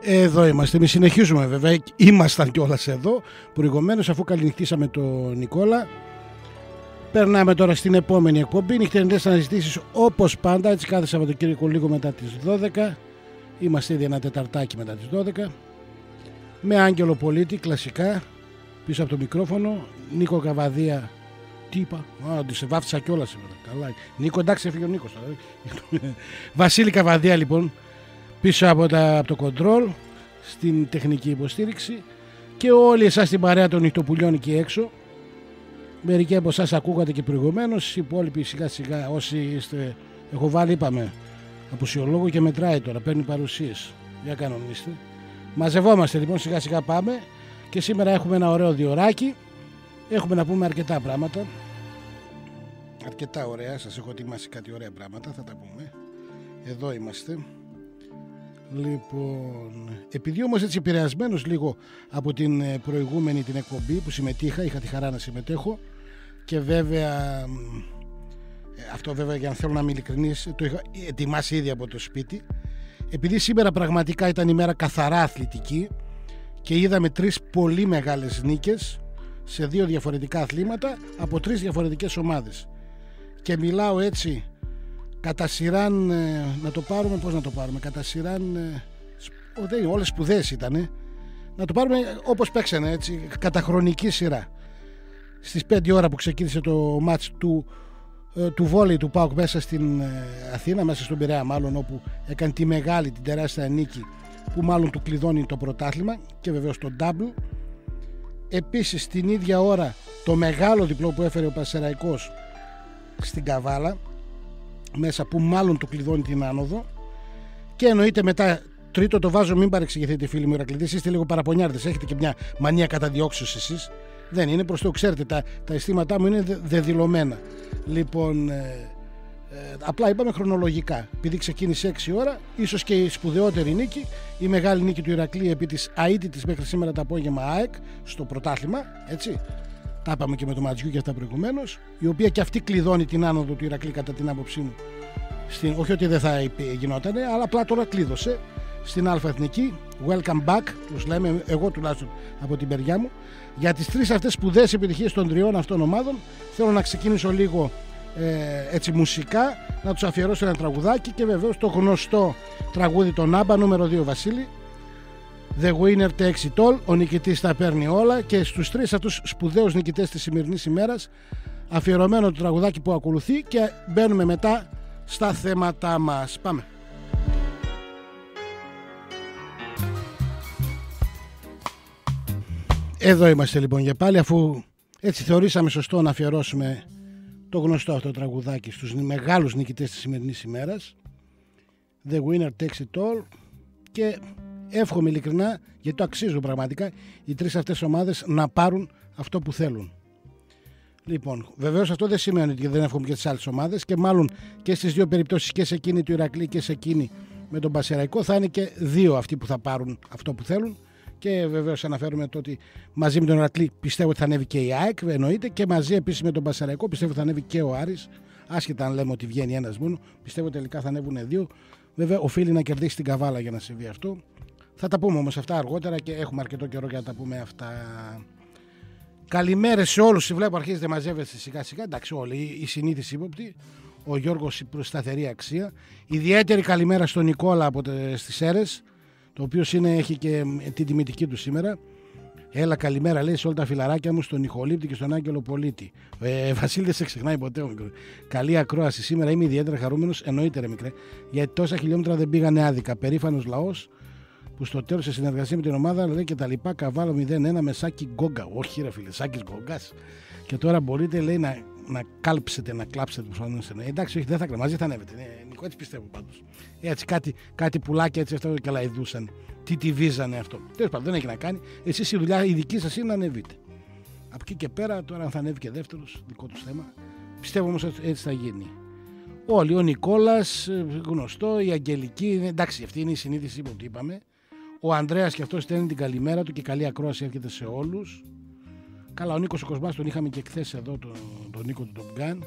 Εδώ είμαστε, εμείς συνεχίζουμε βέβαια, ήμασταν κιόλας εδώ προηγουμένως αφού καληνυχτήσαμε τον Νικόλα. Περνάμε τώρα στην επόμενη εκπομπή, νυχτερινές αναζητήσεις όπως πάντα, έτσι κάθε Σαββατοκύριακο λίγο μετά τις 12. Είμαστε ήδη ένα τεταρτάκι μετά τις 12. Με Άγγελο Πολίτη, κλασικά, πίσω από το μικρόφωνο, Νίκο Καβαδία. Τι είπα, ότι σε βάφτισα κιόλας σήμερα. Καλά. Νίκο, εντάξει, έφυγε ο Νίκος. Βασίλη Καβαδία λοιπόν, πίσω από το κοντρόλ, στην τεχνική υποστήριξη και όλοι εσάς στην παρέα των νυχτοπουλιών εκεί έξω. Μερικοί από εσάς ακούγατε και προηγουμένως, οι υπόλοιποι σιγά σιγά όσοι είστε, έχω βάλει είπαμε απουσιολόγο και μετράει τώρα, παίρνει παρουσίες. Για κανονίστε. Μαζευόμαστε λοιπόν, σιγά σιγά πάμε και σήμερα έχουμε ένα ωραίο διωράκι. Έχουμε να πούμε αρκετά πράγματα. Αρκετά ωραία, σας έχω ετοιμάσει κάτι ωραία πράγματα, θα τα πούμε. Εδώ είμαστε. Λοιπόν, επειδή όμως έτσι επηρεασμένος λίγο από την προηγούμενη την εκπομπή που συμμετείχα, είχα τη χαρά να συμμετέχω και βέβαια αυτό βέβαια για να θέλω να είμαι ειλικρινής το είχα ετοιμάσει ήδη από το σπίτι. Επειδή σήμερα πραγματικά ήταν ημέρα καθαρά αθλητική και είδαμε 3 πολύ μεγάλες νίκες σε 2 διαφορετικά αθλήματα από 3 διαφορετικές ομάδες και μιλάω έτσι κατά σειράν, να το πάρουμε, πώς να το πάρουμε, κατά σειράν, όλες σπουδαίες ήτανε, να το πάρουμε όπως παίξανε έτσι, κατά χρονική σειρά. Στις 5 ώρα που ξεκίνησε το μάτς του βόλεϊ του ΠΑΟΚ μέσα στην Αθήνα, μέσα στον Πειραιά μάλλον, όπου έκανε τη μεγάλη, την τεράστια νίκη που μάλλον του κλειδώνει το πρωτάθλημα και βεβαίως το double. Επίσης την ίδια ώρα το μεγάλο διπλό που έφερε ο Πανσεραϊκός στην Καβάλα μέσα που μάλλον του κλειδώνει την άνοδο και εννοείται μετά τρίτο το βάζω, μην παρεξηγηθείτε φίλοι μου Ηρακλήδες, είστε λίγο παραπονιάρδες, έχετε και μια μανία καταδιώξεως εσείς, δεν είναι προς το ξέρετε, τα αισθήματά μου είναι δεδηλωμένα λοιπόν απλά είπαμε χρονολογικά επειδή ξεκίνησε 6 ώρα, ίσως και η σπουδαιότερη νίκη, η μεγάλη νίκη του Ηρακλή επί της αίτητης μέχρι σήμερα το απόγευμα ΑΕΚ στο πρωτάθλημα, έτσι. Τα είπαμε και με το Ματζιού και αυτά προηγουμένως, η οποία και αυτή κλειδώνει την άνοδο του Ηρακλή κατά την άποψή μου. Όχι ότι δεν θα γινότανε, αλλά απλά τώρα κλείδωσε στην Αλφα-Εθνική. Welcome back, τους λέμε, εγώ τουλάχιστον από την περιά μου. Για τις 3 αυτές σπουδαίες επιτυχίες των 3 αυτών ομάδων, θέλω να ξεκινήσω λίγο έτσι μουσικά, να τους αφιερώσω ένα τραγουδάκι και βεβαίως το γνωστό τραγούδι των Άμπα, νούμερο 2 Βασίλη. The winner takes it all, ο νικητής τα παίρνει όλα και στους 3 αυτούς σπουδαίους νικητές της σημερινής ημέρας αφιερωμένο το τραγουδάκι που ακολουθεί και μπαίνουμε μετά στα θέματα μας. Πάμε. Εδώ είμαστε λοιπόν για πάλι, αφού έτσι θεωρήσαμε σωστό να αφιερώσουμε το γνωστό αυτό τραγουδάκι στους μεγάλους νικητές της σημερινής ημέρας, The winner takes it all, και εύχομαι ειλικρινά, γιατί το αξίζουν πραγματικά οι 3 αυτές ομάδες να πάρουν αυτό που θέλουν. Λοιπόν, βεβαίως αυτό δεν σημαίνει ότι δεν εύχομαι και τις άλλες ομάδες και μάλλον και στις 2 περιπτώσεις, και σε εκείνη του Ηρακλή και σε εκείνη με τον Πανσεραϊκό, θα είναι και 2 αυτοί που θα πάρουν αυτό που θέλουν. Και βεβαίως αναφέρουμε το ότι μαζί με τον Ηρακλή πιστεύω ότι θα ανέβει και η ΑΕΚ, εννοείται, και μαζί επίσης με τον Πανσεραϊκό πιστεύω ότι θα ανέβει και ο Άρης. Άσχετα αν λέμε ότι βγαίνει ένας μόνο, πιστεύω τελικά θα ανέβουν 2. Βέβαια, οφείλει να κερδίσει την Καβάλα για να συμβεί αυτό. Θα τα πούμε όμως αυτά αργότερα και έχουμε αρκετό καιρό για να τα πούμε αυτά. Καλημέρες σε όλους. Βλέπω αρχίζετε μαζεύεστε σιγά σιγά. Εντάξει, όλοι οι συνήθεις ύποπτοι. Ο Γιώργος προς σταθερή αξία. Ιδιαίτερη καλημέρα στον Νικόλα από στις Σέρρες, το οποίο έχει και την τιμητική του σήμερα. Έλα, καλημέρα, λέει, σε όλα τα φιλαράκια μου, στον Νιχολίπτη και στον Άγγελο Πολίτη. Βασίλη, δεν σε ξεχνάει ποτέ, μικρό. Καλή ακρόαση σήμερα. Είμαι ιδιαίτερα χαρούμενος. Εννοείται, ρε μικρέ, γιατί τόσα χιλιόμετρα δεν πήγανε άδικα. Περήφανος λαός που στο τέλος σε συνεργασία με την ομάδα λέει και τα λοιπά. Καβάλο 0-1 με Σάκη Γκόγκα. Όχι, ρε φίλε, Σάκης Γκόγκας. Και τώρα μπορείτε, λέει, να κάλψετε, να κλάψετε που φανούσε. Εντάξει, όχι, δεν θα κλάψετε, μαζί θα ανέβετε. Νίκο, έτσι πιστεύω πάντως. Έτσι, κάτι πουλάκια έτσι αυτό και λαϊδούσαν. Τι τη βίζανε αυτό. Τέλος πάντων, δεν έχει να κάνει. Εσείς η δουλειά η δική σας είναι να ανεβείτε. Από εκεί και πέρα, τώρα αν θα ανέβει και δεύτερος, δικό του θέμα. Πιστεύω όμως ότι έτσι θα γίνει. Όλοι, ο Νικόλας, γνωστό, η Αγγελική, εντάξει, αυτή είναι η συνείδηση που είπαμε. Ο Ανδρέας και αυτός στέλνει την καλημέρα του και καλή ακρόαση έρχεται σε όλους. Καλά, ο Νίκος ο Κοσμάς τον είχαμε και χθες εδώ, τον Νίκο του Top Gun,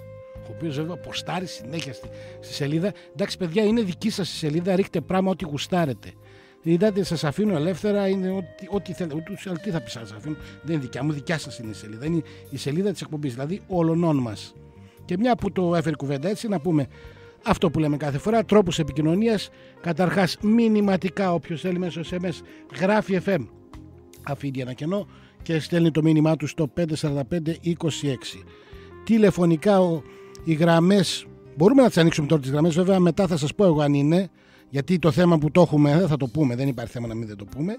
ο οποίος βέβαια ποστάρει συνέχεια στη σελίδα. Εντάξει, παιδιά, είναι δική σας η σελίδα, ρίχτε πράγμα ό,τι γουστάρετε. Είδατε, σας αφήνω ελεύθερα, είναι ό,τι θέλετε. Τι θα πει, σας αφήνω, δεν είναι δικιά μου, δικιά σας είναι η σελίδα. Είναι η σελίδα της εκπομπής, δηλαδή όλων μας. Και μια που το έφερε κουβέντα έτσι, να πούμε αυτό που λέμε κάθε φορά: τρόπους επικοινωνίας. Καταρχάς, μηνυματικά, όποιος θέλει μέσω SMS, γράφει FM, αφήνει ένα κενό και στέλνει το μήνυμά του στο 54526. Τηλεφωνικά, οι γραμμές, μπορούμε να τις ανοίξουμε τώρα τις γραμμές, βέβαια μετά θα σας πω εγώ αν είναι, γιατί το θέμα που το έχουμε δεν θα το πούμε, δεν υπάρχει θέμα να μην δεν το πούμε,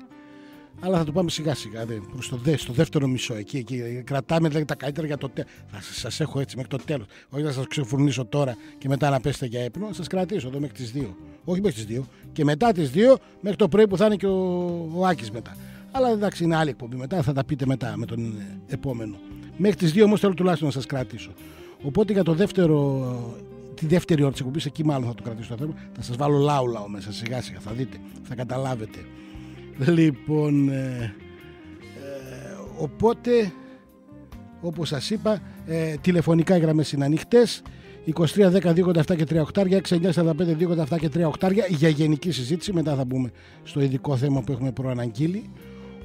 αλλά θα το πάμε σιγά σιγά προς στο δεύτερο μισό. Εκεί κρατάμε δηλαδή τα καλύτερα για το τέλος. Θα σας έχω έτσι μέχρι το τέλος. Όχι να σας ξεφουρνήσω τώρα και μετά να πέσετε για ύπνο, να σας κρατήσω εδώ μέχρι τις 2. Όχι μέχρι τις 2 και μετά τις 2 μέχρι το πρωί που θα είναι και ο Άκης μετά. Αλλά εντάξει, είναι άλλη εκπομπή μετά, θα τα πείτε μετά με τον επόμενο. Μέχρι τις 2 όμως θέλω τουλάχιστον να σας κρατήσω. Οπότε για το τη δεύτερη ώρα της εκπομπής, εκεί μάλλον θα το κρατήσω το θέμα, θα σας βάλω λάου μέσα σιγά σιγά, θα δείτε, θα καταλάβετε. Λοιπόν, οπότε όπως σας είπα, τηλεφωνικά οι γραμμές είναι ανοιχτές, 2310-287 και 3 οχτάρια, 6945-287 και 3 οχτάρια για γενική συζήτηση. Μετά θα μπούμε στο ειδικό θέμα που έχουμε προαναγγείλει.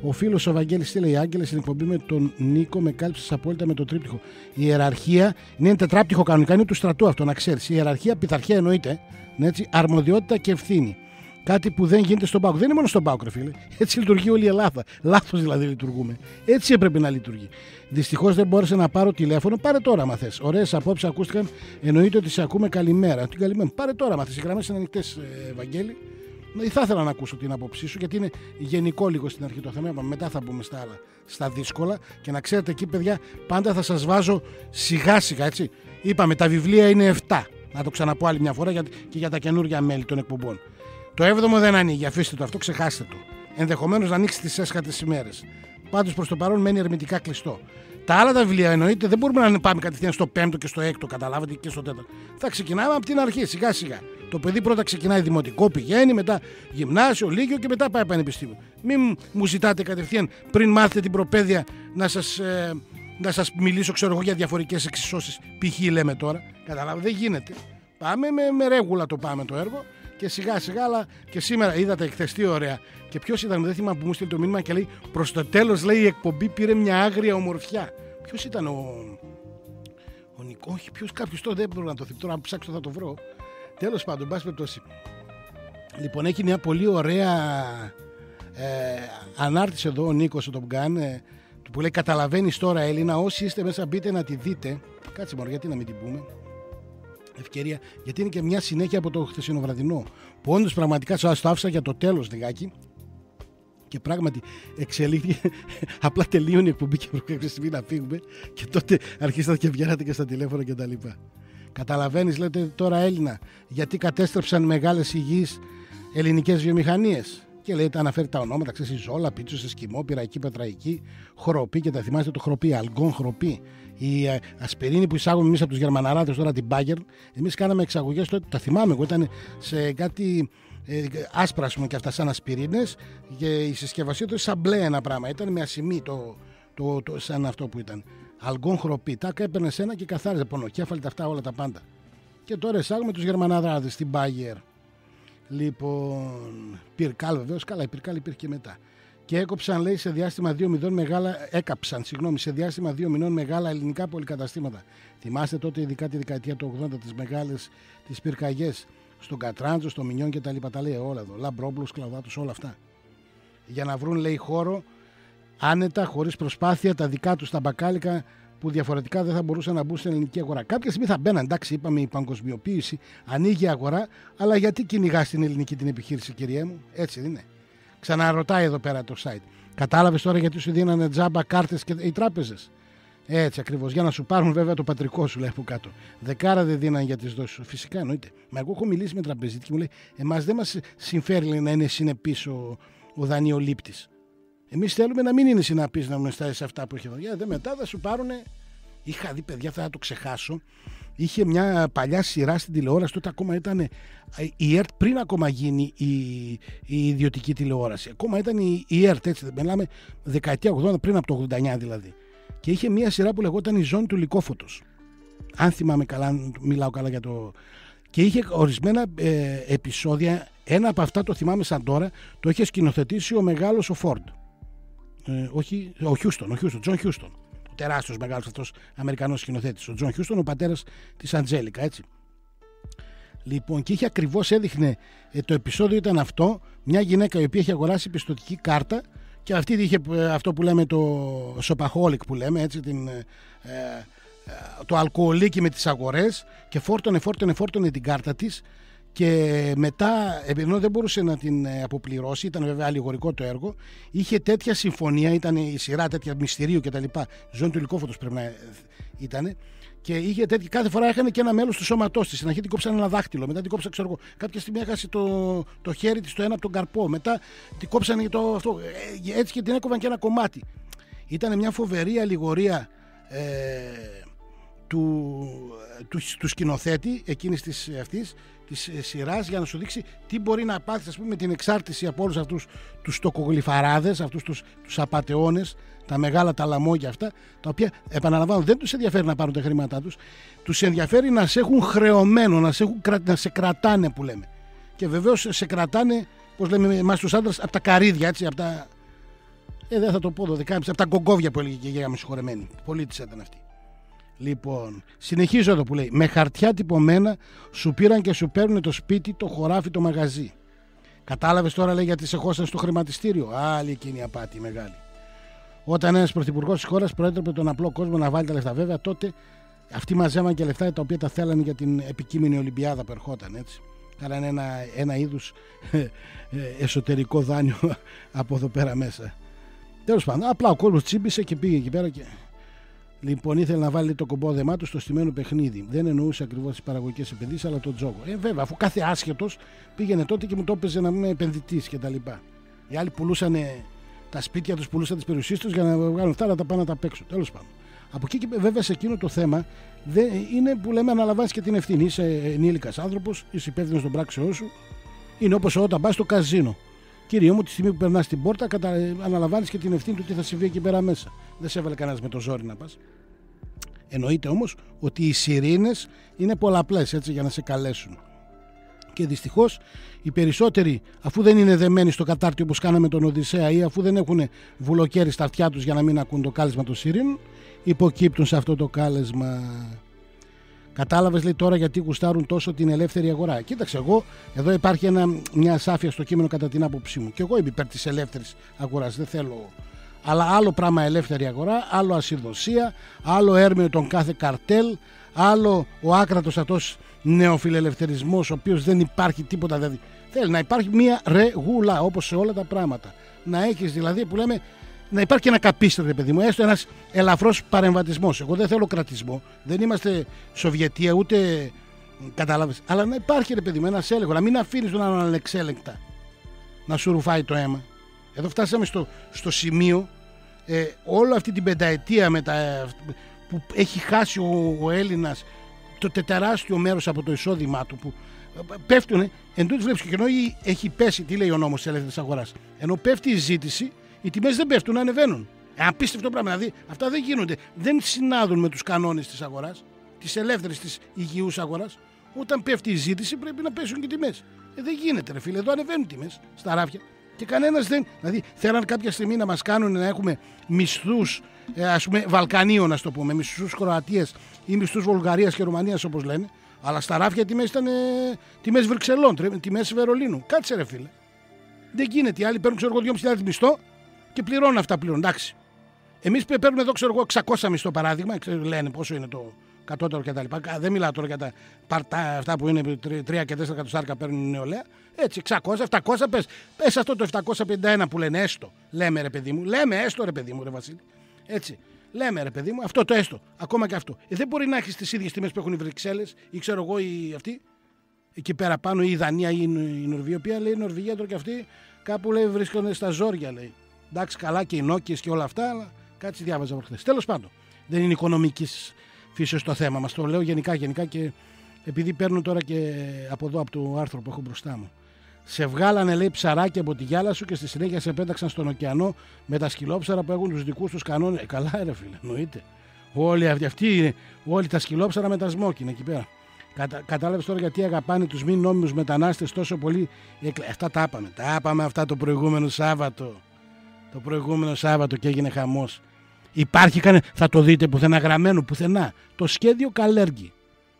Ο φίλος ο Βαγγέλης τι λέει? Άγγελε, στην εκπομπή με τον Νίκο με κάλυψες απόλυτα με το τρίπτυχο. Η ιεραρχία είναι τετράπτυχο κανονικά, είναι του στρατού αυτό, να ξέρεις. Η ιεραρχία, πειθαρχία εννοείται, έτσι, αρμοδιότητα και ευθύνη. Κάτι που δεν γίνεται στον ΠΑΟΚ. Δεν είναι μόνο στον ΠΑΟΚ, ρε φίλε. Έτσι λειτουργεί όλη η Ελλάδα. Λάθος δηλαδή λειτουργούμε. Έτσι έπρεπε να λειτουργεί. Δυστυχώς δεν μπόρεσα να πάρω τηλέφωνο. Πάρε τώρα, μα θες. Ωραίες απόψεις ακούστηκαν. Εννοείται ότι σε ακούμε. Καλημέρα. Την καλημέρα. Πάρε τώρα, μα θες. Οι γραμμές είναι ανοιχτές, Βαγγέλη. Θα ήθελα να ακούσω την άποψή σου, γιατί είναι γενικό λίγο στην αρχή το θέμα. Μετά θα μπούμε στα άλλα, στα δύσκολα. Και να ξέρετε εκεί, παιδιά, πάντα θα σας βάζω σιγά σιγά, έτσι. Είπαμε, τα βιβλία είναι 7. Να το ξαναπώ άλλη μια φορά και για τα καινούργια μέλη των εκπομπών. Το 7ο δεν ανοίγει, αφήστε το αυτό, ξεχάστε το. Ενδεχομένως να ανοίξει τις έσχατες ημέρες. Πάντως προς το παρόν μένει ερμητικά κλειστό. Τα άλλα τα βιβλία εννοείται δεν μπορούμε να πάμε κατευθείαν στο 5ο και στο 6ο, καταλάβατε, και στο 4ο. Θα ξεκινάμε από την αρχή, σιγά σιγά. Το παιδί πρώτα ξεκινάει δημοτικό, πηγαίνει, μετά γυμνάσιο, λύκειο και μετά πάει πανεπιστήμιο. Μην μου ζητάτε κατευθείαν πριν μάθετε την προπαίδεια να σας μιλήσω, ξέρω εγώ, για διαφορικές εξισώσεις. Π.χ. λέμε τώρα. Καταλάβατε, δεν γίνεται. Πάμε με ρέγουλα το πάμε το έργο. Και σιγά σιγά, αλλά και σήμερα είδατε εχθές τι ωραία. Και ποιος ήταν, δεν θυμάμαι, που μου στείλει το μήνυμα και λέει προς το τέλος, λέει, η εκπομπή πήρε μια άγρια ομορφιά. Ποιος ήταν ο Νικό? Όχι, κάποιος τώρα δεν μπορώ να το θυμηθώ. Τώρα, αν ψάξω θα το βρω. Τέλος πάντων, πάση περιπτώσει. Λοιπόν, έχει μια πολύ ωραία ανάρτηση εδώ ο Νίκος ο Τομπγκάν, που λέει καταλαβαίνεις τώρα, Έλληνα. Όσοι είστε μέσα, μπείτε να τη δείτε. Κάτσε μόνο, γιατί να μην την πούμε. Ευκαιρία, γιατί είναι και μια συνέχεια από το χθεσινοβραδινό, που όντως πραγματικά σας το άφησα για το τέλος λιγάκι και πράγματι εξελίχθηκε. Απλά τελείωνε η εκπομπή και κάποια στιγμή να φύγουμε και τότε αρχίσατε και βγαίνατε και στα τηλέφωνα και τα λοιπά. Καταλαβαίνεις, λέτε τώρα, Έλληνα, γιατί κατέστρεψαν μεγάλες υγιείς ελληνικές βιομηχανίες? Και λέτε, αναφέρει τα ονόματα, ξέρεις, Ζόλα, Πίτσος, Εσκιμό, Πυραϊκή, Πετραϊκή, Χροπή, και τα θυμάστε το Χροπή, Αλγκόν Χροπή. Η ασπιρίνη που εισάγουμε εμείς από τους Γερμαναράτες, τώρα την Bayer, εμείς κάναμε εξαγωγές τότε, τα θυμάμαι εγώ, ήταν σε κάτι άσπρα, ας πούμε, και αυτά σαν ασπιρίνες, και η συσκευασία του σαν μπλε ένα πράγμα, ήταν με ασημή σαν αυτό που ήταν. Αλγκόν Χροπή, τα έπαιρνε ένα και καθάριζε πονοκέφαλη, τα αυτά όλα τα πάντα. Και τώρα εισάγουμε τους Γερμαναράτες, την Bayer. Λοιπόν, Πυρκάλ βεβαίως, καλά, η Πυρκάλ υπήρχε και μετά. Και έκαψαν, λέει, σε διάστημα 2 μηνών μεγάλα ελληνικά πολυκαταστήματα. Θυμάστε τότε, ειδικά τη δεκαετία του 80, τις μεγάλες τις πυρκαγιές στον Κατράντζο, στο Μινιόν και τα λοιπά. Τα λέει όλα εδώ. Λαμπρόπουλος, Κλαδάτος, όλα αυτά. Για να βρουν, λέει, χώρο άνετα, χωρίς προσπάθεια, τα δικά τους τα μπακάλικα που διαφορετικά δεν θα μπορούσαν να μπουν στην ελληνική αγορά. Κάποια στιγμή θα μπαίναν, εντάξει, είπαμε, η παγκοσμιοποίηση, ανοίγει η αγορά, αλλά γιατί κυνηγά στην ελληνική την επιχείρηση, κυρία μου? Έτσι δεν είναι? Ξαναρωτάει εδώ πέρα το site. Κατάλαβες τώρα γιατί σου δίνανε τζάμπα κάρτες και οι τράπεζες? Έτσι ακριβώς. Για να σου πάρουν βέβαια το πατρικό σου, λέει από κάτω. Δεκάρα δεν δίνανε για τις δόσεις σου. Φυσικά εννοείται. Μα εγώ έχω μιλήσει με τραπεζίτη και μου λέει, εμάς δεν μας συμφέρει, λέει, να είναι συνεπής ο δανειολήπτης. Εμείς θέλουμε να μην είναι συναπής, να μην στάσει σε αυτά που έχει εδώ. Γιατί μετά θα σου πάρουνε. Είχα δει, παιδιά, θα το ξεχάσω. Είχε μια παλιά σειρά στην τηλεόραση, τότε ακόμα ήταν η ΕΡΤ, πριν ακόμα γίνει η ιδιωτική τηλεόραση. Ακόμα ήταν η ΕΡΤ, έτσι, μιλάμε δεκαετία 80, πριν από το 89 δηλαδή. Και είχε μια σειρά που λεγόταν η Ζώνη του Λυκόφωτος. Αν θυμάμαι καλά, μιλάω καλά για το... Και είχε ορισμένα επεισόδια Ένα από αυτά το θυμάμαι σαν τώρα, το είχε σκηνοθετήσει ο μεγάλος ο Φόρντ. Όχι, ο Τζον Χιούστον. Ο τεράστιος μεγάλος αυτός Αμερικανός σκηνοθέτης. Ο Τζον Χιούστον, ο πατέρας της Αντζέλικα, έτσι. Λοιπόν, και είχε ακριβώς, έδειχνε, το επεισόδιο ήταν αυτό, μια γυναίκα η οποία είχε αγοράσει πιστωτική κάρτα και αυτή είχε αυτό που λέμε το σοπαχόλικ που λέμε, έτσι, το αλκοολίκι με τις αγορές και φόρτωνε την κάρτα της και μετά, ενώ δεν μπορούσε να την αποπληρώσει, ήταν βέβαια αλληγορικό το έργο, είχε τέτοια συμφωνία, ήταν η σειρά τέτοια μυστηρίου κτλ. Ζώνη του Λυκόφωτος πρέπει να ήταν. Και είχε κάθε φορά έχανε και ένα μέλος του σώματός της. Στην αρχή την κόψανε ένα δάχτυλο, μετά την κόψανε, ξέρω εγώ. Κάποια στιγμή έχασε το χέρι της το ένα από τον καρπό, μετά την κόψανε αυτό. Έτσι και την έκοβαν και ένα κομμάτι. Ήταν μια φοβερή αλληγορία του σκηνοθέτη εκείνης της σειράς για να σου δείξει τι μπορεί να πάθει, ας πούμε, με την εξάρτηση από όλους αυτούς τους στοκογλυφαράδες, αυτούς τους απατεώνες, τα μεγάλα τα λαμόγια αυτά, τα οποία, επαναλαμβάνω, δεν τους ενδιαφέρει να πάρουν τα χρήματά τους, τους ενδιαφέρει να σε έχουν χρεωμένο, να σε κρατάνε που λέμε. Και βεβαίως σε πώς λέμε εμάς τους άντρες, από τα καρύδια, έτσι, από τα... δεν θα το πω 12,5, από τα κογκόβια που έλεγε και η γιαγιά μου συγχωρεμένη. Πολύ της ήταν αυτή. Λοιπόν, συνεχίζω εδώ που λέει: με χαρτιά τυπωμένα σου πήραν και σου παίρνουν το σπίτι, το χωράφι, το μαγαζί. Κατάλαβες τώρα, λέει, γιατί σε χώσαν στο χρηματιστήριο. Άλλη εκείνη η απάτη μεγάλη. Όταν ένας πρωθυπουργός της χώρας προέτρεπε τον απλό κόσμο να βάλει τα λεφτά, βέβαια τότε αυτοί μαζεύαν και λεφτά τα οποία τα θέλανε για την επικείμενη Ολυμπιάδα που ερχόταν, έτσι. Κάνανε ένα είδους εσωτερικό δάνειο από εδώ πέρα μέσα. Τέλος πάντων, απλά ο κόσμος τσίμπησε και πήγε εκεί πέρα και. Λοιπόν, ήθελε να βάλει το κομπόδεμά του στο στημένο παιχνίδι. Δεν εννοούσε ακριβώς τις παραγωγικές επενδύσεις, αλλά τον τζόγο. Βέβαια, αφού κάθε άσχετος πήγαινε τότε και μου το έπαιζε να είμαι επενδυτής κτλ. Οι άλλοι πουλούσαν τα σπίτια τους, πουλούσαν τις περιουσίες τους για να βγάλουν αυτά, να τα πάνε να τα παίξουν. Τέλος πάντων. Από εκεί και βέβαια σε εκείνο το θέμα είναι που λέμε αναλαμβάνεις και την ευθύνη. Είσαι ενήλικας άνθρωπος, είσαι υπεύθυνος των πράξεών σου. Είναι όπως όταν πας στο καζίνο. Κύριε μου, τη στιγμή που περνάς την πόρτα, αναλαμβάνεις και την ευθύνη του τι θα συμβεί εκεί πέρα μέσα. Δεν σε έβαλε κανένας με το ζόρι να πας. Εννοείται όμως ότι οι σιρήνες είναι πολλαπλές, έτσι, για να σε καλέσουν. Και δυστυχώς οι περισσότεροι, αφού δεν είναι δεμένοι στο κατάρτι όπως κάναμε τον Οδυσσέα ή αφού δεν έχουν βουλοκαίρι στα αυτιά τους για να μην ακούν το κάλεσμα των σιρήνων, υποκύπτουν σε αυτό το κάλεσμα. Κατάλαβες, λέει, τώρα γιατί γουστάρουν τόσο την ελεύθερη αγορά. Κοίταξε, εγώ εδώ υπάρχει μια ασάφεια στο κείμενο κατά την άποψή μου. Και εγώ είμαι υπέρ της ελεύθερης αγοράς. Δεν θέλω. Αλλά άλλο πράγμα ελεύθερη αγορά, άλλο ασυδοσία, άλλο έρμεο των κάθε καρτέλ, άλλο ο άκρατος αυτός νεοφιλελευθερισμός, ο οποίος δεν υπάρχει τίποτα. Δηλαδή, θέλει να υπάρχει μια ρεγούλα όπως σε όλα τα πράγματα. Να έχεις δηλαδή που λέμε. Να υπάρχει και ένα καπίστρο, παιδί μου, έστω ένας ελαφρός παρεμβατισμός. Εγώ δεν θέλω κρατισμό, δεν είμαστε Σοβιετία, ούτε κατάλαβες. Αλλά να υπάρχει, ρε παιδί μου, ένας έλεγχος, να μην αφήνεις τον άλλον ανεξέλεγκτα να σου ρουφάει το αίμα. Εδώ φτάσαμε στο σημείο, όλη αυτή την πενταετία που έχει χάσει ο Έλληνας το τεράστιο μέρος από το εισόδημά του, που πέφτουνε, εν τούτης βλέπεις και ενώ έχει πέσει, τι λέει ο νόμος της ελεύθερης αγοράς, ενώ πέφτει η ζήτηση, οι τιμές δεν πέφτουν, ανεβαίνουν. Απίστευτο πράγμα. Δηλαδή, αυτά δεν γίνονται. Δεν συνάδουν με τους κανόνες της αγοράς, της ελεύθερης, της υγιούς αγοράς. Όταν πέφτει η ζήτηση, πρέπει να πέσουν και οι τιμές. Δεν γίνεται, ρε φίλε. Εδώ ανεβαίνουν τιμές στα ράφια. Και κανένας δεν. Δηλαδή, θέλαν κάποια στιγμή να μας κάνουν να έχουμε μισθούς, ας πούμε, Βαλκανίων, ας το πούμε, μισθούς Κροατίας ή μισθούς Βουλγαρίας και Ρουμανίας, όπως λένε. Αλλά στα ράφια οι τιμές ήταν τιμές Βρυξελών, τιμές Βερολίνου. Κάτσε, ρε φίλε. Δεν γίνεται. Οι άλλοι παίρνουν, ξέρω εγώ, 2.500 μισθό και πληρώνουν αυτά πλέον. Εντάξει. Εμείς παίρνουμε εδώ, ξέρω εγώ, 600 μισθό παράδειγμα. Λένε πόσο είναι το κατώτερο κτλ. Δεν μιλάω τώρα για τα παρτά, αυτά που είναι 3 και 4 εκατοστάρικα παίρνουν η νεολαία. Έτσι, 600, 700 πες. Πες αυτό το 751 που λένε έστω. Λέμε, ρε παιδί μου. Λέμε έστω, ρε παιδί μου, ρε Βασίλη. Έτσι. Λέμε, ρε παιδί μου, αυτό το έστω. Ακόμα και αυτό. Δεν μπορεί να έχει τις ίδιες τιμές που έχουν οι Βρυξέλλες ή ξέρω εγώ οι αυτοί. Εκεί πέρα πάνω ή η Δανία ή η Νορβηγία. Η οποία λέει η Νορβηγία τώρα και αυτή κάπου λέει βρίσκονται στα ζόρια, λέει. Εντάξει, καλά και οι Νόκιες και όλα αυτά, αλλά κάτι διάβαζα από χθες. Τέλος πάντων, δεν είναι οικονομικής φύσεως το θέμα μας. Το λέω γενικά και επειδή παίρνω τώρα και από εδώ από το άρθρο που έχω μπροστά μου. Σε βγάλανε, λέει, ψαράκι από τη γυάλα σου και στη συνέχεια σε πέταξαν στον ωκεανό με τα σκυλόψαρα που έχουν τους δικούς τους κανόνες. Καλά, ρε φίλε, εννοείται. Όλοι αυτοί είναι, όλοι τα σκυλόψαρα με τα σμόκιν εκεί πέρα. Κατάλαβες τώρα γιατί αγαπάνε τους μη νόμιμους μετανάστες τόσο πολύ? Αυτά τα είπαμε. Τα είπαμε αυτά το προηγούμενο Σάββατο. Το προηγούμενο Σάββατο και έγινε χαμός. Υπάρχει θα το δείτε πουθενά γραμμένο, πουθενά. Το σχέδιο Καλέργη.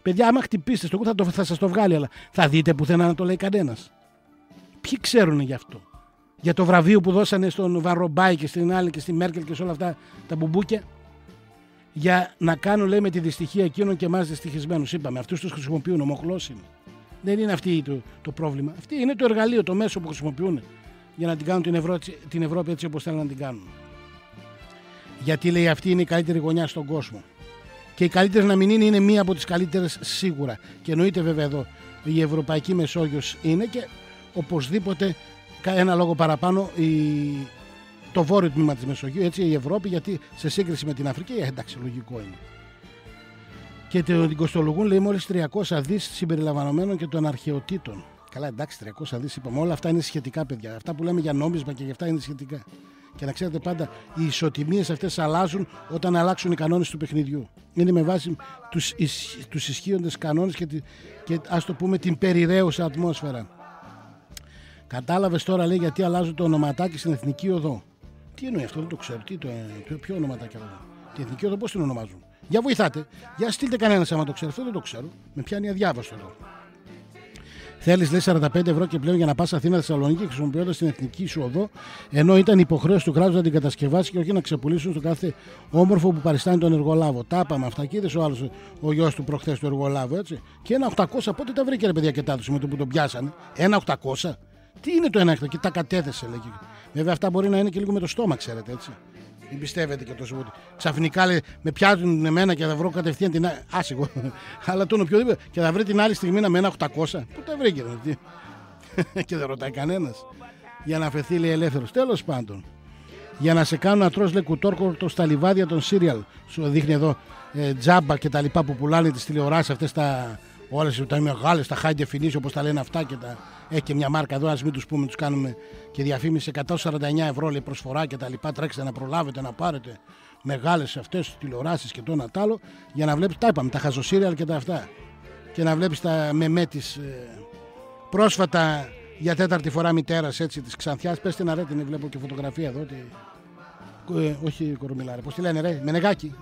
Παιδιά, άμα χτυπήσετε στο Google θα σας το βγάλει, αλλά θα δείτε πουθενά να το λέει κανένας. Ποιοι ξέρουν γι' αυτό? Για το βραβείο που δώσανε στον Βαρρομπάη και στην άλλη και στη Μέρκελ και σε όλα αυτά τα μπουμπούκια. Για να κάνουν, λέει, με τη δυστυχία εκείνων και εμάς δυστυχισμένους. Είπαμε, αυτούς τους χρησιμοποιούν, ο μοχλός είναι. Δεν είναι αυτή το πρόβλημα. Αυτή είναι το εργαλείο, το μέσο που χρησιμοποιούν για να την κάνουν την Ευρώπη έτσι όπως θέλουν να την κάνουν. Γιατί, λέει, αυτή είναι η καλύτερη γωνιά στον κόσμο. Και η καλύτερη να μην είναι μία από τις καλύτερες σίγουρα. Και εννοείται βέβαια εδώ η Ευρωπαϊκή Μεσόγειος είναι και οπωσδήποτε ένα λόγο παραπάνω το βόρειο τμήμα της Μεσογείου, έτσι, η Ευρώπη, γιατί σε σύγκριση με την Αφρική, εντάξει, λογικό είναι. Και την κοστολογούν, λέει, μόλις 300 δις συμπεριλαμβανομένων και των αρχαιοτήτων. Καλά, εντάξει, 300 δις είπαμε, όλα αυτά είναι σχετικά, παιδιά. Αυτά που λέμε για νόμισμα και για αυτά είναι σχετικά. Και να ξέρετε πάντα, οι ισοτιμίες αυτές αλλάζουν όταν αλλάξουν οι κανόνες του παιχνιδιού. Είναι με βάση τους ισχύοντες κανόνες και ας το πούμε την περιραίουσα ατμόσφαιρα. Κατάλαβες τώρα, λέει, γιατί αλλάζουν το ονοματάκι στην Εθνική Οδό? Τι εννοεί αυτό, δεν το ξέρω. Ποιο ονοματάκι αλλάζουν? Την Εθνική Οδό πώς την ονομάζουν? Για βοηθάτε. Για στείλτε κανένας άμα το ξέρω. Αυτό δεν το ξέρω. Με πιάνει αδιάβαστο εδώ. Θέλεις, λέει, 45 ευρώ και πλέον για να πας Αθήνα Θεσσαλονίκη χρησιμοποιώντας την Εθνική σου Οδό, ενώ ήταν υποχρέωση του κράτους να την κατασκευάσει και όχι να ξεπουλήσουν στο κάθε όμορφο που παριστάνει τον εργολάβο. Τα είπαμε αυτά και είδες ο άλλος, ο γιος του προχθές του εργολάβου, έτσι. Και ένα 800, πότε τα βρήκε, ρε παιδιά, και τα έδωσε με το που τον πιάσανε? Ένα 800. Τι είναι το 1 και τα κατέθεσε, λέγει. Βέβαια αυτά μπορεί να είναι και λίγο με το στόμα, ξέρετε, έτσι. Μην πιστεύετε και τόσο ότι ξαφνικά, λέει, με πιάνουν εμένα και θα βρω κατευθείαν την άλλη. Άσυγο. Αλλά τον οποιοδήποτε. Και θα βρει την άλλη στιγμή να με ένα 800. Πού τα βρήκε, δηλαδή. Και δεν ρωτάει κανένας. Για να αφαιθεί, λέει, ελεύθερος. Τέλος πάντων. Για να σε κάνουν να τρως, λέει, κουτόρκορτο στα λιβάδια των σύριαλ. Σου δείχνει εδώ τζάμπα και τα λοιπά που πουλάνε τις τηλεοράσεις αυτές τα. Όλες τα μεγάλες, τα high definition όπως τα λένε αυτά και τα. Έχει και μια μάρκα εδώ, ας μην τους πούμε, τους κάνουμε και διαφήμιση 149 ευρώ, λέει, προσφορά και τα λοιπά. Τρέξτε να προλάβετε να πάρετε μεγάλες αυτές τηλεοράσεις και το ένα τ' άλλο για να βλέπεις, τα είπαμε, τα χαζοσύριαλ και τα αυτά. Και να βλέπεις τα μεμέ της πρόσφατα για 4η φορά μητέρας, έτσι, της Ξανθιάς. Πες την, αρέ, την βλέπω και φωτογραφία εδώ. Όχι Κορομιλάρα, πώς τη λένε, ρε, Μενεγάκη.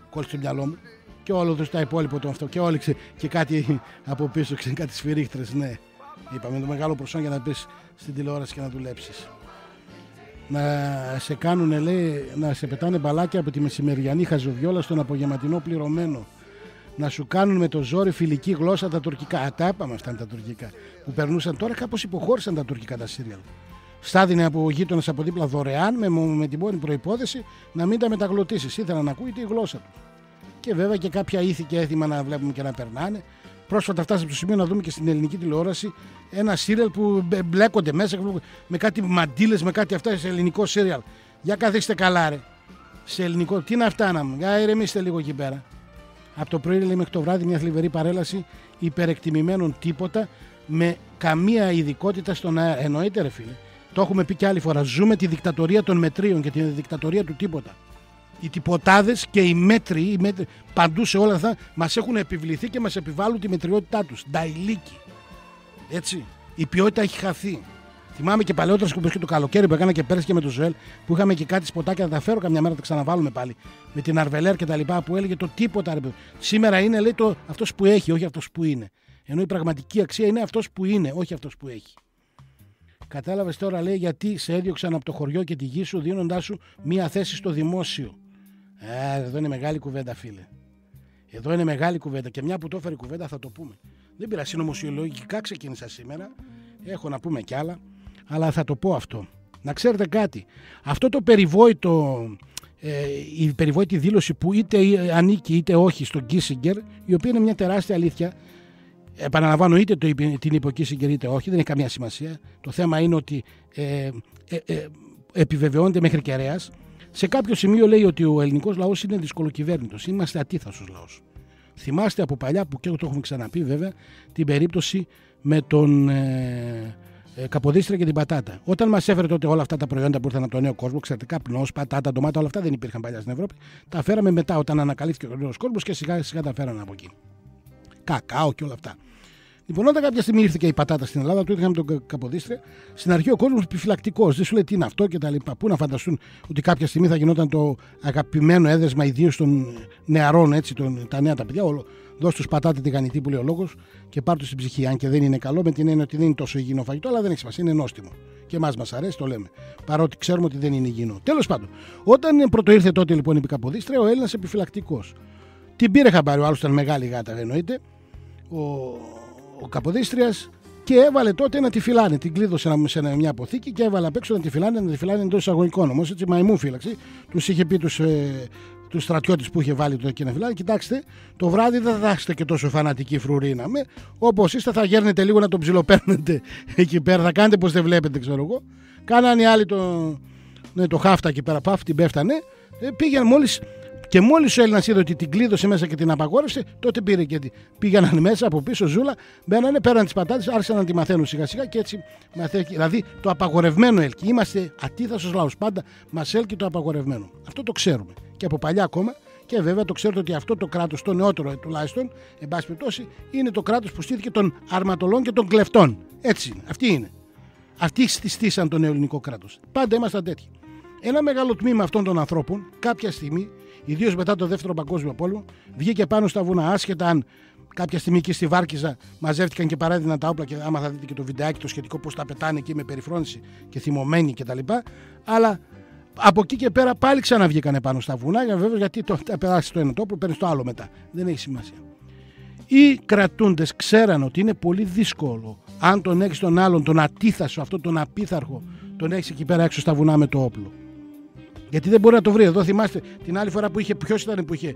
Κόλλησε το μυαλό μου. Και όλο το υπόλοιπο το αυτό. Και όληξε και κάτι από πίσω, κάτι σφυρίχτρες, ναι. Είπαμε το μεγάλο προσόν για να πεις στην τηλεόραση και να δουλέψεις. Να σε κάνουνε, λέει, να σε πετάνε μπαλάκια από τη μεσημεριανή χαζοβιόλα στον απογευματινό πληρωμένο. Να σου κάνουν με το ζόρι φιλική γλώσσα τα τουρκικά. Τα είπαμε αυτά τα τουρκικά. Που περνούσαν τώρα, κάπως υποχώρησαν τα τουρκικά τα σύριαλ. Στάδινε από γείτονες από δίπλα δωρεάν με την μόνη προϋπόθεση να μην τα μεταγλωτήσεις. Ήθελα να ακούει τη γλώσσα του. Και βέβαια και κάποια ήθη και έθιμα να βλέπουμε και να περνάνε. Πρόσφατα φτάσαμε στο σημείο να δούμε και στην ελληνική τηλεόραση ένα σύριαλ που μπλέκονται μέσα με κάτι μαντίλες, με κάτι αυτά σε ελληνικό σύριαλ. Για καθίστε καλά, ρε. Σε ελληνικό, τι είναι αυτά να μου, για ηρεμήστε λίγο εκεί πέρα. Από το πρωί, λέει, μέχρι το βράδυ μια θλιβερή παρέλαση υπερεκτιμημένων τίποτα με καμία ειδικότητα στον αέρα. Εννοείται, ρε φίλε. Το έχουμε πει και άλλη φορά. Ζούμε τη δικτατορία των μετρίων και τη δικτατορία του τίποτα. Οι τυποτάδες και οι μέτροι, παντού σε όλα αυτά μας έχουν επιβληθεί και μας επιβάλλουν τη μετριότητά τους. Νταϊλίκι. Έτσι. Η ποιότητα έχει χαθεί. Θυμάμαι και παλαιότερα σκοπές και το καλοκαίρι που έκανα και πέρυσι και με το Ζωέλ που είχαμε και κάτι σποτάκια. Θα τα φέρω καμιά μέρα, τα ξαναβάλουμε πάλι. Με την Αρβελέρ και τα λοιπά που έλεγε το τίποτα. Ρε. Σήμερα είναι, λέει, αυτός που έχει, όχι αυτός που είναι. Ενώ η πραγματική αξία είναι αυτός που είναι, όχι αυτός που έχει. Κατάλαβες τώρα, λέει, γιατί σε έδιωξαν από το χωριό και τη γη σου δίνοντάς σου μία θέση στο δημόσιο. Εδώ είναι μεγάλη κουβέντα, φίλε. Εδώ είναι μεγάλη κουβέντα. Και μια που το έφερε κουβέντα θα το πούμε. Δεν πειράζει, συνωμοσιολογικά ξεκίνησα σήμερα. Έχω να πούμε κι άλλα. Αλλά θα το πω αυτό. Να ξέρετε κάτι. Αυτό το περιβόητο, η περιβόητη δήλωση που είτε ανήκει είτε όχι στον Κίσιγκερ, η οποία είναι μια τεράστια αλήθεια. Επαναλαμβάνω, είτε την είπε ο Κίσιγκερ είτε όχι, δεν έχει καμία σημασία. Το θέμα είναι ότι επιβεβαιώνεται μέχρι κεραίας. Σε κάποιο σημείο λέει ότι ο ελληνικός λαός είναι δυσκολοκυβέρνητος. Είμαστε ατίθασος λαός. Θυμάστε από παλιά που και το έχουμε ξαναπεί βέβαια την περίπτωση με τον Καποδίστρια και την πατάτα. Όταν μας έφερε τότε όλα αυτά τα προϊόντα που ήρθαν από τον νέο κόσμο, εξαρτικά πνός, πατάτα, ντομάτα, όλα αυτά δεν υπήρχαν παλιά στην Ευρώπη. Τα φέραμε μετά όταν ανακαλύφθηκε ο νέος κόσμος και σιγά σιγά τα φέρανε από εκεί. κακάο και όλα αυτά. Λοιπόν, όταν κάποια στιγμή ήρθε και η πατάτα στην Ελλάδα, του είχαμε τον Καποδίστρια. Στην αρχή ο κόσμος επιφυλακτικός, δεν σου λέει τι είναι αυτό κτλ. Πού να φανταστούν ότι κάποια στιγμή θα γινόταν το αγαπημένο έδεσμα, ιδίως των νεαρών, έτσι, τα νέα τα παιδιά. Δώσ' τους πατάτα τηγανιτή που λέει ο λόγος και πάρ' τους στην ψυχή. Αν και δεν είναι καλό, με την έννοια ότι δεν είναι τόσο υγιεινό φαγητό, αλλά δεν έχει σημασία, είναι νόστιμο. Και εμάς μας αρέσει, το λέμε. Παρότι ξέρουμε ότι δεν είναι υγιεινό. Τέλος πάντων, όταν πρωτοήρθε τότε λοιπόν η Καποδίστρια, ο Έλληνας επιφυλακτικός. Την πήρε χαμπάρι, ο άλλος ήταν μεγάλη γάτα, εννοείται. Ο Καποδίστριας και έβαλε τότε να τη φυλάνε. Την κλείδωσε σε μια αποθήκη και έβαλε απ' έξω να τη φυλάνε εντός εισαγωγικών όμως. Έτσι, μαϊμού φύλαξη. Τους είχε πει τους στρατιώτες που είχε βάλει το εκεί να φυλάνε. Κοιτάξτε, το βράδυ δεν θα είστε και τόσο φανατικοί φρουρίνα. Όπως είστε, θα γέρνετε λίγο να τον ψιλοπαίρνετε εκεί πέρα. Θα κάνετε πως δεν βλέπετε, ξέρω εγώ. Κάνανε οι άλλοι το χάφτα εκεί πέρα, πάφ, την πέφτανε. Πήγαν μόλις. Και μόλις ο Έλληνας είδε ότι την κλείδωσε μέσα και την απαγόρευσε, τότε πήρε και πήγαιναν μέσα από πίσω, ζούλα, μπαίνανε, πέραν τις πατάτες, άρχισαν να τη μαθαίνουν σιγά σιγά και έτσι μαθαίνει. Δηλαδή το απαγορευμένο έλκει. Είμαστε ατίθασος λαός. Πάντα μας έλκει το απαγορευμένο. Αυτό το ξέρουμε. Και από παλιά ακόμα. Και βέβαια το ξέρετε ότι αυτό το κράτος, το νεότερο τουλάχιστον, εν πάση περιπτώσει, είναι το κράτος που στήθηκε των αρματολών και των κλεφτών. Έτσι είναι. Αυτοί είναι. Αυτοί στήσαν το νεοελληνικό κράτος. Πάντα ήμασταν τέτοιοι. Ένα μεγάλο τμήμα αυτών των ανθρώπων κάποια στιγμή, ιδίως μετά το Δεύτερο Παγκόσμιο Πόλεμο, βγήκε πάνω στα βουνά. Άσχετα αν κάποια στιγμή εκεί στη Βάρκιζα μαζεύτηκαν και παρέδιναν τα όπλα, και άμα θα δείτε και το βιντεάκι το σχετικό πώς τα πετάνε εκεί με περιφρόνηση και θυμωμένοι κτλ. Αλλά από εκεί και πέρα πάλι ξαναβγήκανε πάνω στα βουνά, βέβαια, γιατί τα περάσει το ένα τόπο, παίρνει το άλλο μετά. Δεν έχει σημασία. Οι κρατούντες ξέραν ότι είναι πολύ δύσκολο αν τον έχει τον άλλον, τον ατίθασο, αυτόν τον απίθαρχο, τον έχει εκεί πέρα έξω στα βουνά με το όπλο. Γιατί δεν μπορεί να το βρει. Εδώ θυμάστε την άλλη φορά που είχε. Ποιος ήταν που είχε.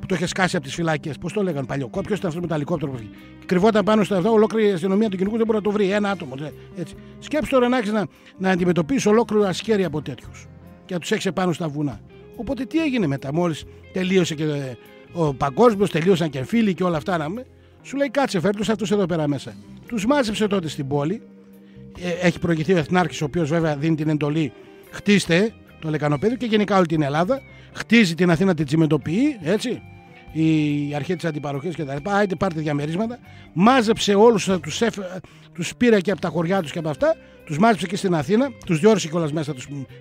Που το είχε σκάσει από τις φυλάκες. Πώς το λέγανε παλιό. Ποιος ήταν αυτό με το ελικόπτερο. Κρυβόταν πάνω στα αυτά. Ολόκληρη η αστυνομία του κοινικού δεν μπορεί να το βρει. Ένα άτομο. Έτσι. Σκέψου τώρα να έχεις να αντιμετωπίσει ολόκληρο ασκέρι από τέτοιους. Και να τους έχεις πάνω στα βουνά. Οπότε τι έγινε μετά. Μόλις τελείωσε και ο παγκόσμιος, τελείωσαν και φίλοι και όλα αυτά. Σου λέει κάτσε, φέρ τους αυτούς εδώ πέρα μέσα. Τους μάζεψε τότε στην πόλη. Έχει προηγηθεί ο Εθνάρχης, ο οποίος βέβαια δίνει την εντολή. Χτίστε το λεκανοπέδιο και γενικά όλη την Ελλάδα. Χτίζει την Αθήνα, την τσιμεντοποιεί, έτσι. Η αρχή της αντιπαροχής και τα λοιπά. Άιτε πάρτε διαμερίσματα. Μάζεψε όλους, τους πήρε και από τα χωριά τους και από αυτά. Τους μάζεψε και στην Αθήνα. Τους διόρισε κιόλας μέσα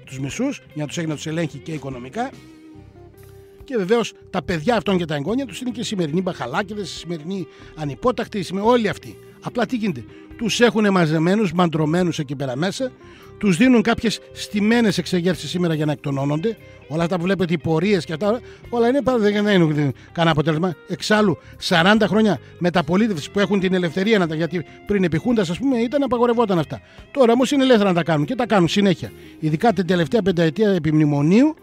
τους μισούς για να τους έχει να τους ελέγχει και οικονομικά. Και βεβαίως τα παιδιά αυτών και τα εγγόνια τους είναι και οι σημερινοί μπαχαλάκηδες, οι σημερινοί ανυπότακτοι, όλοι αυτοί. Απλά τι γίνεται. Τους έχουν μαζεμένους, μαντρωμένους εκεί πέρα μέσα. Τους δίνουν κάποιες στημένες εξεγέρσεις σήμερα για να εκτονώνονται. Όλα αυτά που βλέπετε, οι πορείες και αυτά, όλα είναι δεν είναι κανένα αποτέλεσμα. Εξάλλου, 40 χρόνια μεταπολίτευση που έχουν την ελευθερία γιατί πριν επί Χούντας, ας πούμε, απαγορευόταν αυτά. Τώρα όμως είναι ελεύθερα να τα κάνουν και τα κάνουν συνέχεια. Ειδικά την τελευταία πενταετία επί μνημονίου,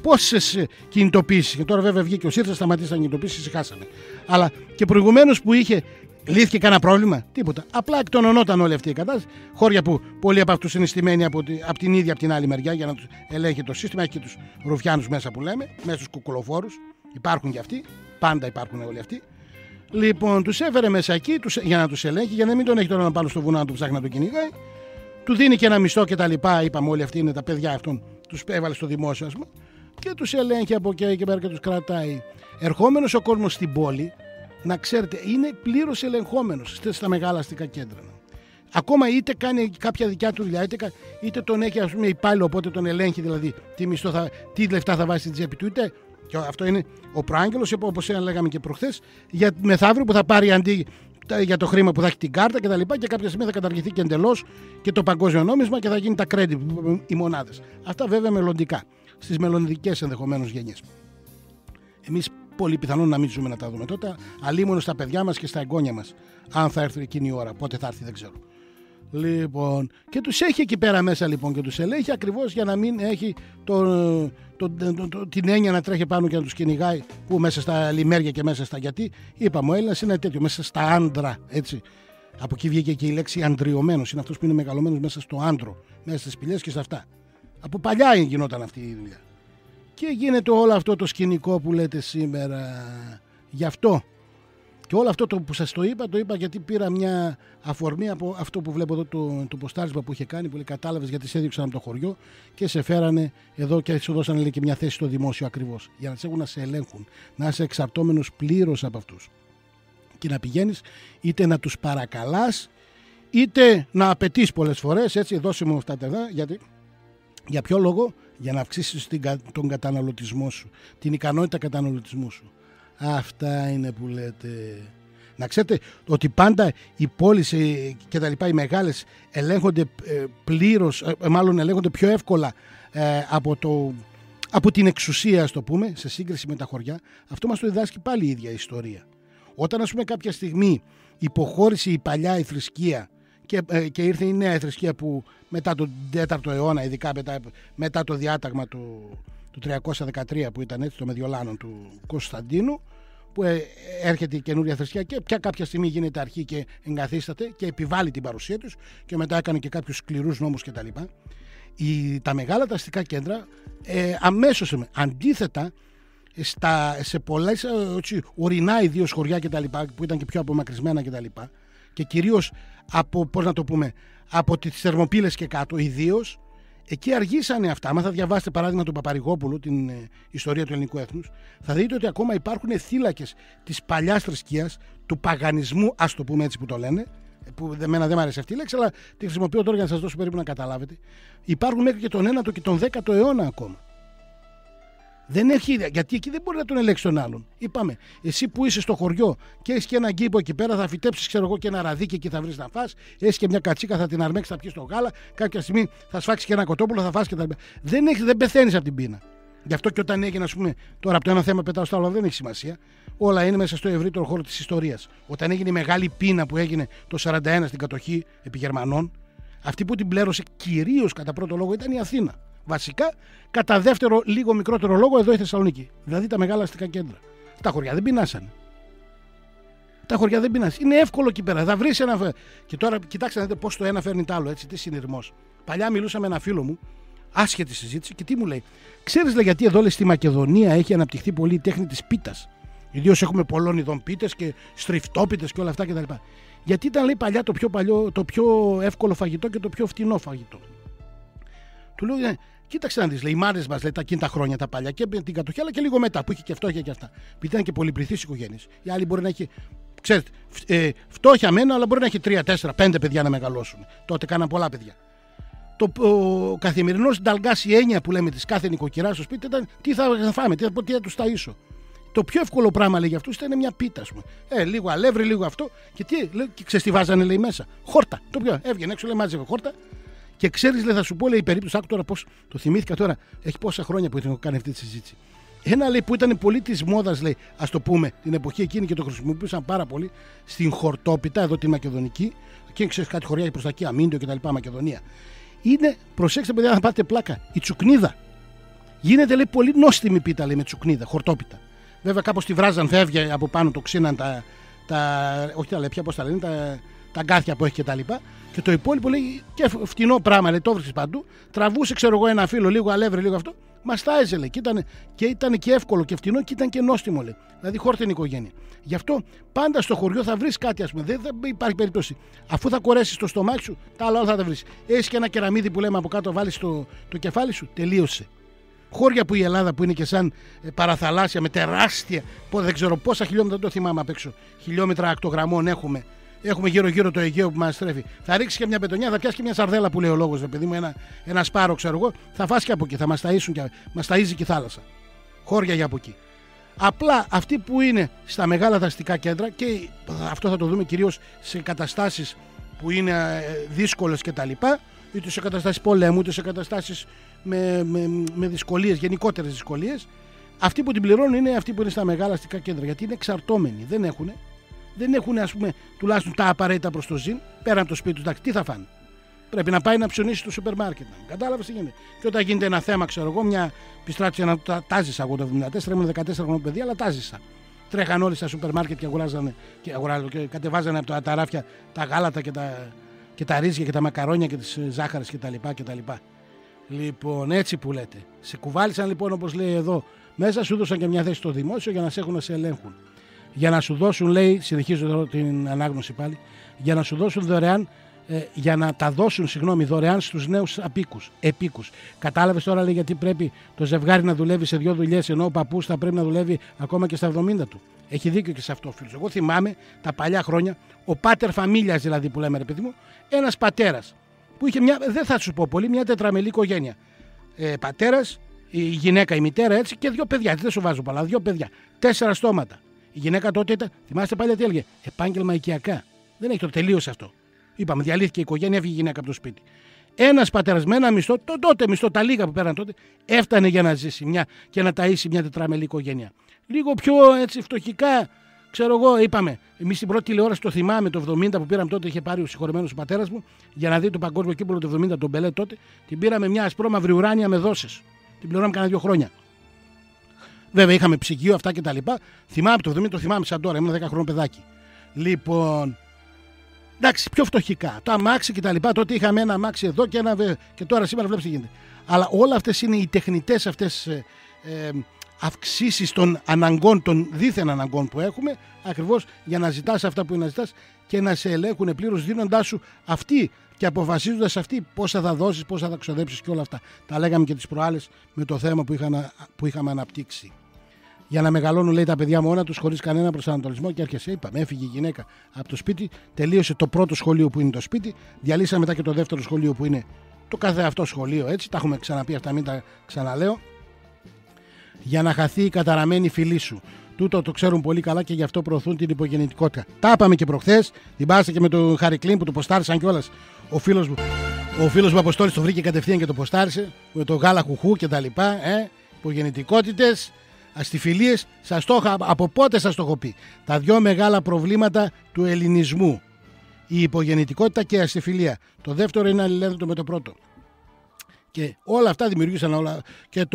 πόσες κινητοποίησεις. Και τώρα βέβαια βγήκε ο ΣΥΡΙΖΑ, σταματήσει να κινητοποίησεις, χάσαμε. Αλλά και προηγουμένως που είχε. Λύθηκε κανένα πρόβλημα, τίποτα. Απλά εκτονωνόταν όλη αυτή η κατάσταση. Χώρια που πολλοί από αυτούς είναι στημένοι από την ίδια από την άλλη μεριά για να τους ελέγχει το σύστημα. Έχει και τους ρουφιάνους μέσα που λέμε, μέσα στους κουκουλοφόρους. Υπάρχουν και αυτοί, πάντα υπάρχουν όλοι αυτοί. Λοιπόν, τους έφερε μέσα εκεί για να τους ελέγχει, για να μην τον έχει τώρα να πάρει στο βουνό να του ψάχνει να τον κυνηγάει. Του δίνει και ένα μισθό και τα λοιπά. Είπαμε όλοι αυτοί είναι τα παιδιά αυτών. Τους έβαλε στο δημόσιο, ας πούμε, και τους ελέγχει από εκεί και πέρα και τους κρατάει. Ερχόμενος ο κόσμος στην πόλη. Να ξέρετε, είναι πλήρως ελεγχόμενος στα μεγάλα αστικά κέντρα. Ακόμα είτε κάνει κάποια δικιά του δουλειά, είτε τον έχει, ας πούμε, υπάλληλο, οπότε τον ελέγχει, δηλαδή τι λεφτά θα βάζει στην τσέπη του, είτε. Και αυτό είναι ο προάγγελος, όπως λέγαμε και προχθές, για μεθαύριο που θα πάρει αντί για το χρήμα που θα έχει την κάρτα κτλ. Και κάποια στιγμή θα καταργηθεί και εντελώς και το παγκόσμιο νόμισμα και θα γίνει τα credit, οι μονάδες. Αυτά βέβαια μελλοντικά, στις μελλοντικές ενδεχομένως γενιές. Εμείς πολύ πιθανόν να μην ζούμε να τα δούμε τότε, αλίμονο στα παιδιά μας και στα εγγόνια μας. Αν θα έρθει εκείνη η ώρα, πότε θα έρθει δεν ξέρω. Λοιπόν, και τους έχει εκεί πέρα μέσα λοιπόν και τους ελέγχει ακριβώς για να μην έχει την έννοια να τρέχει πάνω και να τους κυνηγάει που μέσα στα λιμέρια και μέσα στα. Γιατί είπαμε, ο Έλληνας είναι τέτοιο, μέσα στα άντρα, έτσι. Από εκεί βγήκε και η λέξη αντριωμένος, είναι αυτός που είναι μεγαλωμένος μέσα στο άντρο, μέσα στις σπηλιές και σε αυτά. Από παλιά γινόταν αυτή η δουλειά. Και γίνεται όλο αυτό το σκηνικό που λέτε σήμερα. Γι' αυτό. Και όλο αυτό που σας το είπα γιατί πήρα μια αφορμή από αυτό που βλέπω εδώ το ποστάρισμα που είχε κάνει, που λέει κατάλαβες γιατί σε έδιωξαν από το χωριό και σε φέρανε εδώ και σου δώσανε, λέει, και μια θέση στο δημόσιο ακριβώς. Για να σε έχουν να σε ελέγχουν, να είσαι εξαρτώμενος πλήρως από αυτούς. και να πηγαίνεις είτε να τους παρακαλάς είτε να απαιτείς πολλές φορές, έτσι, δώσε μου αυτά τα δά, γιατί για ποιο λόγο? Για να αυξήσεις τον καταναλωτισμό σου, την ικανότητα καταναλωτισμού σου. Αυτά είναι που λέτε. Να ξέρετε ότι πάντα οι πόλεις και τα λοιπά, οι μεγάλες, ελέγχονται πλήρως, μάλλον ελέγχονται πιο εύκολα από την εξουσία, ας το πούμε, σε σύγκριση με τα χωριά. Αυτό μας το διδάσκει πάλι η ίδια ιστορία. Όταν, ας πούμε, κάποια στιγμή υποχώρησε η παλιά η θρησκεία και ήρθε η νέα θρησκεία που μετά τον 4ο αιώνα, ειδικά μετά το διάταγμα του 313 που ήταν έτσι, το Μεδιολάνων του Κωνσταντίνου, που έρχεται η καινούρια θρησκεία και πια κάποια στιγμή γίνεται αρχή και εγκαθίσταται και επιβάλλει την παρουσία τους και μετά έκανε και κάποιους σκληρούς νόμους κτλ. Τα μεγάλα τα αστικά κέντρα αμέσως, αντίθετα σε πολλές ορεινά ιδίως χωριά κτλ, που ήταν και πιο απομακρυσμένα κτλ, και κυρίως από, πώς να το πούμε, από τις Θερμοπύλες και κάτω ιδίως, εκεί αργήσανε αυτά. Αν θα διαβάσετε παράδειγμα του Παπαρηγόπουλου, την ιστορία του ελληνικού έθνους, θα δείτε ότι ακόμα υπάρχουν θύλακες της παλιάς θρησκείας, του παγανισμού, ας το πούμε έτσι που το λένε, που εμένα δεν μου αρέσει αυτή η λέξη, αλλά τη χρησιμοποιώ τώρα για να σας δώσω περίπου να καταλάβετε. Υπάρχουν μέχρι και τον 9ο και τον 10ο αιώνα ακόμα. Δεν έχει, γιατί εκεί δεν μπορεί να τον ελέγξει τον άλλον. Είπαμε, εσύ που είσαι στο χωριό και έχει και έναν κήπο εκεί πέρα, θα φυτέψεις, ξέρω εγώ, και ένα ραδίκι εκεί θα βρεις να φας. Έχει και μια κατσίκα, θα την αρμέξεις, θα πιεις το γάλα. Κάποια στιγμή θα σφάξεις και ένα κοτόπουλο, θα φας και τα λοιπά. Δεν πεθαίνεις από την πείνα. Γι' αυτό και όταν έγινε, ας πούμε, τώρα από το ένα θέμα πετάω στο άλλο, δεν έχει σημασία. Όλα είναι μέσα στο ευρύτερο χώρο της ιστορίας. Όταν έγινε η μεγάλη πείνα που έγινε το 1941 στην κατοχή επί Γερμανών, αυτή που την πλέρωσε κυρίως κατά πρώτο λόγο ήταν η Αθήνα. Βασικά, κατά δεύτερο, λίγο μικρότερο λόγο, εδώ η Θεσσαλονίκη. Δηλαδή τα μεγάλα αστικά κέντρα. Τα χωριά δεν πεινάσανε. Τα χωριά δεν πεινάσανε. Είναι εύκολο εκεί πέρα. Θα βρεις ένα. Και τώρα, κοιτάξτε να δείτε πώς το ένα φέρνει το άλλο. Έτσι, τι συνειρμός. Παλιά μιλούσα με ένα φίλο μου, άσχετη συζήτηση, και τι μου λέει. Ξέρεις, λέει, γιατί εδώ, λέει, στη Μακεδονία έχει αναπτυχθεί πολύ η τέχνη της πίτας. Ιδίως έχουμε πολλών ειδών πίτες και στριφτόπιτες και όλα αυτά κτλ. Γιατί ήταν, λέει, παλιά το πιο εύκολο φαγητό και το πιο φτηνό φαγητό. Του λέω, κοίταξε να δεις, λέει, οι μάνες μας, λέει, τα εκείνα τα χρόνια τα παλιά και την κατοχή, αλλά και λίγο μετά που είχε και φτώχεια και αυτά. Επειδή ήταν και πολυπληθείς οικογένειες. Η άλλη μπορεί να έχει, ξέρετε, φτώχεια μένα, αλλά μπορεί να έχει 3, 4, 5 παιδιά να μεγαλώσουν. Τότε κάναν πολλά παιδιά. Ο καθημερινός νταλγκάς, η έννοια που λέμε της κάθε νοικοκυράς στο σπίτι ήταν τι θα φάμε, τι θα τους ταΐσω. Το πιο εύκολο πράγμα, λέει, για αυτούς ήταν μια πίτα, ας πούμε. Λίγο αλεύρι, λίγο αυτό. Και ξέρεις τι βάζανε, λέει, μέσα. Χόρτα. Το πιο έβγαινε έξω, λέει, μάζευε χόρτα. Και ξέρεις, λέει, θα σου πω, λέει, η περίπτωση, άκου τώρα πώς το θυμήθηκα τώρα, έχει πόσα χρόνια που έχω κάνει αυτή τη συζήτηση. Ένα, λέει, που ήταν πολύ της μόδας, λέει, ας το πούμε, την εποχή εκείνη και το χρησιμοποιούσαν πάρα πολύ, στην Χορτόπιτα, εδώ τη Μακεδονική, και ξέρεις κάτι χωριά προς τα εκεί, Αμίντιο κτλ. Μακεδονία. Είναι, προσέξτε, παιδιά, θα πάτε πλάκα, η τσουκνίδα. Γίνεται, λέει, πολύ νόστιμη πίτα, λέει, με τσουκνίδα, Χορτόπιτα. Βέβαια, κάπως τη βράζαν, φεύγει από πάνω, το ξύναν όχι τα λέπια, πώς τα λένε, τα αγκάθια που έχει κτλ. Και το υπόλοιπο, λέει, και φτηνό πράγμα, λέει, το βρίσκεις παντού. Τραβούσε, ξέρω εγώ, ένα φύλλο, λίγο αλεύρι, λίγο αυτό. Μας τάιζε, λέει, και ήταν και εύκολο και φτηνό και ήταν και νόστιμο, λέει. Δηλαδή, χόρτενη οικογένεια. Γι' αυτό πάντα στο χωριό θα βρεις κάτι, ας πούμε. Δεν υπάρχει περίπτωση. Αφού θα κορέσεις το στομάχι σου, τα άλλα θα τα βρεις. Έχεις και ένα κεραμίδι που λέμε από κάτω, βάλεις το κεφάλι σου, τελείωσε. Χώρια που η Ελλάδα που είναι και σαν παραθαλάσσια με τεράστια, δεν ξέρω πόσα χιλιόμετρα, δεν το θυμάμαι απ' έξω, χιλιόμετρα ακτογραμμών έχουμε. Έχουμε γύρω-γύρω το Αιγαίο που μας τρέφει. Θα ρίξει και μια πετονιά, θα πιάσει και μια σαρδέλα που λέει ο λόγος, παιδί μου, ένα σπάρο, ξέρω εγώ. Θα φας και από εκεί, θα μας ταΐσουν και μας ταΐζει και η θάλασσα. Χώρια για από εκεί. Απλά αυτοί που είναι στα μεγάλα δραστικά κέντρα, και αυτό θα το δούμε κυρίως σε καταστάσεις που είναι δύσκολες κτλ. Είτε σε καταστάσεις πολέμου, είτε σε καταστάσεις με δυσκολίες, γενικότερες δυσκολίες. Αυτοί που την πληρώνουν είναι αυτοί που είναι στα μεγάλα αστικά κέντρα, γιατί είναι εξαρτώμενοι. Δεν έχουν, ας πούμε, τουλάχιστον τα απαραίτητα προς το ζήν, πέραν από το σπίτι του. Τι θα φάνε. Πρέπει να πάει να ψωνίσει στο σούπερ μάρκετ. Κατάλαβες τι γίνεται. Και όταν γίνεται ένα θέμα, ξέρω εγώ, μια πιστράτηση, τάζησα εγώ το 1974, ήμουν 14 χρονών παιδί, αλλά τάζησα. Τρέχαν όλοι στα σούπερ μάρκετ και αγοράζανε και κατεβάζανε από τα ράφια τα γάλατα και τα ρύζια και τα μακαρόνια και τις ζάχαρες κτλ. Λοιπόν, έτσι που λέτε. Σε κουβάλισαν, λοιπόν, όπως λέει εδώ, μέσα σου δώσαν και μια θέση στο δημόσιο για να σε έχουν να σε ελέγχουν. Για να σου δώσουν, λέει, συνεχίζω εδώ την ανάγνωση πάλι, για να σου δώσουν δωρεάν για να τα δώσουν δωρεάν στους νέους επίκους. Κατάλαβες τώρα, λέει, γιατί πρέπει το ζευγάρι να δουλεύει σε 2 δουλειές, ενώ ο παππούς θα πρέπει να δουλεύει ακόμα και στα 70 του. Έχει δίκιο και σε αυτό ο φίλος. Εγώ θυμάμαι τα παλιά χρόνια, ο πάτερ φαμίλιας δηλαδή που λέμε, ρε παιδί μου, ένας πατέρας που είχε δεν θα σου πω πολύ, μια τετραμελή οικογένεια. Πατέρας, η γυναίκα, η μητέρα έτσι και 2 παιδιά. Δεν σου βάζω πολλά, 2 παιδιά. 4 στόματα. Η γυναίκα τότε ήταν, θυμάστε πάλι τι έλεγε, επάγγελμα οικιακά. Δεν έχει, το τελείωσε αυτό. Είπαμε, διαλύθηκε η οικογένεια, έβγε η γυναίκα από το σπίτι. Ένας πατέρας με ένα μισθό, τότε μισθό, τα λίγα που πέραν τότε, έφτανε για να ζήσει και να ταΐσει μια τετραμελή οικογένεια. Λίγο πιο έτσι φτωχικά, ξέρω εγώ, είπαμε. Εμείς στην πρώτη τηλεόραση το θυμάμαι, το 70 που πήραμε τότε, είχε πάρει ο συγχωρεμένος ο πατέρας μου για να δει το παγκόσμιο κύπελλο το 70, τον Μπελέ τότε. Την πήραμε μια ασπρόμαυρη ουράνια με δόσεις. Την πληρώναμε κανένα 2 χρόνια. Βέβαια είχαμε ψυγείο, αυτά και τα λοιπά. Θυμάμαι το 70, το θυμάμαι σαν τώρα, ήμουν 10 χρονών παιδάκι. Λοιπόν. Εντάξει, πιο φτωχικά. Το αμάξι και τα λοιπά. Τότε είχαμε ένα αμάξι εδώ και τώρα σήμερα βλέπεις τι γίνεται. Αλλά όλα αυτές είναι οι τεχνητές αυτές αυξήσεις των αναγκών, των δίθεν αναγκών που έχουμε, ακριβώς για να ζητάς αυτά που είναι να ζητάς και να σε ελέγχουν πλήρως, δίνοντάς σου αυτοί και αποφασίζοντας αυτοί πόσα θα δώσεις, πόσα θα ξοδέψεις και όλα αυτά. Τα λέγαμε και τις προάλλες με το θέμα που είχαμε αναπτύξει. Για να μεγαλώνουν, λέει, τα παιδιά μόνα τους χωρίς κανένα προσανατολισμό και έρχεσαι. Είπαμε, έφυγε η γυναίκα από το σπίτι, τελείωσε το πρώτο σχολείο που είναι το σπίτι, διαλύσαμε μετά και το δεύτερο σχολείο που είναι το κάθε αυτό σχολείο. Έτσι, τα έχουμε ξαναπεί αυτά, μην τα ξαναλέω. Για να χαθεί η καταραμένη φυλή σου. Τούτο το ξέρουν πολύ καλά και γι' αυτό προωθούν την υπογεννητικότητα. Τα είπαμε και προχθές, την πάσα και με τον Χαρικλίν που το ποστάρισαν κιόλας. Ο φίλος μου Αποστόλης το βρήκε κατευθείαν και το ποστάρισε με το γάλα κουχού και τα λοιπά. Υπογεννητικότητες. Αστιφιλίες, από πότε σας το έχω πει. Τα 2 μεγάλα προβλήματα του ελληνισμού. Η υπογεννητικότητα και η αστιφιλία. Το δεύτερο είναι αλληλένδετο με το πρώτο. Και όλα αυτά δημιουργήσαν όλα και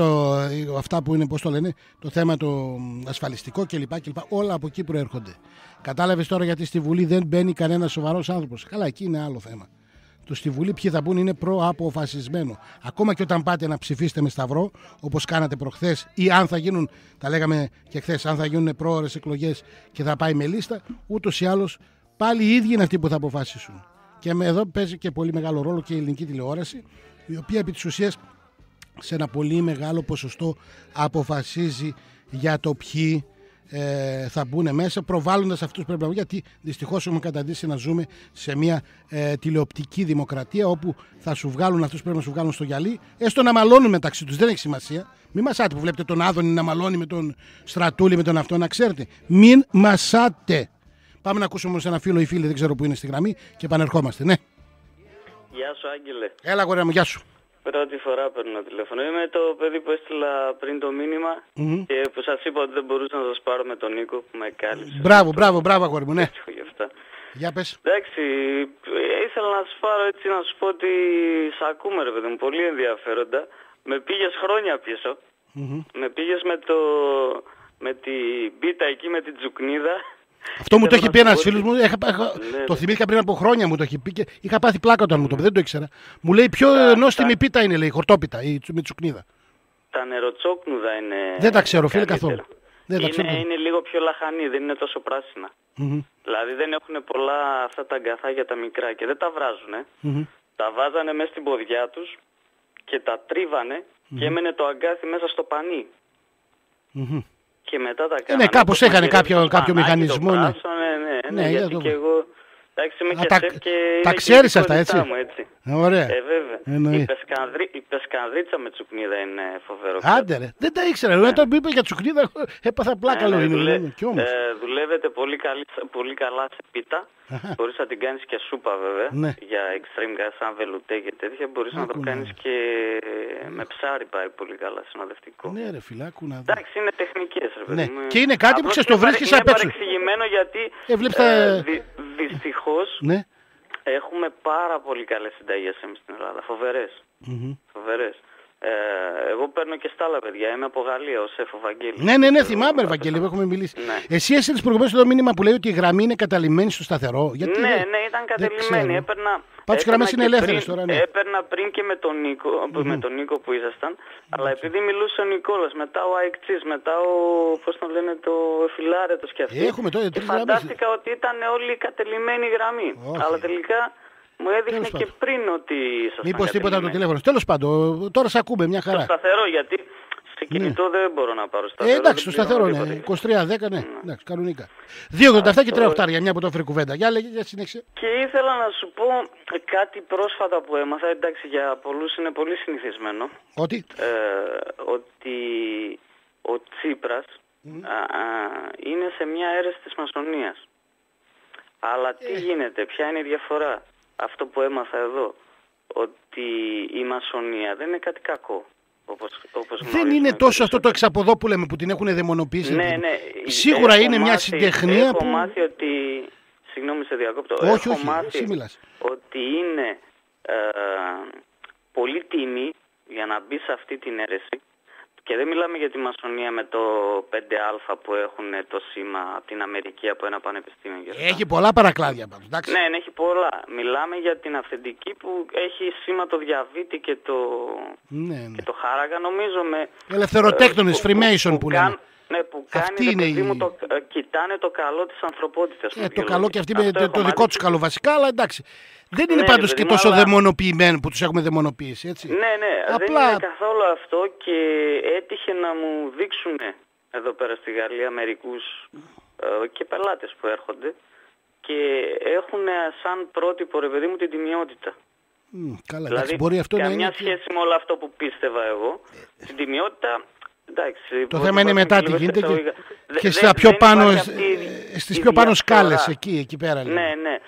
αυτά που είναι, πώς το λένε, το θέμα το ασφαλιστικό κλπ. Όλα από εκεί προέρχονται. Κατάλαβες τώρα γιατί στη Βουλή δεν μπαίνει κανένας σοβαρός άνθρωπος. Καλά, εκεί είναι άλλο θέμα. Το στη Βουλή ποιοι θα μπουν είναι προαποφασισμένο. Ακόμα και όταν πάτε να ψηφίσετε με σταυρό, όπως κάνατε προχθές, ή αν θα γίνουν, τα λέγαμε και χθες, αν θα γίνουν πρόωρες εκλογές και θα πάει με λίστα, ούτως ή άλλως πάλι οι ίδιοι είναι αυτοί που θα αποφασίσουν. Και εδώ παίζει και πολύ μεγάλο ρόλο και η ελληνική τηλεόραση, η οποία επί της ουσίας σε ένα πολύ μεγάλο ποσοστό αποφασίζει για το ποιοι θα μπουν μέσα, προβάλλοντας αυτούς που πρέπει να βγουν, γιατί δυστυχώς έχουμε καταντήσει να ζούμε σε μια τηλεοπτική δημοκρατία όπου θα σου βγάλουν αυτούς που πρέπει να σου βγάλουν στο γυαλί, έστω να μαλώνουν μεταξύ τους, δεν έχει σημασία. Μην μασάτε που βλέπετε τον Άδωνη να μαλώνει με τον Στρατούλη, με τον αυτό, να ξέρετε. Μην μασάτε. Πάμε να ακούσουμε όμως ένα φίλο ή φίλη, δεν ξέρω που είναι στη γραμμή και επανερχόμαστε. Ναι. Γεια σου, Άγγελε. Έλα, γορέα μου, γεια σου. Πρώτη φορά παίρνω τηλέφωνο. Είμαι το παιδί που έστειλα πριν το μήνυμα και που σας είπα ότι δεν μπορούσα να σας πάρω με τον Νίκο που με κάλυψε. Μπράβο, αγόρι μου, ναι. Για πες. Εντάξει, ήθελα να σας πάρω έτσι να σου πω ότι σ' ακούμε, ρε παιδί μου, πολύ ενδιαφέροντα. Με πήγες χρόνια πίσω. Με πήγες με την πίτα εκεί, με την τζουκνίδα. Αυτό μου το έχει πει ένας φίλος μου, το θυμήθηκα πριν από χρόνια, μου το έχει πει και είχα πάθει πλάκα όταν μου το πει, δεν το ήξερα. Μου λέει πιο νόστιμη πίτα είναι, λέει, χορτόπιτα με τσουκνίδα. Τα νεροτσόκνουδα είναι. Δεν τα ξέρω, φίλε, καθόλου. Είναι λίγο πιο λαχανή, δεν είναι τόσο πράσινα. Δηλαδή δεν έχουν πολλά αυτά τα αγκαθάκια τα μικρά και δεν τα βράζουνε. Τα βάζανε μέσα στην ποδιά τους και τα τρίβανε και έμενε το αγκάθι μέσα στο πανί. Και μετά τα κάνανε. Ναι, κάπως έκανε κάποιο μηχανισμό. Ναι, γιατί και εγώ. Εντάξει, είμαι και σεφ και τα ξέρεις αυτά, έτσι. Έτσι. Ωραία. Βέβαια. Η πεσκανδρίτσα με τσουκνίδα είναι φοβερό. Άντε ρε, δεν τα ήξερα. Όταν μου είπε για τσουκνίδα, έπαθα πλάκα. Δουλεύετε πολύ καλά σε πίτα. Μπορείς να την κάνεις και σούπα βέβαια. Για extreme gas, σαν βελουτέ και τέτοια. Μπορείς να το κάνεις και με ψάρι, πάει πολύ καλά, συνοδευτικό. Ναι ρε φιλάκου, να δω. Εντάξει, είναι τεχνικές ρε παιδί μου. Και είναι κάτι που ξέρεις, το βρίσκεις απ' έξω. Είναι παρεξηγημένο γιατί δυστυχώς έχουμε πάρα πολύ καλές συνταγές εμείς στην Ελλάδα. Φοβερές. Εγώ παίρνω και στα άλλα παιδιά. Είμαι από Γαλλία, ο σεφ ο Βαγγέλης. Ναι, θυμάμαι, Βαγγέλη, που έχουμε μιλήσει. Ναι. Εσύ έστειλες προηγουμένως το μήνυμα που λέει ότι η γραμμή είναι καταλημμένη στο σταθερό. Γιατί ναι, ήταν κατελημμένη. Πάντως οι γραμμές είναι ελεύθερες τώρα. Ναι. Έπαιρνα πριν και με τον Νίκο, με τον Νίκο που ήσασταν. Αλλά επειδή μιλούσε ο Νικόλας, μετά ο Αικτσής, μετά ο. Πώς τον λένε, το Φιλάρετος και αυτοί. Έχουμε τώρα και φαντάστηκα ότι ήταν όλη η κατελημένη γραμμή. Αλλά τελικά Μου έδειχνε και πριν ότι ήσασταν. Μήπως τίποτα το τηλέφωνο. Τέλος πάντων, τώρα σε ακούμε μια χαρά. Το σταθερό, γιατί σε κινητό δεν μπορώ να πάρω σταθερό. Εντάξει, το σταθερό είναι. 23-10, ναι. Εντάξει, κανονικά. 2,87 και 3,8 μια που το έφερε κουβέντα. Για λέγε, για συνέχεια. Και ήθελα να σου πω κάτι πρόσφατα που έμαθα. Εντάξει, για πολλούς είναι πολύ συνηθισμένο. Ότι ο Τσίπρας είναι σε μια αίρεση της μασονίας. Αλλά τι γίνεται, ποια είναι η διαφορά? Αυτό που έμαθα εδώ, ότι η μασονία δεν είναι κάτι κακό. Όπως δεν είναι τόσο αυτό το εξαποδό που λέμε που την έχουν δαιμονοποιήσει. Ναι. Σίγουρα είναι μια συντεχνία έχω μάθει ότι... Συγγνώμη, σε διακόπτω. Όχι, έχω μάθει ότι είναι πολύ τιμή για να μπει σε αυτή την αίρεση. Και δεν μιλάμε για τη μασονία με το 5α που έχουν το σήμα από την Αμερική, από ένα πανεπιστήμιο. Έχει πολλά παρακλάδια πάντως, εντάξει. Ναι, έχει πολλά. Μιλάμε για την αυθεντική που έχει σήμα το διαβήτη και και το χάραγα, νομίζω με... Ελευθεροτέκτονες, Freemason που λένε. Ναι, που κάνει κοιτάνε το καλό της ανθρωπότητας. Το καλό και αυτοί με το δικό τους καλό βασικά, αλλά εντάξει. Δεν είναι πάντως και τόσο δαιμονοποιημένοι που τους έχουμε δαιμονοποιήσει, έτσι. Ναι, απλά... δεν είναι καθόλου αυτό και έτυχε να μου δείξουν εδώ πέρα στη Γαλλία μερικούς και πελάτες που έρχονται και έχουν σαν πρότυπο, ρε παιδί μου, την τιμιότητα. Καλά, δηλαδή, εντάξει, μπορεί αυτό να είναι... καμιά σχέση με όλο αυτό που πίστευα εγώ, την τιμιότητα... Εντάξει, το θέμα είναι μετά τι γίνεται και στα πιο πάνω, στις πιο πάνω σκάλες εκεί πέρα. Ναι.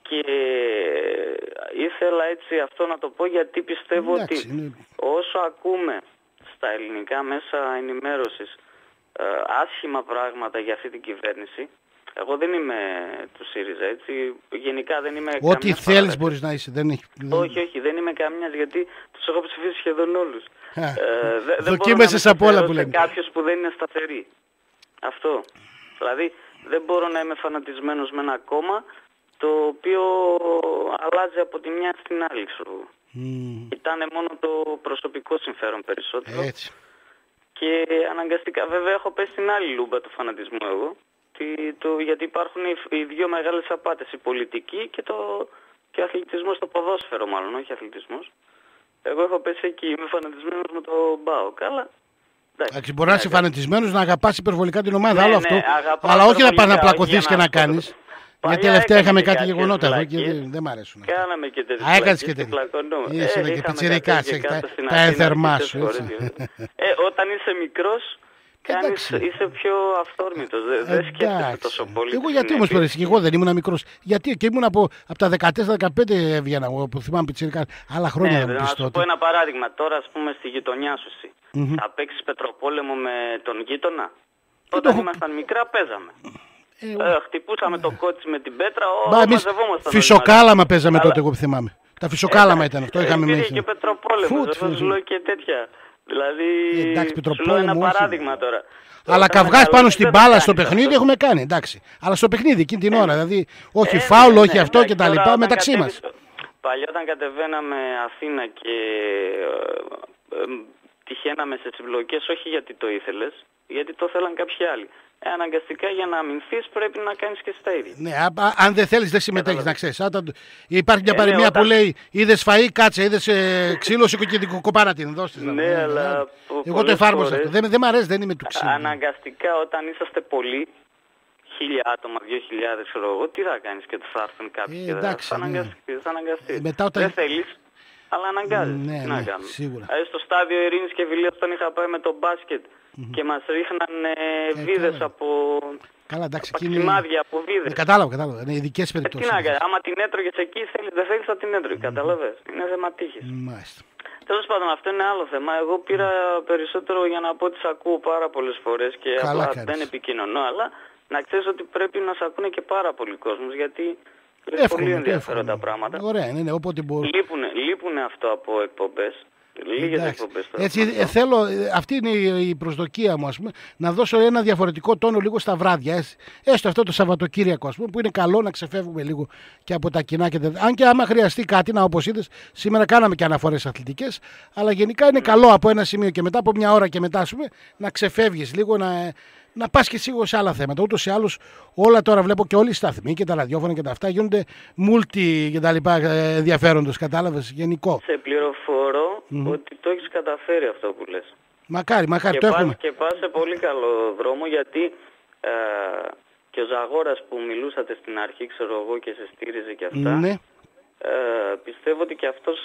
Και ήθελα έτσι αυτό να το πω γιατί πιστεύω ότι όσο ακούμε στα ελληνικά μέσα ενημέρωσης άσχημα πράγματα για αυτή την κυβέρνηση, εγώ δεν είμαι του ΣΥΡΙΖΑ, έτσι, γενικά δεν είμαι καμιάς. Ό,τι θέλεις μπορείς να είσαι. Όχι, δεν είμαι καμιάς γιατί τους έχω ψηφίσει σχεδόν όλους. Δοκίμασες από όλα που λένε. Κάποιος που δεν είναι σταθερή. Αυτό. Δηλαδή δεν μπορώ να είμαι φανατισμένος με ένα κόμμα το οποίο αλλάζει από τη μια στην άλλη. Κοιτάνε μόνο το προσωπικό συμφέρον περισσότερο. Έτσι. Και αναγκαστικά βέβαια έχω πέσει στην άλλη λούμπα του φανατισμού εγώ. Γιατί υπάρχουν οι δύο μεγάλες απάτες, η πολιτική και ο αθλητισμός, το ποδόσφαιρο μάλλον, όχι αθλητισμός. Εγώ έχω πέσει εκεί, είμαι φανατισμένος με το ΠΑΟΚ, αλλά... Εντάξει, μπορεί να είσαι φανατισμένος να αγαπάς υπερβολικά την ομάδα, άλλο αυτό, αλλά όχι να πας να πλακωθείς και να κάνεις. Γιατί τελευταία είχαμε κάτι γεγονότα εδώ και δεν μ' αρέσουν. Κάναμε και τέτοιες πλακίες και είσαι και πιτσιρικάς, τα ένθερμά σου. Όταν είσαι μικρός, είσαι πιο αυθόρμητος, δεν σκέφτεσαι τόσο πολύ. Εγώ γιατί όμως πέρυσι, και εγώ δεν ήμουν μικρός. Γιατί και ήμουν από τα 14-15 έβγαινα, που θυμάμαι πιτσιρικά. Άλλα χρόνια δεν μου πεις τότε. Να σου πω ένα παράδειγμα. Τώρα, ας πούμε, στη γειτονιά σου εσύ. Θα παίξεις πετροπόλεμο με τον γείτονα. Όταν ήμασταν μικρά παίζαμε. Χτυπούσαμε το κότσι με την πέτρα, μαζευόμασταν. Φυσοκάλαμα παίζαμε τότε, εγώ που θυμάμαι. Τα φυσοκάλαμα ήταν αυτό, είχαμε μέσα. Υπήρχε και πετροπόλεμο, και τέτοια. Δηλαδή, σου λέω ένα παράδειγμα τώρα. Αλλά καυγάς πάνω στην μπάλα στο παιχνίδι έχουμε κάνει, εντάξει. Αλλά στο παιχνίδι εκείνη την ώρα, δηλαδή όχι φάουλ, όχι αυτό και τα λοιπά μεταξύ μας. Παλιά όταν κατεβαίναμε Αθήνα και τυχαίναμε σε συμπλοκές, όχι γιατί το ήθελες, γιατί το θέλαν κάποιοι άλλοι. Αναγκαστικά για να αμυνθείς πρέπει να κάνεις και στα ίδια. Ναι, αν δεν θέλεις δεν συμμετέχεις, να ξέρεις. Υπάρχει μια παροιμία που λέει είδες φαΐ, κάτσε, είδες ξύλο, σήκω και την κοπάνα την δώσεις. Ναι, αλλά εγώ το εφάρμοσα αυτό. Δεν μ' αρέσει, δεν είμαι του ξύλου. Αναγκαστικά όταν είσαστε πολλοί, 1.000 άτομα, 2.000 ξέρω εγώ, τι θα κάνεις και θα έρθουν κάποιοι και θα αναγκαστείς. Δεν θέλεις, αλλά αναγκάζεις. Ναι, σίγουρα. Στο στάδιο Ειρήνης και Βιλίας όταν είχα πάει με το μπάσκετ και μας ρίχνανε βίδες από σημάδια, από βίδες. Κατάλαβα, είναι ειδικές περιπτώσεις. Τι να κάνεις, άμα την έτρωγες εκεί, δεν θέλεις να την έτρωγες, καταλαβες. Είναι θέμα τύχης. Μάλιστα. Τέλος πάντων, αυτό είναι άλλο θέμα. Εγώ πήρα περισσότερο για να πω ότι σ' ακούω πάρα πολλές φορές και απλά δεν επικοινωνώ, αλλά να ξέρεις ότι πρέπει να σ' ακούνε και πάρα πολλοί κόσμος, γιατί είναι πολύ ενδιαφέροντα πράγματα. Ωραία, είναι όποτε μπορούν. Λείπουν αυτό από εκπομπές. Λίγες εκπομπές τώρα. Έτσι, θέλω, αυτή είναι η προσδοκία μου, ας πούμε, να δώσω ένα διαφορετικό τόνο λίγο στα βράδια. Έστω αυτό το Σαββατοκύριακο, ας πούμε, που είναι καλό να ξεφεύγουμε λίγο και από τα κοινά και αν και άμα χρειαστεί κάτι, να όπως είδες, σήμερα κάναμε και αναφορές αθλητικές, αλλά γενικά είναι καλό από ένα σημείο και μετά από μια ώρα και μετά, ας πούμε, να ξεφεύγεις λίγο, να πας και σίγουρα σε άλλα θέματα. Ούτως ή άλλως όλα τώρα βλέπω και όλοι οι σταθμοί και τα ραδιόφωνα και τα αυτά γίνονται multi και τα λοιπά ενδιαφέροντος, κατάλαβες, γενικό. Σε πληροφορώ ότι το έχεις καταφέρει αυτό που λες. Μακάρι, το έχουμε. Και πας σε πολύ καλό δρόμο, γιατί και ο Ζαγόρας που μιλούσατε στην αρχή, ξέρω εγώ, και σε στήριζε και αυτά, ναι. Πιστεύω ότι και αυτός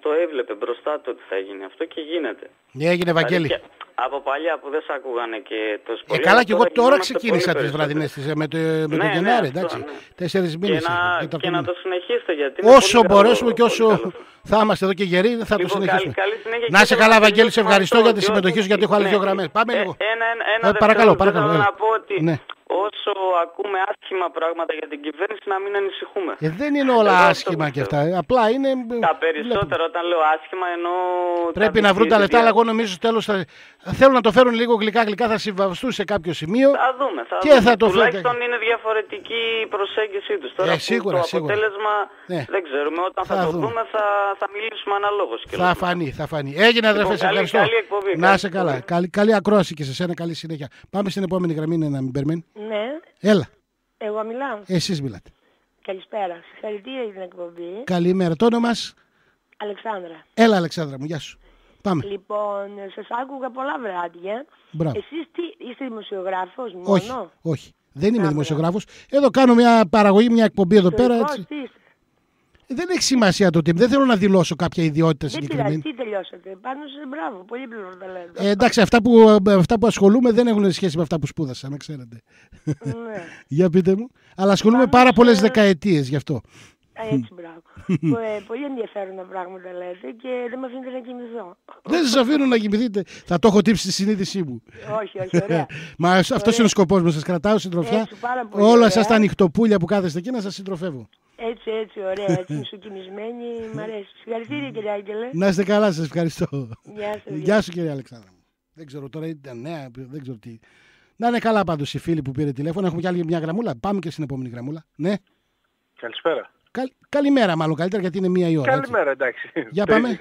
το έβλεπε μπροστά του ότι θα γίνει αυτό και γίνεται. Έγινε, Βαγγέλη. Δηλαδή, από παλιά που δεν σ' ακούγανε και το σχολείο. Καλά, και εγώ τώρα ξεκίνησα τις βραδινές με το Γενάρη, εντάξει. Ναι. 4 μήνες. Και να το συνεχίσετε, γιατί όσο μπορέσουμε και όσο θα είμαστε εδώ και γεροί, θα το συνεχίσουμε. Να είσαι καλά, Βαγγέλη, σε ευχαριστώ για τη συμμετοχή σου, γιατί έχω άλλες 2 γραμμές. Πάμε λίγο. Παρακαλώ. Θέλω να πω ότι όσο ακούμε άσχημα πράγματα για την κυβέρνηση, να μην ανησυχούμε. Δεν είναι όλα άσχημα και αυτά. Απλά είναι. Τα περισσότερα, όταν λέω άσχημα, εννοώ. Πρέπει να βρουν τα λεφτά, αλλά εγώ νομίζω στο τέλος θέλουν να το φέρουν λίγο γλυκά, θα συμβαστούν σε κάποιο σημείο. Θα δούμε. Τουλάχιστον είναι διαφορετική η προσέγγιση τους. Τώρα σίγουρα, το αποτέλεσμα δεν ξέρουμε. Όταν θα το δούμε, θα μιλήσουμε αναλόγως. Θα φανεί. Έγινε, αδερφέ, σε ευχαριστώ. Καλή εκπομπή. Να είσαι καλά. Καλή ακρόαση και σε σένα, καλή συνέχεια. Πάμε στην επόμενη γραμμή, να μην περιμένει. Ναι. Έλα. Εγώ μιλάω. Εσείς μιλάτε. Καλησπέρα. Συγχαρητήρια για την εκπομπή. Καλημέρα. Το όνομα μας? Αλεξάνδρα. Έλα, Αλεξάνδρα μου, γεια σου. Πάμε. Λοιπόν, σας άκουγα πολλά βράδια. Μπράβο. Εσείς είστε δημοσιογράφος μόνο? Όχι. Δεν είμαι δημοσιογράφος. Εδώ κάνω μια παραγωγή, μια εκπομπή εδώ πέρα. Έτσι. Δεν έχει σημασία το τύπο. Δεν θέλω να δηλώσω κάποια ιδιότητα συγκεκριμένη. Δεν πειράζει, τι τελειώσατε. Πάνω σε μπράβο, πολύ πληροφορία. Εντάξει, αυτά που ασχολούμαι δεν έχουν σχέση με αυτά που σπούδασα, να ξέρετε. Ναι. Για πείτε μου. Αλλά ασχολούμαι πάρα πολλές δεκαετίες γι' αυτό. Έτσι, μπράβο. Πολύ ενδιαφέροντα πράγματα λέτε και δεν με αφήνετε να κοιμηθώ. Δεν σας αφήνω να κοιμηθείτε. Θα το έχω τύψει στη συνείδησή μου. Όχι, ωραία. Μα αυτός είναι ο σκοπός μου. Σας κρατάω συντροφιά. Όλα σας τα νυχτοπούλια που κάθεστε εκεί να σας συντροφεύω. Έτσι, ωραία. Έτσι, μισοκοιμισμένη. Μ' αρέσει. Συγχαρητήρια, κύριε Άγγελε. Να είστε καλά, σας ευχαριστώ. Γεια σου, κύριε Αλεξάνδρα. Δεν ξέρω τώρα, ήταν νέα, δεν ξέρω τι. Να είναι καλά πάντως οι φίλοι που πήρε τηλέφωνο. Έχουμε κι άλλη μια γραμμούλα. Πάμε και στην επόμενη γραμμούλα. Ναι. Καλησπέρα. Καλημέρα, μάλλον καλύτερα, γιατί είναι 1 η ώρα. Καλημέρα, εντάξει. Για πάμε.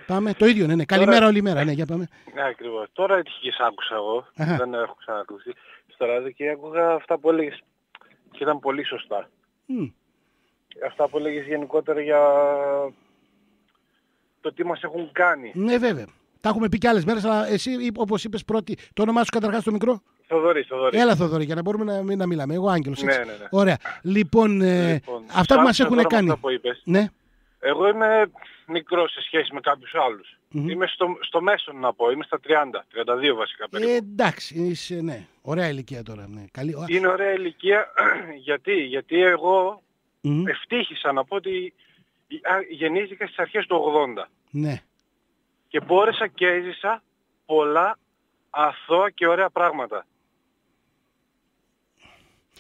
Πάμε. Το ίδιο, ναι. Καλημέρα όλη μέρα. Ναι, για πάμε. Ναι, ακριβώς. Τώρα έτυχες άκουσα εγώ. Δεν έχω ξανακούσει. Στο ράδιο και άκουγα αυτά που έλεγες και ήταν πολύ σωστά. Αυτά που έλεγες γενικότερα για το τι μας έχουν κάνει. Ναι, βέβαια. Τα έχουμε πει κι άλλες μέρες, αλλά εσύ, όπως είπες πρώτη, το όνομά σου καταρχάς το μικρό? Θοδωρή. Έλα, Θοδωρή, για να μπορούμε να μιλάμε. Εγώ Άγγελος. Ναι. Ωραία. Λοιπόν, αυτά που μας έχουν κάνει. Αυτά που είπες. Ναι. Εγώ είμαι μικρός σε σχέση με κάποιους άλλους. Είμαι στο μέσο, να πω. Είμαι στα 32 βασικά περίπου. Εντάξει, είσαι, ναι. Ωραία ηλικία τώρα. Ναι. Είναι ωραία ηλικία. Γιατί εγώ ευτύχησα να πω ότι γεννήθηκα στις αρχές του 80. Ναι. Και μπόρεσα και έζησα πολλά αθώα και ωραία πράγματα.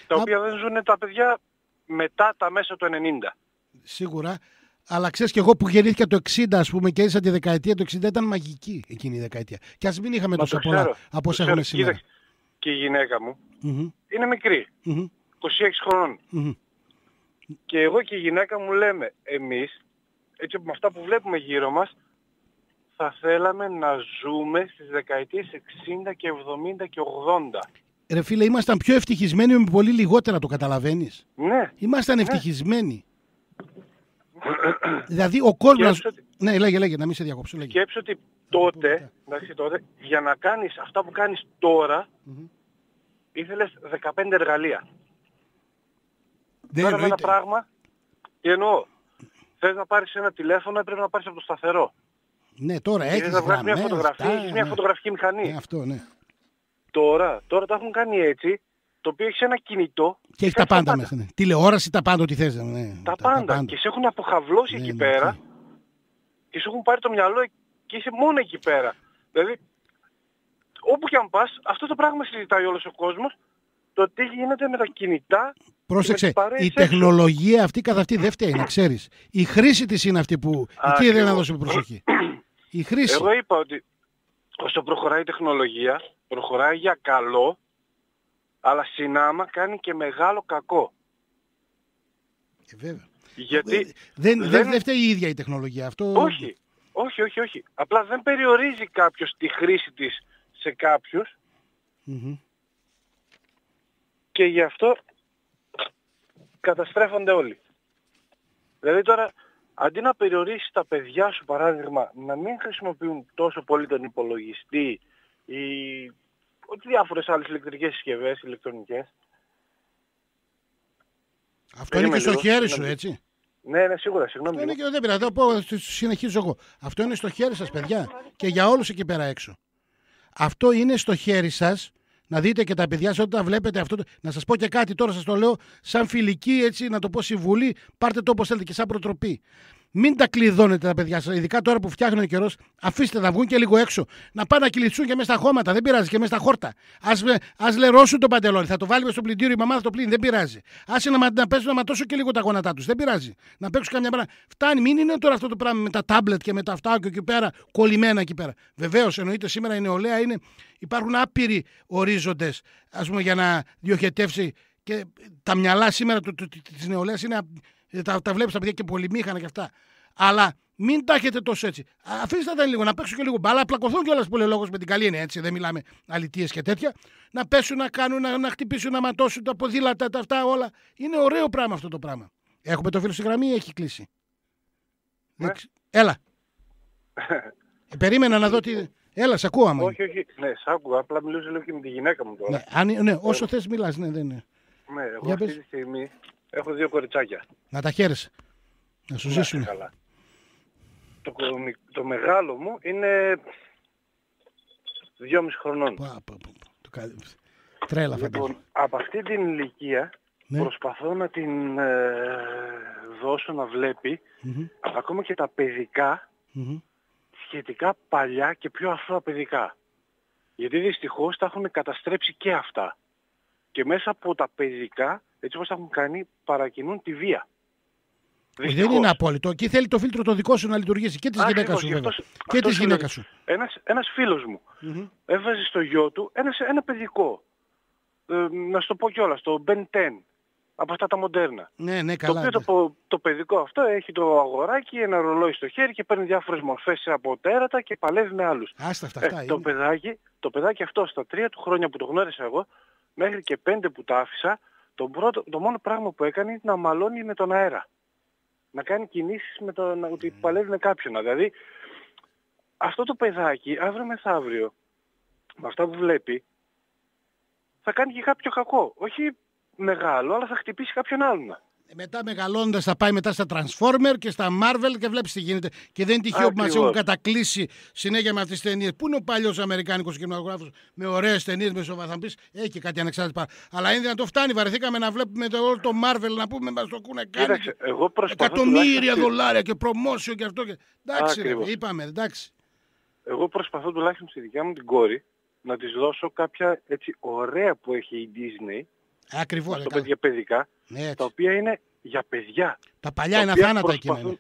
Τα οποία δεν ζουν τα παιδιά μετά τα μέσα του 90. Σίγουρα. Αλλά ξέρεις και εγώ που γεννήθηκα το 60, ας πούμε, και έζησα τη δεκαετία του 60, ήταν μαγική εκείνη η δεκαετία. Και ας μην είχαμε τόσο πολλά από όσα έχουμε σήμερα. Κοίταξε, και η γυναίκα μου είναι μικρή, 26 χρονών. Και εγώ και η γυναίκα μου λέμε, εμείς, έτσι με αυτά που βλέπουμε γύρω μας, θα θέλαμε να ζούμε στις δεκαετίες 60 και 70 και 80. Ρε φίλε, ήμασταν πιο ευτυχισμένοι με πολύ λιγότερα, το καταλαβαίνεις? Ναι. Ήμασταν ευτυχισμένοι. Δηλαδή ο κόσμος... Ναι, λέγε, να μην σε διακόψω. Σκέψου ότι τότε, για να κάνεις αυτά που κάνεις τώρα, ήθελες 15 εργαλεία. Τώρα με ένα πράγμα, τι εννοώ, θες να πάρεις ένα τηλέφωνο, πρέπει να πάρεις από το σταθερό. Ναι, τώρα έχεις να βγάλεις μια φωτογραφία, έχεις μια φωτογραφική μηχανή. Αυτό, ναι. Τώρα τα έχουν κάνει έτσι, το οποίο έχεις ένα κινητό και έχει τα πάντα μέσα. Ναι. Τηλεόραση, τα πάντα, ό,τι θες. Ναι. Τα πάντα. Και σε έχουν αποχαυλώσει εκεί πέρα και σου έχουν πάρει το μυαλό και είσαι μόνο εκεί πέρα. Δηλαδή, όπου και αν πας, αυτό το πράγμα συζητάει όλος ο κόσμος, το τι γίνεται με τα κινητά. Πρόσεξε, η τεχνολογία αυτή καθ' αυτή δεν φταίει, να ξέρεις. Η χρήση της είναι αυτή που εκεί δεν να δώσουμε προσοχή. Η χρήση. Εγώ είπα ότι όσο προχωράει η τεχνολογία, προχωράει για καλό, αλλά συνάμα κάνει και μεγάλο κακό. Βέβαια. Γιατί δεν φταίει η ίδια η τεχνολογία. Αυτό... Όχι. Απλά δεν περιορίζει κάποιος τη χρήση της σε κάποιους και γι' αυτό καταστρέφονται όλοι. Δηλαδή τώρα, αντί να περιορίσεις τα παιδιά σου, παράδειγμα, να μην χρησιμοποιούν τόσο πολύ τον υπολογιστή ή διάφορες άλλες ηλεκτρικές συσκευές, ηλεκτρονικές. Αυτό είναι και στο χέρι σου, έτσι. Ναι, σίγουρα, συγγνώμη. Δεν πειράζει, θα πω, συνεχίζω εγώ. Αυτό είναι στο χέρι σας, παιδιά, και για όλους εκεί πέρα έξω. Αυτό είναι στο χέρι σας. Να δείτε και τα παιδιά σας όταν βλέπετε αυτό. Να σας πω και κάτι τώρα, σας το λέω σαν φιλική, έτσι, να το πω συμβουλή. Πάρτε το όπως θέλετε και σαν προτροπή. Μην τα κλειδώνετε τα παιδιά σας, ειδικά τώρα που φτιάχνει ο καιρός. Αφήστε να βγουν και λίγο έξω. Να πάνε να κυλιτσούν και μέσα στα χώματα. Δεν πειράζει, και μέσα στα χόρτα. Ας λερώσουν το παντελόνι. Θα το βάλει μες στο πλυντήριο, η μαμά θα το πλύνει. Δεν πειράζει. Άσε να πέσουν να ματώσουν και λίγο τα γόνατά τους. Δεν πειράζει. Να παίξουν καμιά πράγμα. Φτάνει. Μην είναι τώρα αυτό το πράγμα με τα τάμπλετ και με τα αυτά και εκεί πέρα, κολλημένα εκεί πέρα. Βεβαίως, εννοείται σήμερα η νεολαία είναι. Υπάρχουν άπειροι ορίζοντες, ας πούμε, για να διοχετεύσει και τα μυαλά σήμερα της νεολαίας είναι. Τα βλέπεις τα παιδιά και πολυμήχανα και αυτά. Αλλά μην τα έχετε τόσο έτσι. Αφήστε τα λίγο, να παίξουν και λίγο μπάλα. Πλακωθούν κιόλας πολυλόγους με την καλή είναι έτσι. Δεν μιλάμε αλητίες και τέτοια. Να πέσουν, να κάνουν, να χτυπήσουν, να ματώσουν τα ποδήλατα, τα αυτά όλα. Είναι ωραίο πράγμα αυτό το πράγμα. Έχουμε το φίλο στη γραμμή ή έχει κλείσει? Ναι. Έλα. Περίμενα να δω τι. Έλα, σ' ακούω άμα. Όχι. Ναι, σ' άκουγα. Απλά μιλούσα λίγο και με τη γυναίκα μου τώρα. Ναι, όσο θες μιλάς. Ναι, δεν είναι. Ναι, εγώ αυτή τη στιγμή έχω 2 κοριτσάκια. Να τα χαίρεσαι. Να σου ζήσουν. Καλά. Το μεγάλο μου είναι 2,5 χρονών. Τρέλα, λοιπόν, από αυτή την ηλικία προσπαθώ να την δώσω να βλέπει ακόμα και τα παιδικά σχετικά παλιά και πιο αθώα παιδικά. Γιατί δυστυχώς τα έχουν καταστρέψει και αυτά. Και μέσα από τα παιδικά, έτσι όπως τα έχουν κάνει, παρακινούν τη βία. Δεν είναι απόλυτο. Εκεί θέλει το φίλτρο το δικό σου να λειτουργήσει και της γυναίκας σου, βέβαια. Και της γυναίκας σου. Ένας φίλος μου έβαζε στο γιο του ένα παιδικό. Να σου το πω κιόλας, το Ben 10. Από αυτά τα μοντέρνα. Ναι, καλά. Το οποίο το παιδικό αυτό έχει το αγοράκι, ένα ρολόι στο χέρι και παίρνει διάφορες μορφές από τέρατα και παλεύει με άλλους. Άστα αυτά. Το παιδάκι αυτό στα 3 του χρόνια που το γνώρισα εγώ, μέχρι και 5 που τα άφησα, το μόνο πράγμα που έκανε είναι να μαλώνει με τον αέρα. Να κάνει κινήσεις με ότι παλεύει με κάποιον. Δηλαδή, αυτό το παιδάκι, αύριο μεθαύριο, με αυτά που βλέπει, θα κάνει και κάποιο κακό. Όχι μεγάλο, αλλά θα χτυπήσει κάποιον άλλον. Μετά μεγαλώνοντας θα πάει μετά στα Transformer και στα Marvel και βλέπεις τι γίνεται. Και δεν είναι τυχαίο που μας έχουν κατακλείσει συνέχεια με αυτές τις ταινίες. Πού είναι ο παλιός αμερικάνικος κινηματογράφος με ωραίες ταινίες, με σοβαρά? Θα πεις, έχει και κάτι ανεξάρτητο. Αλλά είναι να το φτάνει. Βαρεθήκαμε να βλέπουμε όλο το Marvel, να πούμε, μας το ακούνε κάνει. Εκατομμύρια δολάρια και promotion και αυτό. Εντάξει, είπαμε, εντάξει. Εγώ προσπαθώ τουλάχιστον στη δικιά μου την κόρη να της δώσω κάποια έτσι ωραία που έχει η Disney. Ακριβώς. Το παιδιά παιδικά, τα οποία είναι για παιδιά. Τα παλιά είναι αθάνατα εκείνα.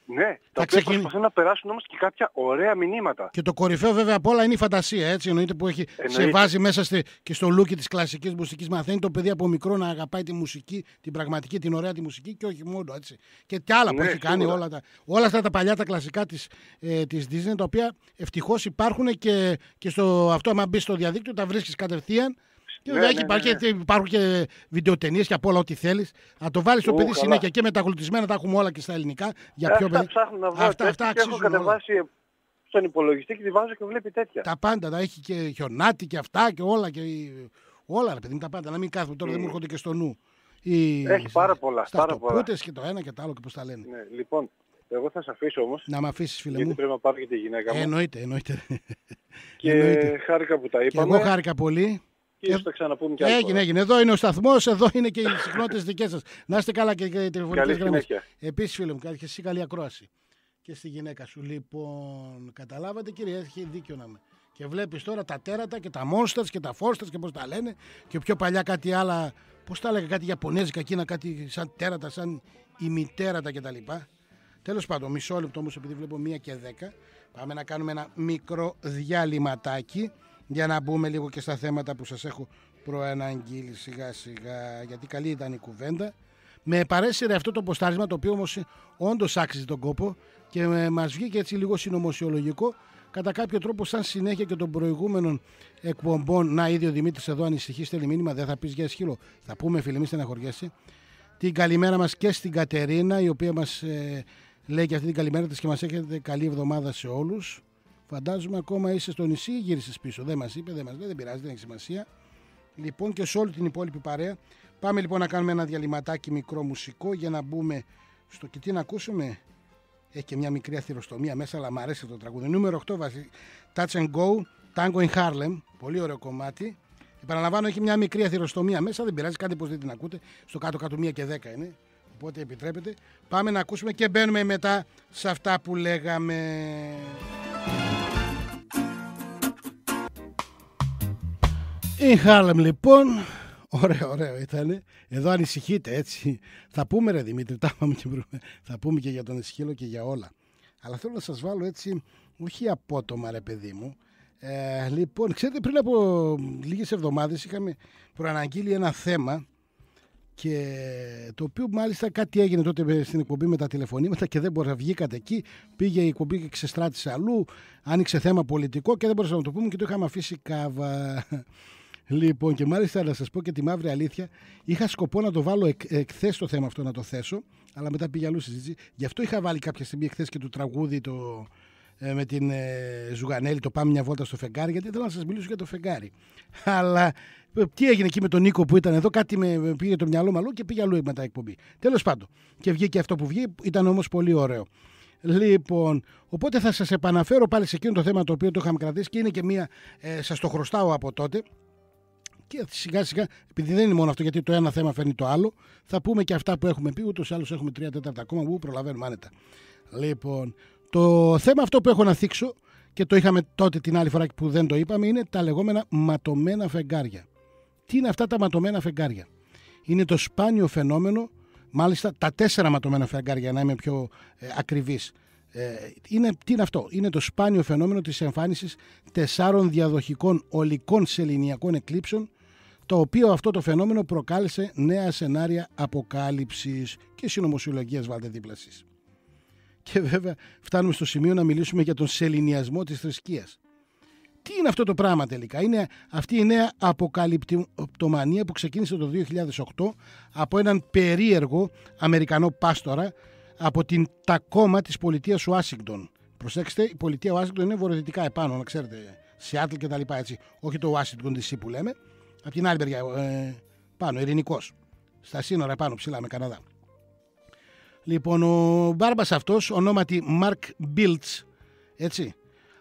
Ναι, τα οποία προσπαθούν να περάσουν όμως και κάποια ωραία μηνύματα. Και το κορυφαίο βέβαια απ' όλα είναι η φαντασία, έτσι, εννοείται, που σε βάζει μέσα και στο λούκι της κλασικής μουσικής. Μαθαίνει το παιδί από μικρό να αγαπάει τη μουσική, την πραγματική, την ωραία τη μουσική και όχι μόνο, έτσι. Και τι άλλα που έχει κάνει όλα αυτά τα παλιά, τα κλασικά της Disney, τα οποία ευτυχώς υπάρχουν και στο αυτό, άμα μπει στο διαδίκτυο, τα βρίσκεις κατευθείαν. Και βέβαια υπάρχουν και βιντεοτενίες και από όλα ό,τι θέλεις. Να το βάλεις στο παιδί συνέχεια και μεταγλουτισμένα, τα έχουμε όλα και στα ελληνικά. Για πιο παιδί. Ψάχνω να βρω αυτά αξίζουν. Έχω κατεβάσει στον υπολογιστή και τη βάζω και βλέπει τέτοια. Τα πάντα, τα έχει και χιονάτι και αυτά και όλα. Όλα, ρε παιδί μου, τα πάντα. Να μην κάθουμε τώρα, δεν μου έρχονται και στο νου. Έχει πάρα πολλά. Σταυτοπούτες και το ένα και το άλλο και πώς τα λένε. Ναι, λοιπόν, εγώ θα σε αφήσω όμως. Να με αφήσεις, φίλε μου. Γιατί πρέπει να πάρω και τη γυναίκα μου. Εννοείται. Και χάρηκα που τα είπαμε. Και εγώ χάρηκα πολύ. Και θα ξαναπούμε κι άλλο. Έγινε. Εδώ είναι ο σταθμός, εδώ είναι και οι συχνότητες δικές σας. Να είστε καλά και οι τηλεφωνικές γραμμές. Επίσης, φίλε μου, και εσύ καλή ακρόαση. Και στη γυναίκα σου. Λοιπόν, καταλάβατε, κύριε, έχει δίκιο να με. Και βλέπεις τώρα τα τέρατα και τα monsters και τα forsters και πώς τα λένε. Και πιο παλιά κάτι άλλα, πώς τα έλεγα, κάτι ιαπωνέζικα εκείνα, κάτι σαν τέρατα, σαν ημιτέρατα κτλ. Τέλος πάντων, μισό λεπτό όμως, επειδή βλέπω 1:10, πάμε να κάνουμε ένα μικρό διαλυματάκι. Για να μπούμε λίγο και στα θέματα που σας έχω προαναγγείλει σιγά σιγά, γιατί καλή ήταν η κουβέντα. Με παρέσυρε αυτό το ποστάρισμα, το οποίο όμως όντως άξιζε τον κόπο και μας βγήκε έτσι λίγο συνωμοσιολογικό, κατά κάποιο τρόπο σαν συνέχεια και των προηγούμενων εκπομπών. Να, ήδη ο Δημήτρης εδώ ανησυχεί, στέλνει μήνυμα, δεν θα πεις για Αισχύλο. Θα πούμε, φίλε, μη στεναχωριέσαι. Την καλημέρα μας και στην Κατερίνα, η οποία μας λέει και αυτή την καλημέρα της και μας έχετε καλή εβδομάδα σε όλους. Φαντάζομαι ακόμα είσαι στο νησί ή γύρισες πίσω. Δεν μας είπε, δεν μας λέει, δεν πειράζει, δεν έχει σημασία. Λοιπόν, και σε όλη την υπόλοιπη παρέα. Πάμε λοιπόν να κάνουμε ένα διαλυματάκι μικρό μουσικό για να μπούμε στο και τι να ακούσουμε. Έχει και μια μικρή αθυροστομία μέσα, αλλά μου αρέσει το τραγούδι. Νούμερο 8 βάζει Touch and Go, Tango in Harlem. Πολύ ωραίο κομμάτι. Επαναλαμβάνω, έχει μια μικρή αθυροστομία μέσα, δεν πειράζει, κάντε πως δεν την ακούτε. Στο κάτω-κάτω 1 και 10 είναι. Οπότε επιτρέπετε. Πάμε να ακούσουμε και μπαίνουμε μετά σε αυτά που λέγαμε. In Harlem λοιπόν. Ωραίο ήταν. Εδώ ανησυχείτε, έτσι. Θα πούμε, ρε Δημήτρη, θα πούμε και για τον Αισχύλο και για όλα. Αλλά θέλω να σας βάλω έτσι, όχι απότομα, ρε παιδί μου. Λοιπόν, ξέρετε, πριν από λίγες εβδομάδες είχαμε προαναγγείλει ένα θέμα, και το οποίο μάλιστα κάτι έγινε τότε στην εκπομπή με τα τηλεφωνήματα και δεν μπορούσα, βγήκατε εκεί, πήγε η εκπομπή και ξεστράτησε αλλού, άνοιξε θέμα πολιτικό και δεν μπορούσαμε να το πούμε και το είχαμε αφήσει κάβα. Λοιπόν, και μάλιστα να σας πω και τη μαύρη αλήθεια, είχα σκοπό να το βάλω εχθές το θέμα αυτό, να το θέσω, αλλά μετά πήγε αλλού συζήτηση. Γι' αυτό είχα βάλει κάποια στιγμή εχθές και το τραγούδι με την Ζουγανέλη, το Πάμε μια βόλτα στο φεγγάρι, γιατί ήθελα να σας μιλήσω για το φεγγάρι. Αλλά τι έγινε εκεί με τον Νίκο που ήταν εδώ, κάτι με πήγε το μυαλό μαλλού και πήγε αλλού μετά εκπομπή. Τέλος πάντων, και βγήκε αυτό που βγήκε, ήταν όμως πολύ ωραίο. Λοιπόν, οπότε θα σας επαναφέρω πάλι σε εκείνο το θέμα το οποίο το είχαμε κρατήσει και είναι και μία, σας το χρωστάω από τότε. Και σιγά σιγά, επειδή δεν είναι μόνο αυτό, γιατί το ένα θέμα φέρνει το άλλο, θα πούμε και αυτά που έχουμε πει. Ούτως ή άλλως έχουμε 3/4 ακόμα που προλαβαίνουμε άνετα. Λοιπόν, το θέμα αυτό που έχω να θίξω και το είχαμε τότε την άλλη φορά που δεν το είπαμε είναι τα λεγόμενα ματωμένα φεγγάρια. Τι είναι αυτά τα ματωμένα φεγγάρια? Είναι το σπάνιο φαινόμενο, μάλιστα τα 4 ματωμένα φεγγάρια, να είμαι πιο ακριβής. Τι είναι αυτό? Είναι το σπάνιο φαινόμενο της εμφάνισης 4 διαδοχικών ολικών σεληνιακών εκλήψεων, το οποίο αυτό το φαινόμενο προκάλεσε νέα σενάρια αποκάλυψης και συνωμοσιολογίας, βάλτε δίπλα εσείς. Και βέβαια φτάνουμε στο σημείο να μιλήσουμε για τον σεληνιασμό της θρησκείας. Τι είναι αυτό το πράγμα τελικά? Είναι αυτή η νέα αποκαλυπτομανία που ξεκίνησε το 2008 από έναν περίεργο Αμερικανό πάστορα από την Τακόμα της πολιτείας Ουάσιγκτον. Προσέξτε, η πολιτεία Ουάσιγκτον είναι βορειοδυτικά επάνω, να ξέρετε, Σιάτλ και τα λοιπά, έτσι. Όχι το Ουάσιγκτον DC που λέμε, από την άλλη μεριά, πάνω, ειρηνικός, στα σύνορα πάνω ψηλά με Καναδά. Λοιπόν, ο μπάρμπας αυτός, ονόματι Μαρκ Μπίλτς, έτσι,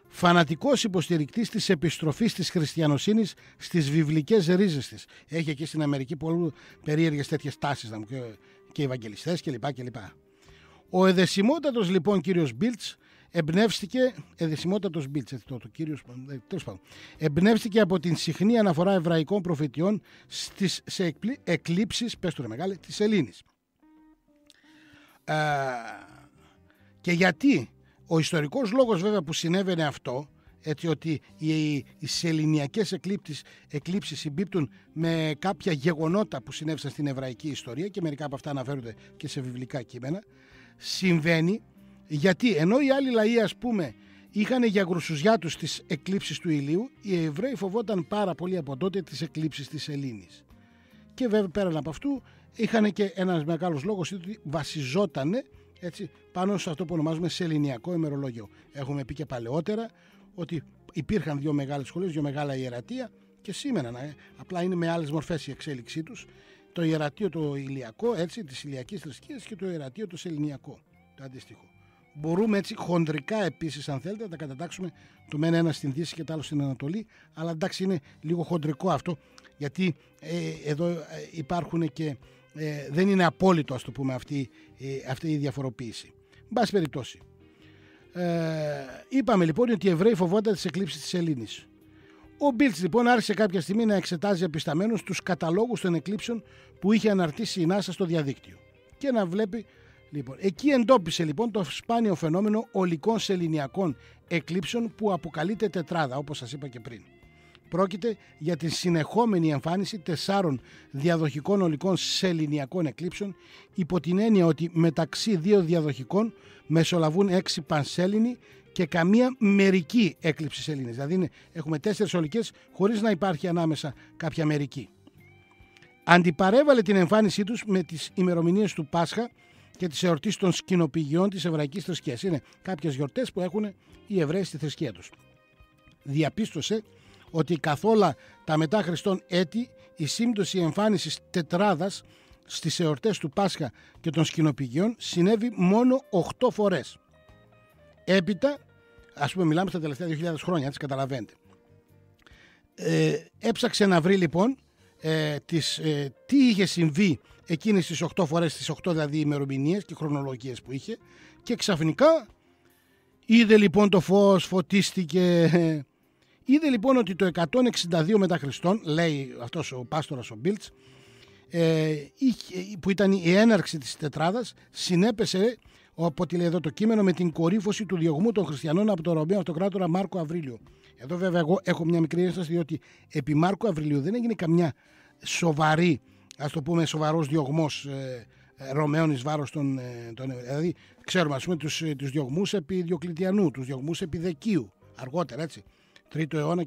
φανατικός υποστηρικτής της επιστροφής της χριστιανοσύνης στις βιβλικές ρίζες της. Έχει εκεί στην Αμερική πολύ περίεργες τέτοιες τάσεις, και ευαγγελιστές κλπ. Ο εδεσιμότατος λοιπόν κύριος Μπίλτς εμπνεύστηκε από την συχνή αναφορά εβραϊκών προφητιών σε εκλήψεις, πες του ρε μεγάλε, της Σελήνης. Και γιατί? Ο ιστορικός λόγος βέβαια που συνέβαινε αυτό, έτσι, ότι οι σεληνιακές εκλήψεις συμπίπτουν με κάποια γεγονότα που συνέβησαν στην εβραϊκή ιστορία και μερικά από αυτά αναφέρονται και σε βιβλικά κείμενα, συμβαίνει γιατί ενώ οι άλλοι λαοί, ας πούμε, είχαν για γρουσουζιά τους τις εκλήψεις του ηλίου, οι Εβραίοι φοβόταν πάρα πολύ από τότε τις εκλήψεις της Σελήνης. Και βέβαια πέραν από αυτού είχαν και ένας μεγάλος λόγος ότι βασιζότανε, έτσι, πάνω σε αυτό που ονομάζουμε σεληνιακό ημερολόγιο. Έχουμε πει και παλαιότερα ότι υπήρχαν 2 μεγάλες σχολές, 2 μεγάλα ιερατεία και σήμερα απλά είναι με άλλες μορφές η εξέλιξή τους. Το ιερατείο το ηλιακό, έτσι, της ηλιακής θρησκείας, και το ιερατείο το σεληνιακό, το αντίστοιχο. Μπορούμε έτσι χοντρικά επίσης, αν θέλετε, να τα κατατάξουμε το μένα ένα στην Δύση και το άλλο στην Ανατολή, αλλά εντάξει, είναι λίγο χοντρικό αυτό, γιατί εδώ υπάρχουν και δεν είναι απόλυτο, ας το πούμε, αυτή η διαφοροποίηση. Εν πάση περιπτώσει, είπαμε λοιπόν ότι οι Εβραίοι φοβόνταν τις εκλήψεις της Σελήνης. Ο Μπίλτς λοιπόν άρχισε κάποια στιγμή να εξετάζει επισταμένους τους καταλόγους των εκλήψεων που είχε αναρτήσει η NASA στο διαδίκτυο και να βλέπει. Λοιπόν, εκεί εντόπισε λοιπόν το σπάνιο φαινόμενο ολικών σεληνιακών εκλήψεων που αποκαλείται τετράδα, όπως σας είπα και πριν. Πρόκειται για τη συνεχόμενη εμφάνιση 4 διαδοχικών ολικών σεληνιακών εκλήψεων, υπό την έννοια ότι μεταξύ 2 διαδοχικών μεσολαβούν 6 πανσέλινοι και καμία μερική έκλειψη σελήνης. Δηλαδή έχουμε 4 ολικές χωρίς να υπάρχει ανάμεσα κάποια μερική. Αντιπαρέβαλε την εμφάνισή τους με τις ημερομηνίες του Πάσχα και της εορτής των σκηνοπηγιών της εβραϊκής θρησκείας. Είναι κάποιες γιορτές που έχουν οι Εβραίοι στη θρησκεία τους. Διαπίστωσε ότι καθόλου τα μετά Χριστόν έτη η σύμπτωση εμφάνισης τετράδας στις εορτές του Πάσχα και των σκηνοπηγιών συνέβη μόνο 8 φορές. Έπειτα, ας πούμε μιλάμε στα τελευταία 2.000 χρόνια, έτσι καταλαβαίνετε. Έψαξε να βρει λοιπόν τι είχε συμβεί εκείνες τις 8 φορές, τις 8 δηλαδή ημερομηνίες και χρονολογίες που είχε, και ξαφνικά είδε λοιπόν το φως, φωτίστηκε. Είδε λοιπόν ότι το 162 μετά Χριστόν, λέει αυτός ο πάστορας ο Μπίλτς, που ήταν η έναρξη της τετράδας, συνέπεσε, από λέει εδώ το κείμενο, με την κορύφωση του διωγμού των χριστιανών από τον Ρωμαίο Αυτοκράτορα Μάρκο Αυρίλιο. Εδώ βέβαια εγώ έχω μια μικρή ένσταση, διότι επί Μάρκο Αυριλίου δεν έγινε καμιά σοβαρή, ας το πούμε, σοβαρός διωγμός Ρωμαίων εις βάρος των δηλαδή ξέρουμε ας πούμε τους διωγμούς επί Διοκλητιανού, τους διωγμούς επί Δεκίου, αργότερα έτσι, 3ο αιώνα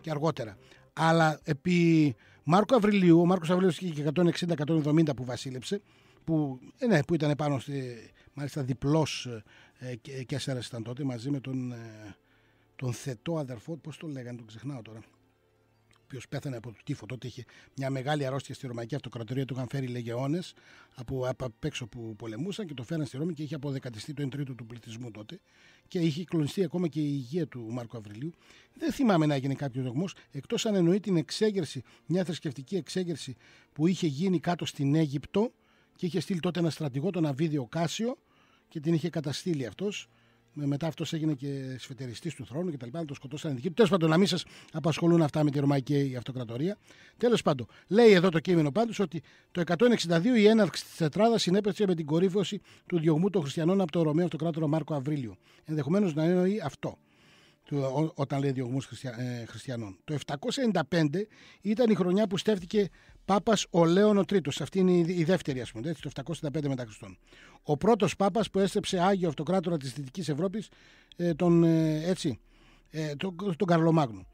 και αργότερα. Αλλά επί Μάρκο Αυριλίου, ο Μάρκος Αυριλίος είχε και 160-170 που βασίλεψε, που ήταν πάνω μάλιστα διπλός Καίσαρας ήταν τότε, μαζί με τον θετό αδερφό, πώς το λέγανε, τον ξεχνάω τώρα, ο οποίος πέθανε από το τύφο. Τότε είχε μια μεγάλη αρρώστια στη Ρωμαϊκή Αυτοκρατορία, του είχαν φέρει λεγεώνες από απ' έξω που πολεμούσαν και το φέραν στη Ρώμη και είχε αποδεκατιστεί το 1/3 του πληθυσμού τότε και είχε κλονιστεί ακόμα και η υγεία του Μάρκου Αυριλίου. Δεν θυμάμαι να έγινε κάποιο δογμός, εκτός αν εννοεί την εξέγερση, μια θρησκευτική εξέγερση που είχε γίνει κάτω στην Αίγυπτο και είχε στείλει τότε ένα στρατηγό, τον Αβίδιο Κάσιο, και την είχε καταστήλει αυτός. Μετά αυτός έγινε και σφετεριστής του θρόνου και τα λοιπά, το σκοτώσαν εκεί. Τέλος πάντων, να μην σας απασχολούν αυτά με τη Ρωμαϊκή Αυτοκρατορία. Τέλος πάντων, λέει εδώ το κείμενο πάντως ότι το 162 η έναρξη της τετράδας συνέπεσε με την κορύφωση του διωγμού των χριστιανών από το Ρωμαίο Αυτοκράτορα Μάρκο Αυρίλιο. Ενδεχομένως να εννοεί αυτό, όταν λέει διωγμούς χριστιανών. Το 795 ήταν η χρονιά που στέφτηκε Πάπας ο Λέων ο Τρίτος. Αυτή είναι η δεύτερη, ας πούμε, έτσι, το 795 μετά Χριστόν. Ο πρώτος Πάπας που έστρεψε Άγιο Αυτοκράτορα της Δυτικής Ευρώπης, τον Καρλομάγνο.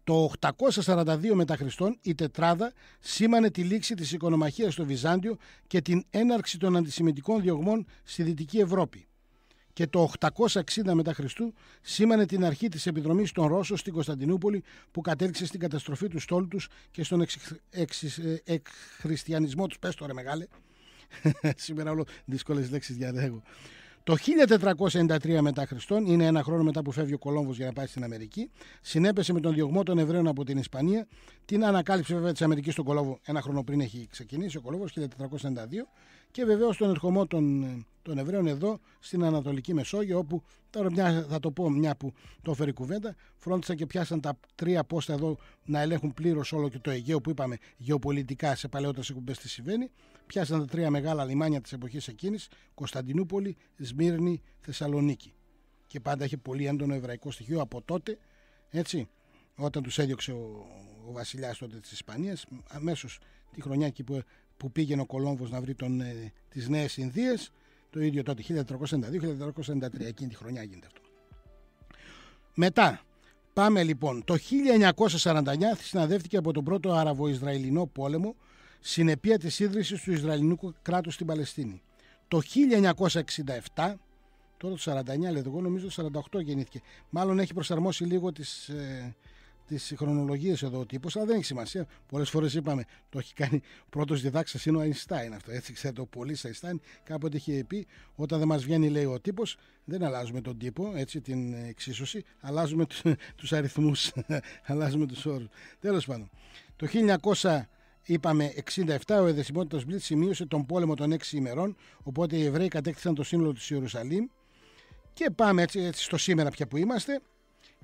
Το 842 μετά Χριστόν η τετράδα σήμανε τη λήξη της οικονομαχίας στο Βυζάντιο και την έναρξη των αντισημιτικών διωγμών στη Δυτική Ευρώπη. Και το 860 μετά Χριστού σήμανε την αρχή της επιδρομής των Ρώσων στην Κωνσταντινούπολη, που κατέληξε στην καταστροφή του στόλου τους και στον εκχριστιανισμό τους. Πες τώρα μεγάλε, σήμερα όλο δύσκολες λέξεις διαλέγω. Το 1493 μετά Χριστόν, είναι ένα χρόνο μετά που φεύγει ο Κολόμβος για να πάει στην Αμερική, συνέπεσε με τον διωγμό των Εβραίων από την Ισπανία, την ανακάλυψη βέβαια της Αμερικής στον Κολόμβο. Ένα χρόνο πριν έχει ξεκινήσει ο Κολόμβος, 1492, και βεβαίως τον ερχομό των Εβραίων εδώ στην Ανατολική Μεσόγειο, όπου τώρα θα το πω μια που το έφερε η κουβέντα, φρόντισαν και πιάσαν τα 3 πόστα εδώ να ελέγχουν πλήρως όλο και το Αιγαίο, που είπαμε γεωπολιτικά σε παλαιότερες εκπομπές τι συμβαίνει. Πιάσαν τα 3 μεγάλα λιμάνια της εποχής εκείνης, Κωνσταντινούπολη, Σμύρνη, Θεσσαλονίκη. Και πάντα είχε πολύ έντονο εβραϊκό στοιχείο από τότε, έτσι, όταν τους έδιωξε ο βασιλιάς τότε της Ισπανίας, αμέσως τη χρονιά εκεί που πήγαινε ο Κολόμβος να βρει τις Νέες Ινδίες, το ίδιο τότε, 1492-1493, εκείνη τη χρονιά γίνεται αυτό. Μετά, πάμε λοιπόν, το 1949 συναδεύτηκε από τον πρώτο Αραβο-Ισραηλινό πόλεμο, συνεπία της ίδρυσης του Ισραηλινού κράτους στην Παλαιστίνη. Το 1967, τώρα το 49 λέτε, εγώ νομίζω το 48 γεννήθηκε. Μάλλον έχει προσαρμόσει λίγο τις χρονολογίες εδώ ο τύπος, αλλά δεν έχει σημασία. Πολλές φορές είπαμε, το έχει κάνει πρώτος διδάξας είναι ο Αϊνστάιν αυτό. Έτσι ξέρετε, ο πολύς Αϊνστάιν κάποτε είχε πει, όταν δεν μας βγαίνει λέει ο τύπος, δεν αλλάζουμε τον τύπο, έτσι, την εξίσωση, αλλάζουμε τους αριθμούς, αλλάζουμε τους όρους. Τέλος πάντων, το 1967 ο Εδεσιμότητας Μπλίτ σημείωσε τον πόλεμο των 6 ημερών, οπότε οι Εβραίοι κατέκτησαν το σύνολο της Ιερουσαλήμ. Και πάμε έτσι στο σήμερα πια που είμαστε.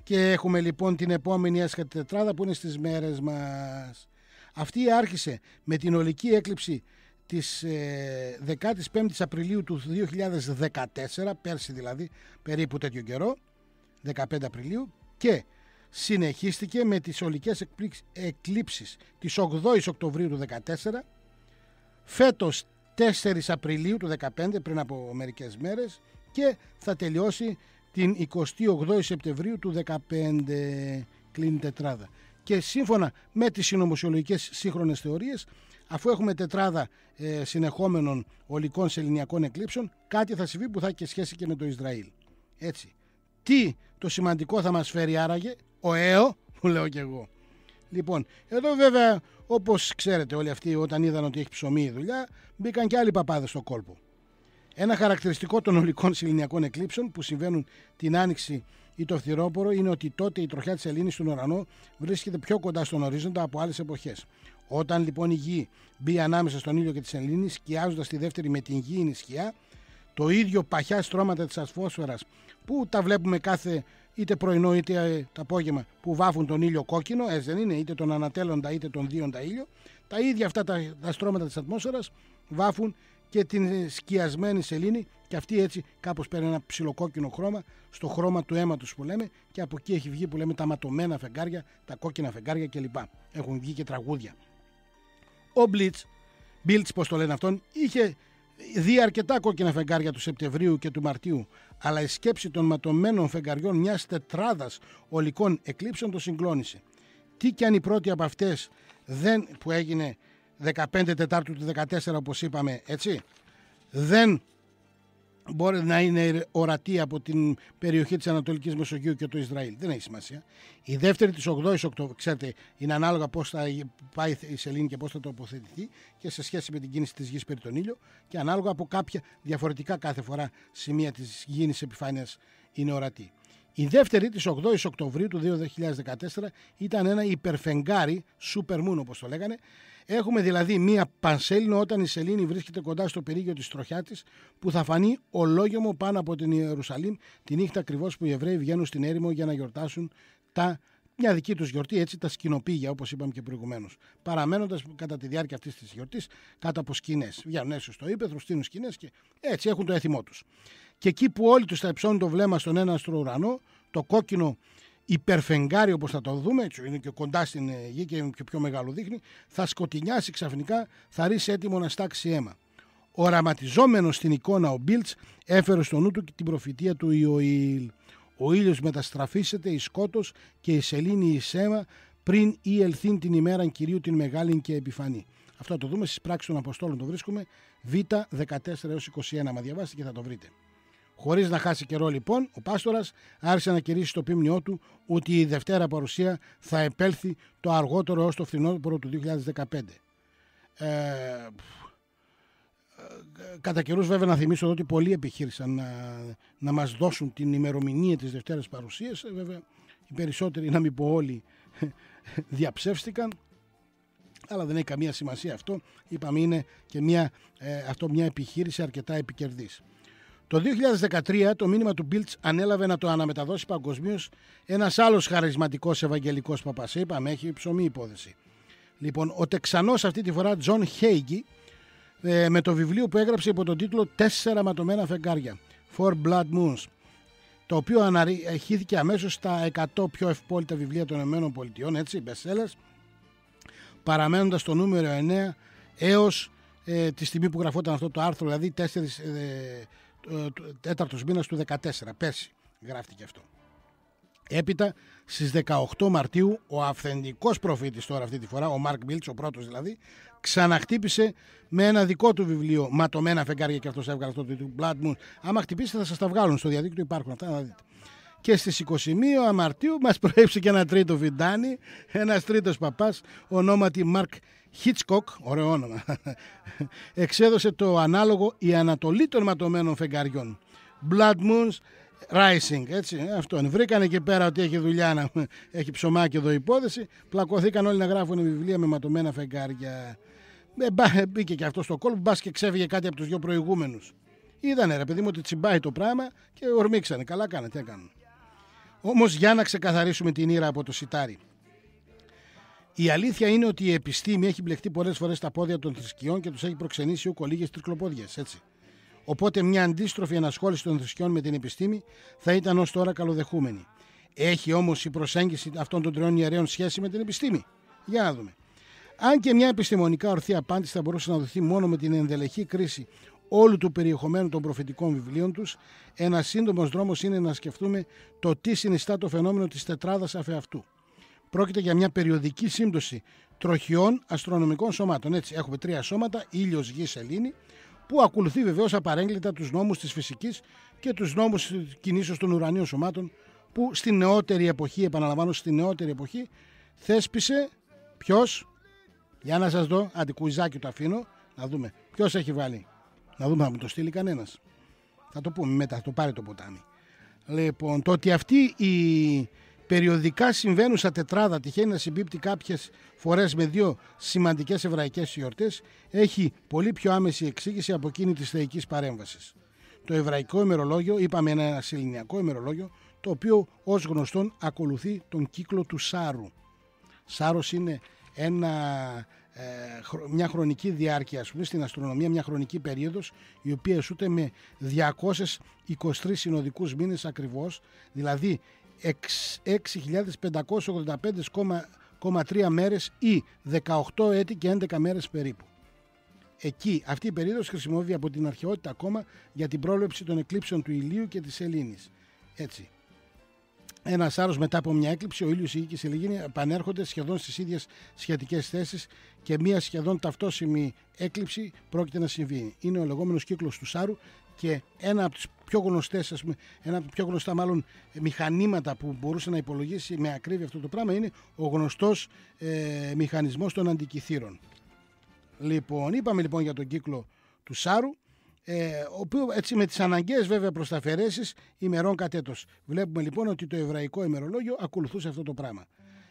Και έχουμε λοιπόν την επόμενη έσχατη τετράδα που είναι στις μέρες μας. Αυτή άρχισε με την ολική έκλειψη της 15ης Απριλίου του 2014, πέρσι δηλαδή, περίπου τέτοιο καιρό, 15 Απριλίου, και συνεχίστηκε με τις ολικές εκλήψεις της 8ης Οκτωβρίου του 2014, φέτος 4 Απριλίου του 2015, πριν από μερικές μέρες, και θα τελειώσει την 28η Σεπτεμβρίου του 2015. Κλείνει τετράδα. Και σύμφωνα με τις συνωμοσιολογικές σύγχρονες θεωρίες, αφού έχουμε τετράδα συνεχόμενων ολικών σεληνιακών εκλήψεων, κάτι θα συμβεί που θα έχει σχέση και με το Ισραήλ. Έτσι. Τι το σημαντικό θα μας φέρει άραγε? Ο ΑΕΟ, που λέω και εγώ. Λοιπόν, εδώ βέβαια, όπως ξέρετε όλοι αυτοί, όταν είδαν ότι έχει ψωμί η δουλειά, μπήκαν και άλλοι παπάδες στο κόλπο. Ένα χαρακτηριστικό των ολικών σεληνιακών εκλήψεων που συμβαίνουν την Άνοιξη ή το φθινόπωρο είναι ότι τότε η τροχιά της σελήνης στον ουρανό βρίσκεται πιο κοντά στον ορίζοντα από άλλες εποχές. Όταν λοιπόν η γη μπει ανάμεσα στον ήλιο και τη σελήνη, σκιάζοντας τη δεύτερη με την γήινη σκιά, το ίδιο παχιά στρώματα της ατμόσφαιρας που τα βλέπουμε κάθε είτε πρωινό είτε το απόγευμα που βάφουν τον ήλιο κόκκινο, έτσι δεν είναι, είτε τον ανατέλλοντα είτε τον δίοντα ήλιο, τα ίδια αυτά τα στρώματα της ατμόσφαιρας βάφουν και την σκιασμένη σελήνη και αυτή έτσι κάπως παίρνει ένα ψιλοκόκκινο χρώμα, στο χρώμα του αίματος που λέμε, και από εκεί έχει βγει που λέμε τα ματωμένα φεγγάρια, τα κόκκινα φεγγάρια κλπ. Έχουν βγει και τραγούδια. Ο Μπίλτς, πώς το λένε αυτόν, είχε δει αρκετά κόκκινα φεγγάρια του Σεπτεμβρίου και του Μαρτίου, αλλά η σκέψη των ματωμένων φεγγαριών μιας τετράδας ολικών εκλήψεων το συγκλώνησε. Τι κι αν η πρώτη από αυτές που έγινε 15 Τετάρτου του 14, όπως είπαμε, έτσι, δεν μπορεί να είναι ορατή από την περιοχή της Ανατολικής Μεσογείου και το Ισραήλ. Δεν έχει σημασία. Η δεύτερη της 8ης Οκτωβρίου, ξέρετε, είναι ανάλογα πώς θα πάει η σελήνη και πώς θα τοποθετηθεί και σε σχέση με την κίνηση της γης περί τον ήλιο και ανάλογα από κάποια διαφορετικά κάθε φορά σημεία της γήινης επιφάνειας είναι ορατή. Η δεύτερη της 8ης Οκτωβρίου του 2014 ήταν ένα υπερφεγγάρι, super moon όπως το λέγανε. Έχουμε δηλαδή μία πανσέλινο όταν η σελήνη βρίσκεται κοντά στο περίγειο της τροχιά της, που θα φανεί ολόγεμο πάνω από την Ιερουσαλήμ τη νύχτα ακριβώς που οι Εβραίοι βγαίνουν στην έρημο για να γιορτάσουν μια δική τους γιορτή, έτσι, τα σκηνοπήγια όπως είπαμε και προηγουμένως. Παραμένοντας κατά τη διάρκεια αυτής της γιορτής κάτω από σκηνές. Βγαίνουν έσω στο ύπαιθρο, στείνουν σκηνές και έτσι έχουν το έθιμό τους. Και εκεί που όλοι τους θα υψώνουν το βλέμμα στον έναστρο ουρανό, το κόκκινο υπερφεγγάρι όπως θα το δούμε, έτσι, είναι και κοντά στην γη και πιο μεγάλο δείχνει, θα σκοτεινιάσει ξαφνικά, θα ρίξει έτοιμο να στάξει αίμα. Οραματιζόμενος στην εικόνα ο Μπίλτς έφερε στο νου του και την προφητεία του Ιωήλ. Ο ήλιος μεταστραφίσεται εις σκότος και η σελήνη εις αίμα πριν ή ελθύν την ημέραν Κυρίου την μεγάλην και επιφανή. Αυτό το δούμε στις πράξεις των Αποστόλων, το βρίσκουμε Β 14 έως 21, μα διαβάσετε και θα το βρείτε. Χωρίς να χάσει καιρό λοιπόν, ο Πάστορας άρχισε να κηρύσει στο ποίμνιό του ότι η Δευτέρα παρουσία θα επέλθει το αργότερο έως το φθινόπωρο του 2015. Κατά καιρούς βέβαια να θυμίσω ότι πολλοί επιχείρησαν να μας δώσουν την ημερομηνία της Δευτέρας παρουσίας. Βέβαια οι περισσότεροι, να μην πω όλοι, διαψεύστηκαν. Αλλά δεν έχει καμία σημασία αυτό. Είπαμε είναι και μια επιχείρηση αρκετά επικερδής. Το 2013 το μήνυμα του Μπίλτς ανέλαβε να το αναμεταδώσει παγκοσμίως ένας άλλος χαρισματικός ευαγγελικός παπάς. Είπαμε, έχει ψωμί υπόθεση. Λοιπόν, ο Τεξανός αυτή τη φορά Τζον Χέιγκι, με το βιβλίο που έγραψε υπό τον τίτλο 4 ματωμένα φεγγάρια, 4 Blood Moons, το οποίο αναρχήθηκε αμέσως στα 100 πιο ευπόλυτα βιβλία των ΗΠΑ, έτσι, bestsellers, παραμένοντας το νούμερο 9 έως τη στιγμή που γραφόταν αυτό το άρθρο, δηλαδή 4ος μήνας του 14, πέρσι γράφτηκε αυτό. Έπειτα στις 18 Μαρτίου ο αυθεντικός προφήτης τώρα αυτή τη φορά, ο Μάρκ Μπίλτς, ο πρώτος δηλαδή, ξαναχτύπησε με ένα δικό του βιβλίο ματωμένα φεγγάρια, και αυτός έβγαλε αυτό το Blood Moon. Άμα χτυπήσετε θα σας τα βγάλουν στο διαδίκτυο, υπάρχουν αυτά να δείτε. Και στις 21 Μαρτίου μας προέψε και ένα τρίτο βιντάνι, ένας τρίτος παπάς, ονόματι Μάρκ Χίτσκοκ, ωραίο όνομα, εξέδωσε το ανάλογο «Η Ανατολή των ματωμένων φεγγαριών», Blood Moons Rising, έτσι, αυτό είναι. Βρήκανε εκεί πέρα ότι έχει δουλειά, να έχει ψωμάκι εδώ υπόθεση, πλακωθήκαν όλοι να γράφουν βιβλία με ματωμένα φεγγάρια. Μπήκε και αυτό στο κόλπο, μπας και ξέφυγε κάτι από τους δυο προηγούμενους. Είδανε ρε παιδί μου ότι τσιμπάει το πράγμα και ορμήξανε, καλά κάνε, τι έκαναν. Όμως για να ξεκαθαρίσουμε την ήρα από το σιτάρι. Η αλήθεια είναι ότι η επιστήμη έχει μπλεχτεί πολλές φορές στα πόδια των θρησκειών και τους έχει προξενήσει ουκολίγες τρικλοπόδιες, έτσι. Οπότε μια αντίστροφη ενασχόληση των θρησκειών με την επιστήμη θα ήταν ως τώρα καλοδεχούμενη. Έχει όμως η προσέγγιση αυτών των τριών ιερέων σχέση με την επιστήμη? Για να δούμε. Αν και μια επιστημονικά ορθή απάντηση θα μπορούσε να δοθεί μόνο με την ενδελεχή κρίση όλου του περιεχομένου των προφητικών βιβλίων τους. Ένας σύντομος δρόμος είναι να σκεφτούμε το τι συνιστά το φαινόμενο της τετράδας αφεαυτού. Πρόκειται για μια περιοδική σύμπτωση τροχιών αστρονομικών σωμάτων. Έτσι, έχουμε 3 σώματα, ήλιος, γη, σελήνη, που ακολουθεί βεβαίως απαρέγκλητα τους νόμους της φυσικής και τους νόμους κινήσεως των ουρανίων σωμάτων, που στην νεότερη εποχή, επαναλαμβάνω, στην νεότερη εποχή, θέσπισε ποιος? Για να σας δω, αντικουιζάκι το αφήνω, να δούμε ποιος έχει βάλει. Να δούμε, θα μου το στείλει κανένας. Θα το πούμε μετά, θα το πάρει το ποτάμι. Λοιπόν, το ότι αυτή η περιοδικά συμβαίνουσα τετράδα τυχαίνει να συμπίπτει κάποιες φορές με 2 σημαντικές εβραϊκές γιορτές, έχει πολύ πιο άμεση εξήγηση από εκείνη της θεϊκής παρέμβασης. Το εβραϊκό ημερολόγιο, είπαμε ένα σεληνιακό ημερολόγιο, το οποίο ως γνωστόν ακολουθεί τον κύκλο του Σάρου. Σάρος είναι μια χρονική διάρκεια, ας πούμε, στην αστρονομία, μια χρονική περίοδος, η οποία εσούται με 223 συνοδικούς μήνες ακριβώς, δηλαδή 6.585,3 μέρες ή 18 έτη και 11 μέρες περίπου. Εκεί, αυτή η περίοδος χρησιμοποιεί από την αρχαιότητα ακόμα για την πρόληψη των εκλήψεων του ηλίου και της σελήνης. Έτσι. Ένας άρρος μετά από μια έκλειψη, ο ήλιος, η γη και η σελήνη επανέρχονται σχεδόν στις ίδιες σχετικές θέσεις και μια σχεδόν ταυτόσιμη έκλειψη πρόκειται να συμβεί. Είναι ο λεγόμενος κύκλος του Σάρου και ένα από τις πιο γνωστές, ας πούμε, ένα από τα πιο γνωστά μάλλον μηχανήματα που μπορούσε να υπολογίσει με ακρίβεια αυτό το πράγμα είναι ο γνωστός μηχανισμός των αντικυθύρων. Λοιπόν, είπαμε λοιπόν για τον κύκλο του Σάρου, ο οποίο έτσι με τις αναγκαίες βέβαια προσταφαιρέσεις ημερών κατ' έτος. Βλέπουμε λοιπόν ότι το εβραϊκό ημερολόγιο ακολουθούσε αυτό το πράγμα.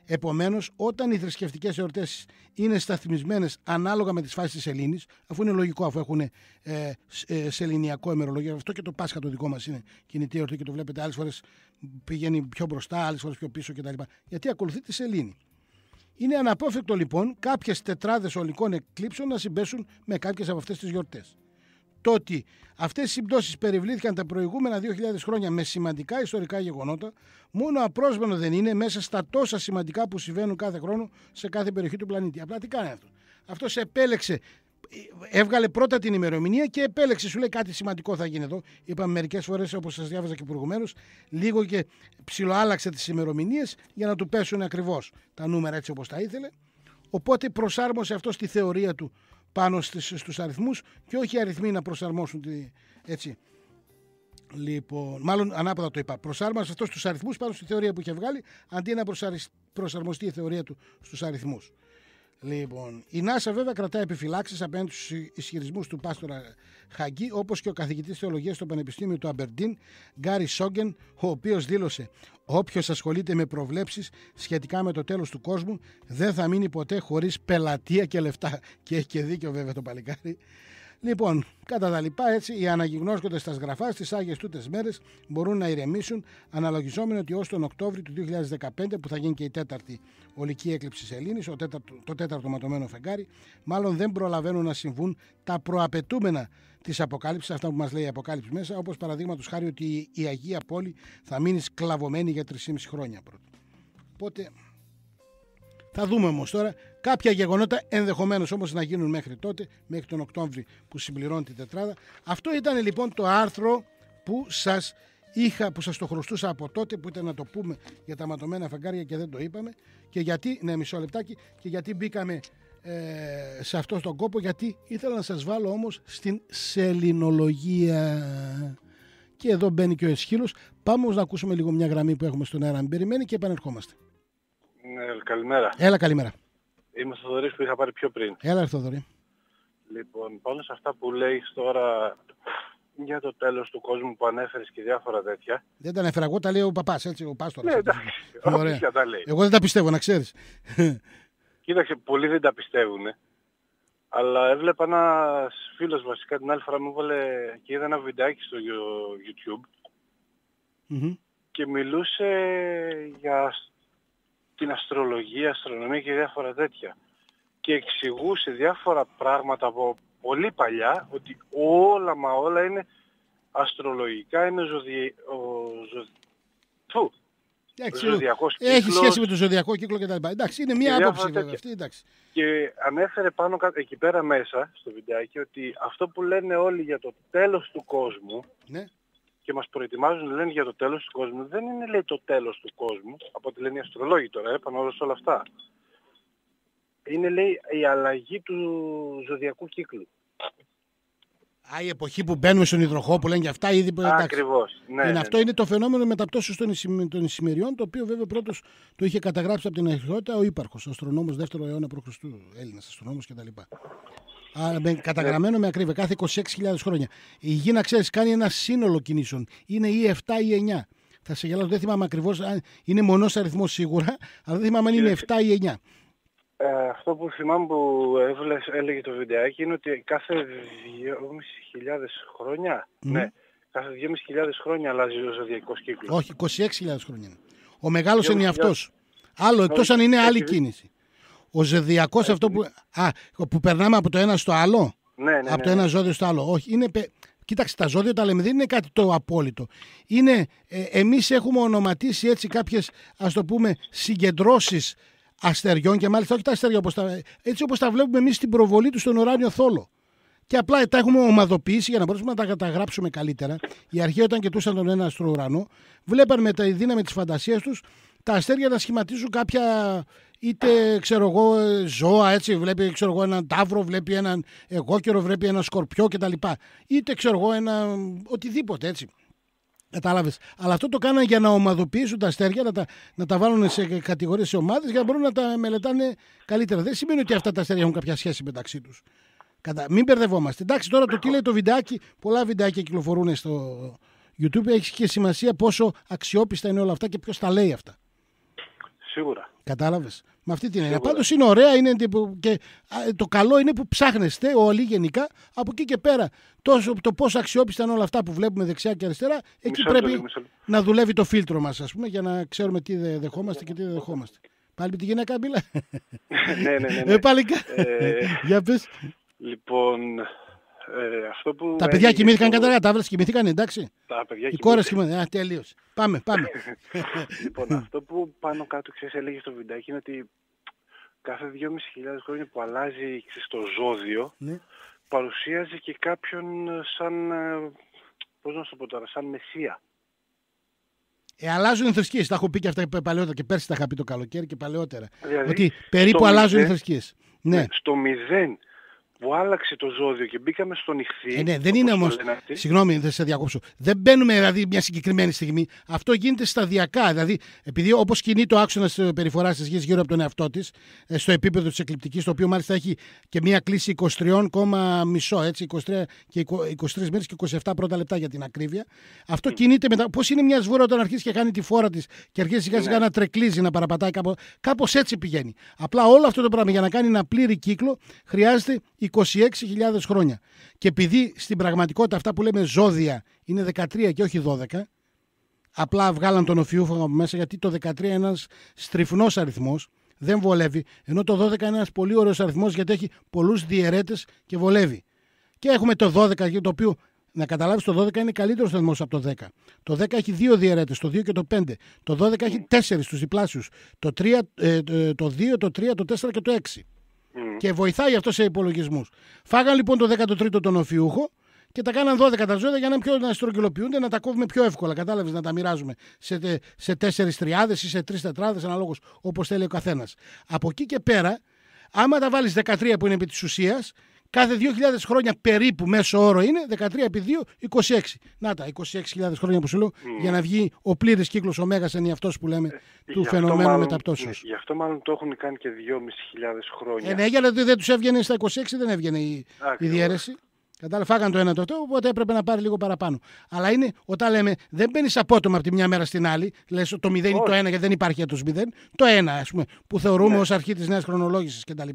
Επομένως, όταν οι θρησκευτικές εορτές είναι σταθμισμένες ανάλογα με τις φάσεις της σελήνης, αφού είναι λογικό, αφού έχουν σεληνιακό ημερολόγιο, αυτό και το Πάσχα το δικό μας είναι κινητή εορτή και το βλέπετε άλλες φορές πηγαίνει πιο μπροστά, άλλες φορές πιο πίσω κτλ. Γιατί ακολουθεί τη σελήνη. Είναι αναπόφευκτο λοιπόν κάποιες τετράδες ολικών εκλήψεων να συμπέσουν με κάποιες από αυτές τις γιορτές. Το ότι αυτές οι συμπτώσεις περιβλήθηκαν τα προηγούμενα 2.000 χρόνια με σημαντικά ιστορικά γεγονότα, μόνο απρόσμενο δεν είναι μέσα στα τόσα σημαντικά που συμβαίνουν κάθε χρόνο σε κάθε περιοχή του πλανήτη. Απλά τι κάνει αυτό? Αυτός επέλεξε, έβγαλε πρώτα την ημερομηνία και επέλεξε, σου λέει κάτι σημαντικό θα γίνει εδώ. Είπαμε μερικές φορές, όπως σας διάβαζα και προηγουμένως, λίγο και ψιλοάλλαξε τις ημερομηνίες για να του πέσουν ακριβώς τα νούμερα έτσι όπως τα ήθελε. Οπότε προσάρμοσε αυτό στη θεωρία του πάνω στους αριθμούς και όχι οι αριθμοί να προσαρμόσουν έτσι. Λοιπόν, μάλλον ανάποδα το είπα. Προσάρμοσε αυτό στους αριθμούς πάνω στη θεωρία που είχε βγάλει, αντί να προσαρμοστεί η θεωρία του στους αριθμούς. Λοιπόν, η NASA βέβαια κρατάει επιφυλάξεις απέναντι στους ισχυρισμούς του Πάστορα Χαγκή, όπως και ο καθηγητής θεολογίας στο Πανεπιστήμιο του Αμπερντίν, Γκάρι Σόγκεν, ο οποίος δήλωσε: όποιος ασχολείται με προβλέψεις σχετικά με το τέλος του κόσμου δεν θα μείνει ποτέ χωρίς πελατεία και λεφτά. Και έχει και δίκιο βέβαια το παλικάρι. Λοιπόν, κατά τα λοιπά, έτσι, οι αναγυγνώσκοντες στα σγραφά στις Άγιες τούτες μέρες μπορούν να ηρεμήσουν, αναλογιζόμενοι ότι ως τον Οκτώβριο του 2015, που θα γίνει και η τέταρτη ολική έκλειψη σελήνης, το τέταρτο ματωμένο φεγγάρι, μάλλον δεν προλαβαίνουν να συμβούν τα προαπαιτούμενα της Αποκάλυψης, αυτά που μας λέει η Αποκάλυψη μέσα, όπως παραδείγματος χάρη ότι η Αγία Πόλη θα μείνει σκλαβωμένη για 3,5 χρόνια πρώτα. Οπότε θα δούμε όμως τώρα κάποια γεγονότα, ενδεχομένως όμως να γίνουν μέχρι τότε, μέχρι τον Οκτώβρη που συμπληρώνει την τετράδα. Αυτό ήταν λοιπόν το άρθρο που σας το χρωστούσα από τότε, που ήταν να το πούμε για τα ματωμένα φεγγάρια και δεν το είπαμε. Και γιατί, μισό λεπτάκι, και γιατί μπήκαμε σε αυτό τον κόπο, γιατί ήθελα να σας βάλω όμως στην σεληνολογία. Και εδώ μπαίνει και ο Εσχύλος. Πάμε όμως να ακούσουμε λίγο μια γραμμή που έχουμε στον αέρα, μην περιμένει, και επανερχόμαστε. Ναι, καλημέρα. Έλα, καλημέρα. Είμαι ο Θοδωρής που είχα πάρει πιο πριν. Έλα, Θοδωρή. Λοιπόν, πάνω σε αυτά που λέεις τώρα για το τέλος του κόσμου που ανέφερες και διάφορα τέτοια. Δεν τα ανέφερα εγώ, τα λέει ο παπάς, έτσι, ο Πάστορας. Ναι, εντάξει, όποιος τα λέει. Εγώ δεν τα πιστεύω, να ξέρεις. Κοίταξε, πολλοί δεν τα πιστεύουν. Αλλά έβλεπα ένας φίλος βασικά την άλλη φορά μου έβαλε και είδα ένα βιντεάκι στο YouTube και μιλούσε για την αστρολογία, αστρονομία και διάφορα τέτοια. Και εξηγούσε διάφορα πράγματα από πολύ παλιά, ότι όλα είναι αστρολογικά, είναι ζωδιακός κύκλος. Έχει σχέση με το ζωδιακό κύκλο κτλ. Εντάξει, είναι μία άποψη βέβαια αυτή. Εντάξει. Και ανέφερε πάνω εκεί πέρα μέσα στο βιντεάκι ότι αυτό που λένε όλοι για το τέλος του κόσμου, ναι, και μας προετοιμάζουν, λένε για το τέλος του κόσμου, δεν είναι, λέει, το τέλος του κόσμου, από ό,τι λένε οι αστρολόγοι τώρα, πάνω σε όλα αυτά. Είναι, λέει, η αλλαγή του ζωδιακού κύκλου. Η εποχή που μπαίνουμε στον υδροχό που λένε για αυτά ήδη. Ακριβώς. Ναι, αυτό είναι το φαινόμενο μεταπτώσεως των ησημεριών, το οποίο βέβαια πρώτος το είχε καταγράψει από την αρχαιότητα ο Ύπαρχος, ο αστρονόμος 2ο αιώνα π.Χ., Έλληνας αστρονόμος κτλ. Καταγραμμένο με ακρίβεια κάθε 26.000 χρόνια. Η γη, να ξέρεις, κάνει ένα σύνολο κινήσεων. Είναι ή 7 ή 9. Θα σε γελάσω, δεν θυμάμαι ακριβώς, είναι μονός αριθμός σίγουρα, αλλά δεν θυμάμαι αν είναι 7 ή 9. Αυτό που θυμάμαι που έλεγε το βιντεάκι είναι ότι κάθε 2.500 χρόνια, ναι, κάθε 2.500 χρόνια αλλάζει ο ζωδιακός κύκλος. Όχι, 26.000 χρόνια είναι. Ο μεγάλος είναι αυτός. Άλλο, εκτός αν είναι άλλη κίνηση. Ο ζωδιακός αυτό που περνάμε από το ένα στο άλλο, από το ένα ζώδιο στο άλλο. Όχι, είναι... Κοίταξε, τα ζώδια τα λέμε, δεν είναι κάτι το απόλυτο. Είναι, εμείς έχουμε ονοματίσει έτσι κάποιες, ας το πούμε, συγκεντρώσεις αστεριών και μάλιστα όχι τα αστέρια έτσι όπως τα βλέπουμε εμείς στην προβολή του στον ουράνιο θόλο. Και απλά τα έχουμε ομαδοποιήσει για να μπορέσουμε να τα καταγράψουμε καλύτερα. Οι αρχαίοι όταν κοιτούσαν τον ένα αστροουρανό, βλέπαν με τη δύναμη της φαντασίας τους τα αστέρια να σχηματίζουν κάποια, είτε ξέρω εγώ ζώα, έτσι, βλέπει ξέρω εγώ έναν ταύρο, βλέπει έναν εγώκερο, βλέπει έναν σκορπιό κτλ. Είτε ξέρω εγώ ένα οτιδήποτε έτσι. Κατάλαβες. Αλλά αυτό το κάνανε για να ομαδοποιήσουν τα αστέρια, να τα βάλουν σε κατηγορίες, σε ομάδες, για να μπορούν να τα μελετάνε καλύτερα. Δεν σημαίνει ότι αυτά τα αστέρια έχουν κάποια σχέση μεταξύ τους. Μην μπερδευόμαστε. Εντάξει, τώρα το τι λέει το βιντεάκι, πολλά βιντεάκια κυκλοφορούν στο YouTube, έχει και σημασία πόσο αξιόπιστα είναι όλα αυτά και ποιος τα λέει αυτά. Σίγουρα. Κατάλαβες. Με αυτή την έννοια. Πάντως είναι ωραία, και το καλό είναι που ψάχνεστε όλοι γενικά από εκεί και πέρα. Το πόσο αξιόπιστα είναι όλα αυτά που βλέπουμε δεξιά και αριστερά, εκεί πρέπει να δουλεύει το φίλτρο μας, ας πούμε, για να ξέρουμε τι δεχόμαστε και τι δεν δεχόμαστε. Πάλι με τη γυναίκα μπήλα. Ναι. Πάλι. Για πες. Λοιπόν, αυτό που... Τα παιδιά κοιμήθηκαν καταρχάς, τα βρες κοιμήθηκαν, εντάξει. Τα παιδιά οι κόρες κοιμήθηκαν, τελείωσε. Πάμε. Λοιπόν, αυτό που πάνω κάτω έλεγε στο βιντεάκι είναι ότι κάθε 2.500 χρόνια που αλλάζει στο ζώδιο, παρουσίαζε και κάποιον σαν, πώς να σου πω τώρα, σαν μεσσία. Αλλάζουν οι θρησκείες. Τα έχω πει και αυτά παλαιότερα και πέρσι τα είχα πει το καλοκαίρι και παλαιότερα. Δηλαδή, ότι περίπου αλλάζουν οι θρησκείες. Ναι. Στο 0 που άλλαξε το ζώδιο και μπήκαμε στον Ιχθύ. Ναι, δεν είναι όμως. Συγγνώμη, δεν σε διακόψω. Δεν μπαίνουμε δηλαδή μια συγκεκριμένη στιγμή. Αυτό γίνεται σταδιακά. Δηλαδή, επειδή όπως κινεί το άξονας περιφοράς της γης γύρω από τον εαυτό της, στο επίπεδο της εκλειπτικής, το οποίο μάλιστα έχει και μια κλίση 23,5, έτσι, 23 μέρες και 27 πρώτα λεπτά για την ακρίβεια. Αυτό κινείται μετά. Πώς είναι μια σβούρα όταν αρχίζει και κάνει τη φόρα της και αρχίζει σιγά σιγά να τρεκλίζει, να παραπατάει κάπως έτσι πηγαίνει. Απλά όλο αυτό το πράγμα για να κάνει ένα πλήρη κύκλο χρειάζεται 26.000 χρόνια. Και επειδή στην πραγματικότητα αυτά που λέμε ζώδια είναι 13 και όχι 12, απλά βγάλαν τον Οφιούφαγο από μέσα, γιατί το 13 είναι ένας στριφνός αριθμός, δεν βολεύει, ενώ το 12 είναι ένας πολύ ωραίος αριθμός γιατί έχει πολλούς διαιρέτες και βολεύει. Και έχουμε το 12, το οποίο, να καταλάβεις, το 12 είναι καλύτερος αριθμός από το 10. Το 10 έχει 2 διαιρέτες, το 2 και το 5. Το 12 έχει 4 τους διπλάσιους. Το 2, το 3, το 4 και το 6. Και βοηθάει αυτό σε υπολογισμούς. Φάγαν λοιπόν το 13ο τον Οφιούχο και τα κάναν 12 τα ζώδια για να στρογγυλοποιούνται, να τα κόβουμε πιο εύκολα. Κατάλαβες, να τα μοιράζουμε σε 4 τριάδες ή σε 3 τετράδες, αναλόγως όπως θέλει ο καθένας. Από εκεί και πέρα, άμα τα βάλεις 13 που είναι επί της ουσίας, κάθε 2.000 χρόνια περίπου μέσο όρο είναι 13 επί 2, 26. Να τα, 26.000 χρόνια που σου λέω, για να βγει ο πλήρης κύκλος, ο μέγας ενιαυτός που λέμε, του φαινομένου μεταπτώσεως. Γι' αυτό μάλλον το έχουν κάνει και 2.500 χρόνια. Ναι, γιατί δεν τους έβγαινε στα 26, δεν έβγαινε η διαίρεση. Κατάλαβα, φάγαν το ένα το αυτό, οπότε έπρεπε να πάρει λίγο παραπάνω. Αλλά είναι, όταν λέμε, δεν μπαίνεις απότομα από τη μια μέρα στην άλλη, λες το 0 ή το 1, γιατί δεν υπάρχει έτος 0. Το 1, ας πούμε, που θεωρούμε ως αρχή της νέας χρονολόγησης κτλ.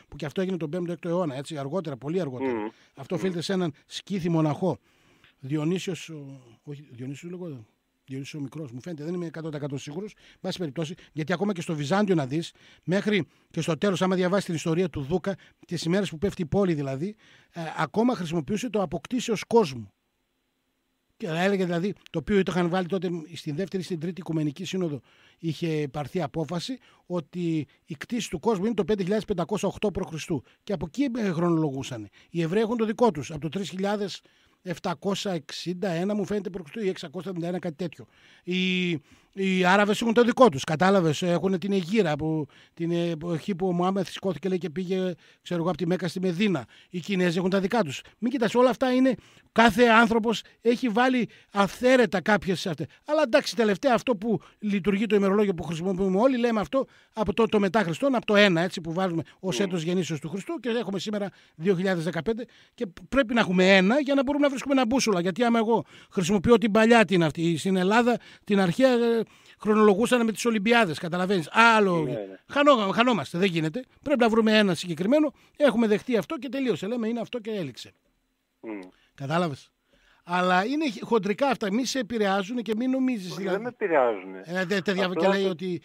Που και αυτό έγινε τον 5ο-6ο αιώνα, έτσι, αργότερα, πολύ αργότερα. Αυτό οφείλεται σε έναν σκήθη μοναχό. Διονύσιος, όχι, Διονύσιος λέγω. Διονύσιος ο μικρός, μου φαίνεται, δεν είμαι 100% σίγουρος. Βάση περιπτώσει, γιατί ακόμα και στο Βυζάντιο να δεις, μέχρι και στο τέλος, άμα διαβάσεις την ιστορία του Δούκα, τις ημέρες που πέφτει η πόλη δηλαδή, ακόμα χρησιμοποιούσε το αποκτήσεως κόσμου. Και έλεγε δηλαδή, το οποίο το είχαν βάλει τότε στην δεύτερη ή στην τρίτη Οικουμενική Σύνοδο, είχε πάρθει απόφαση ότι η κτήση του κόσμου είναι το 5.508 π.Χ. Και από εκεί χρονολογούσαν. Οι Εβραίοι έχουν το δικό τους, από το 3.761 μου φαίνεται π.Χ. ή 671, κάτι τέτοιο. Οι Άραβες έχουν το δικό τους, κατάλαβες, έχουν την Αιγύρα, από την εποχή που ο Μωάμεθ σηκώθηκε λέει, και πήγε, ξέρω εγώ, από τη Μέκα στη Μεδίνα. Οι Κινέζοι έχουν τα δικά τους. Μην κοιτάς, όλα αυτά είναι, κάθε άνθρωπος έχει βάλει αυθαίρετα κάποιες αυτές. Αλλά εντάξει, τελευταία αυτό που λειτουργεί το ημερολόγιο που χρησιμοποιούμε όλοι, λέμε αυτό από το μετά Χριστόν, από το 1, έτσι, που βάζουμε ως έτος γεννήσεως του Χριστού, και έχουμε σήμερα 2015 και πρέπει να έχουμε ένα για να μπορούμε να βρίσκουμε ένα μπούσουλα. Γιατί άμα εγώ χρησιμοποιώ την παλιά την αυτή, στην Ελλάδα την αρχαία χρονολογούσαν με τις Ολυμπιάδες, καταλαβαίνεις. Άλλο. Χανόμαστε, δεν γίνεται. Πρέπει να βρούμε ένα συγκεκριμένο. Έχουμε δεχτεί αυτό και τελείωσε. Λέμε είναι αυτό και έληξε. Κατάλαβες. Αλλά είναι χοντρικά αυτά. Μη σε επηρεάζουν και μην νομίζεις. Όχι, δεν με επηρεάζουν. Και λέει ότι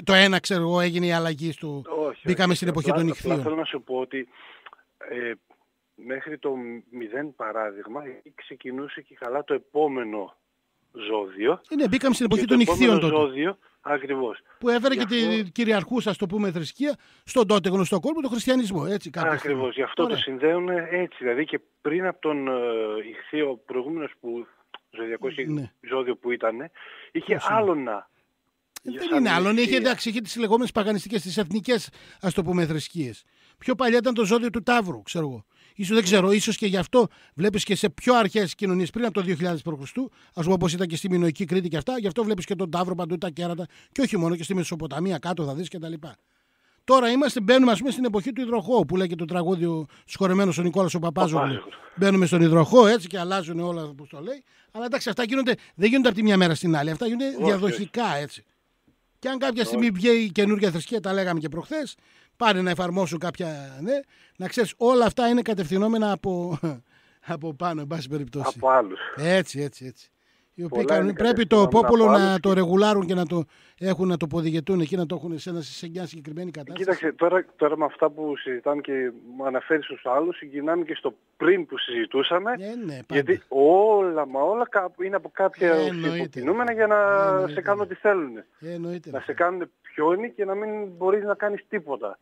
το ένα, ξέρω εγώ, έγινε η αλλαγή του. Μπήκαμε στην εποχή των Ιχθύων. Θέλω να σου πω ότι μέχρι το 0 παράδειγμα ξεκινούσε και καλά το επόμενο ζώδιο. Ναι, μπήκαμε στην εποχή των Ιχθύων τότε. Ζώδιο, ακριβώς. Που έφερε και την κυριαρχούσα, ας το πούμε, θρησκεία στον τότε γνωστό κόσμο, τον χριστιανισμό. Ακριβώς, γι' αυτό το συνδέουν έτσι. Δηλαδή και πριν από τον Ιχθύο προηγούμενος που ζωδιακό ζώδιο που ήταν, είχε άλλονα. Δεν είναι άλλον, είχε τις λεγόμενες παγανιστικές, τις εθνικές, ας το πούμε, θρησκείες. Πιο παλιά ήταν το ζώδιο του Ταύρου, ξέρω εγώ. Ίσως δεν ξέρω, ίσως και γι' αυτό βλέπεις και σε πιο αρχαίες κοινωνίες πριν από το 2000 π.Χ., ας πούμε όπως ήταν και στη Μινωική Κρήτη και αυτά, γι' αυτό βλέπεις και τον Ταύρο παντού, τα κέρατα, και όχι μόνο, και στη Μεσοποταμία κάτω θα δεις κτλ. Τώρα μπαίνουμε, ας πούμε, στην εποχή του υδροχώου, που λέει και το τραγούδι σχορεμένος ο Νικόλας ο Παπάζογλου. Μπαίνουμε στον υδροχώο έτσι και αλλάζουν όλα όπως το λέει. Αλλά εντάξει, αυτά δεν γίνονται από τη μια μέρα στην άλλη, αυτά γίνονται διαδοχικά έτσι. Και αν κάποια στιγμή βγει καινούργια θρησκεία, τα λέγαμε και προχθές, πάνε να εφαρμόσουν κάποια. Ναι, να ξέρεις, όλα αυτά είναι κατευθυνόμενα από πάνω, εν πάση περιπτώσει. Από άλλους. Έτσι. Οι οποίοι πρέπει το πόπολο να το ρεγουλάρουν και να το έχουν, να το ποδηγετούν εκεί, να το έχουν σε μια συγκεκριμένη κατάσταση. Κοίταξε, τώρα με αυτά που συζητάμε και μου αναφέρεις στους άλλους, συγκινάμε και στο πριν που συζητούσαμε. Ναι, γιατί όλα είναι από κάποια υποκινούμενα για να σε κάνουν ό,τι θέλουν. Να σε κάνουν πιόνι και να μην μπορείς να κάνεις τίποτα.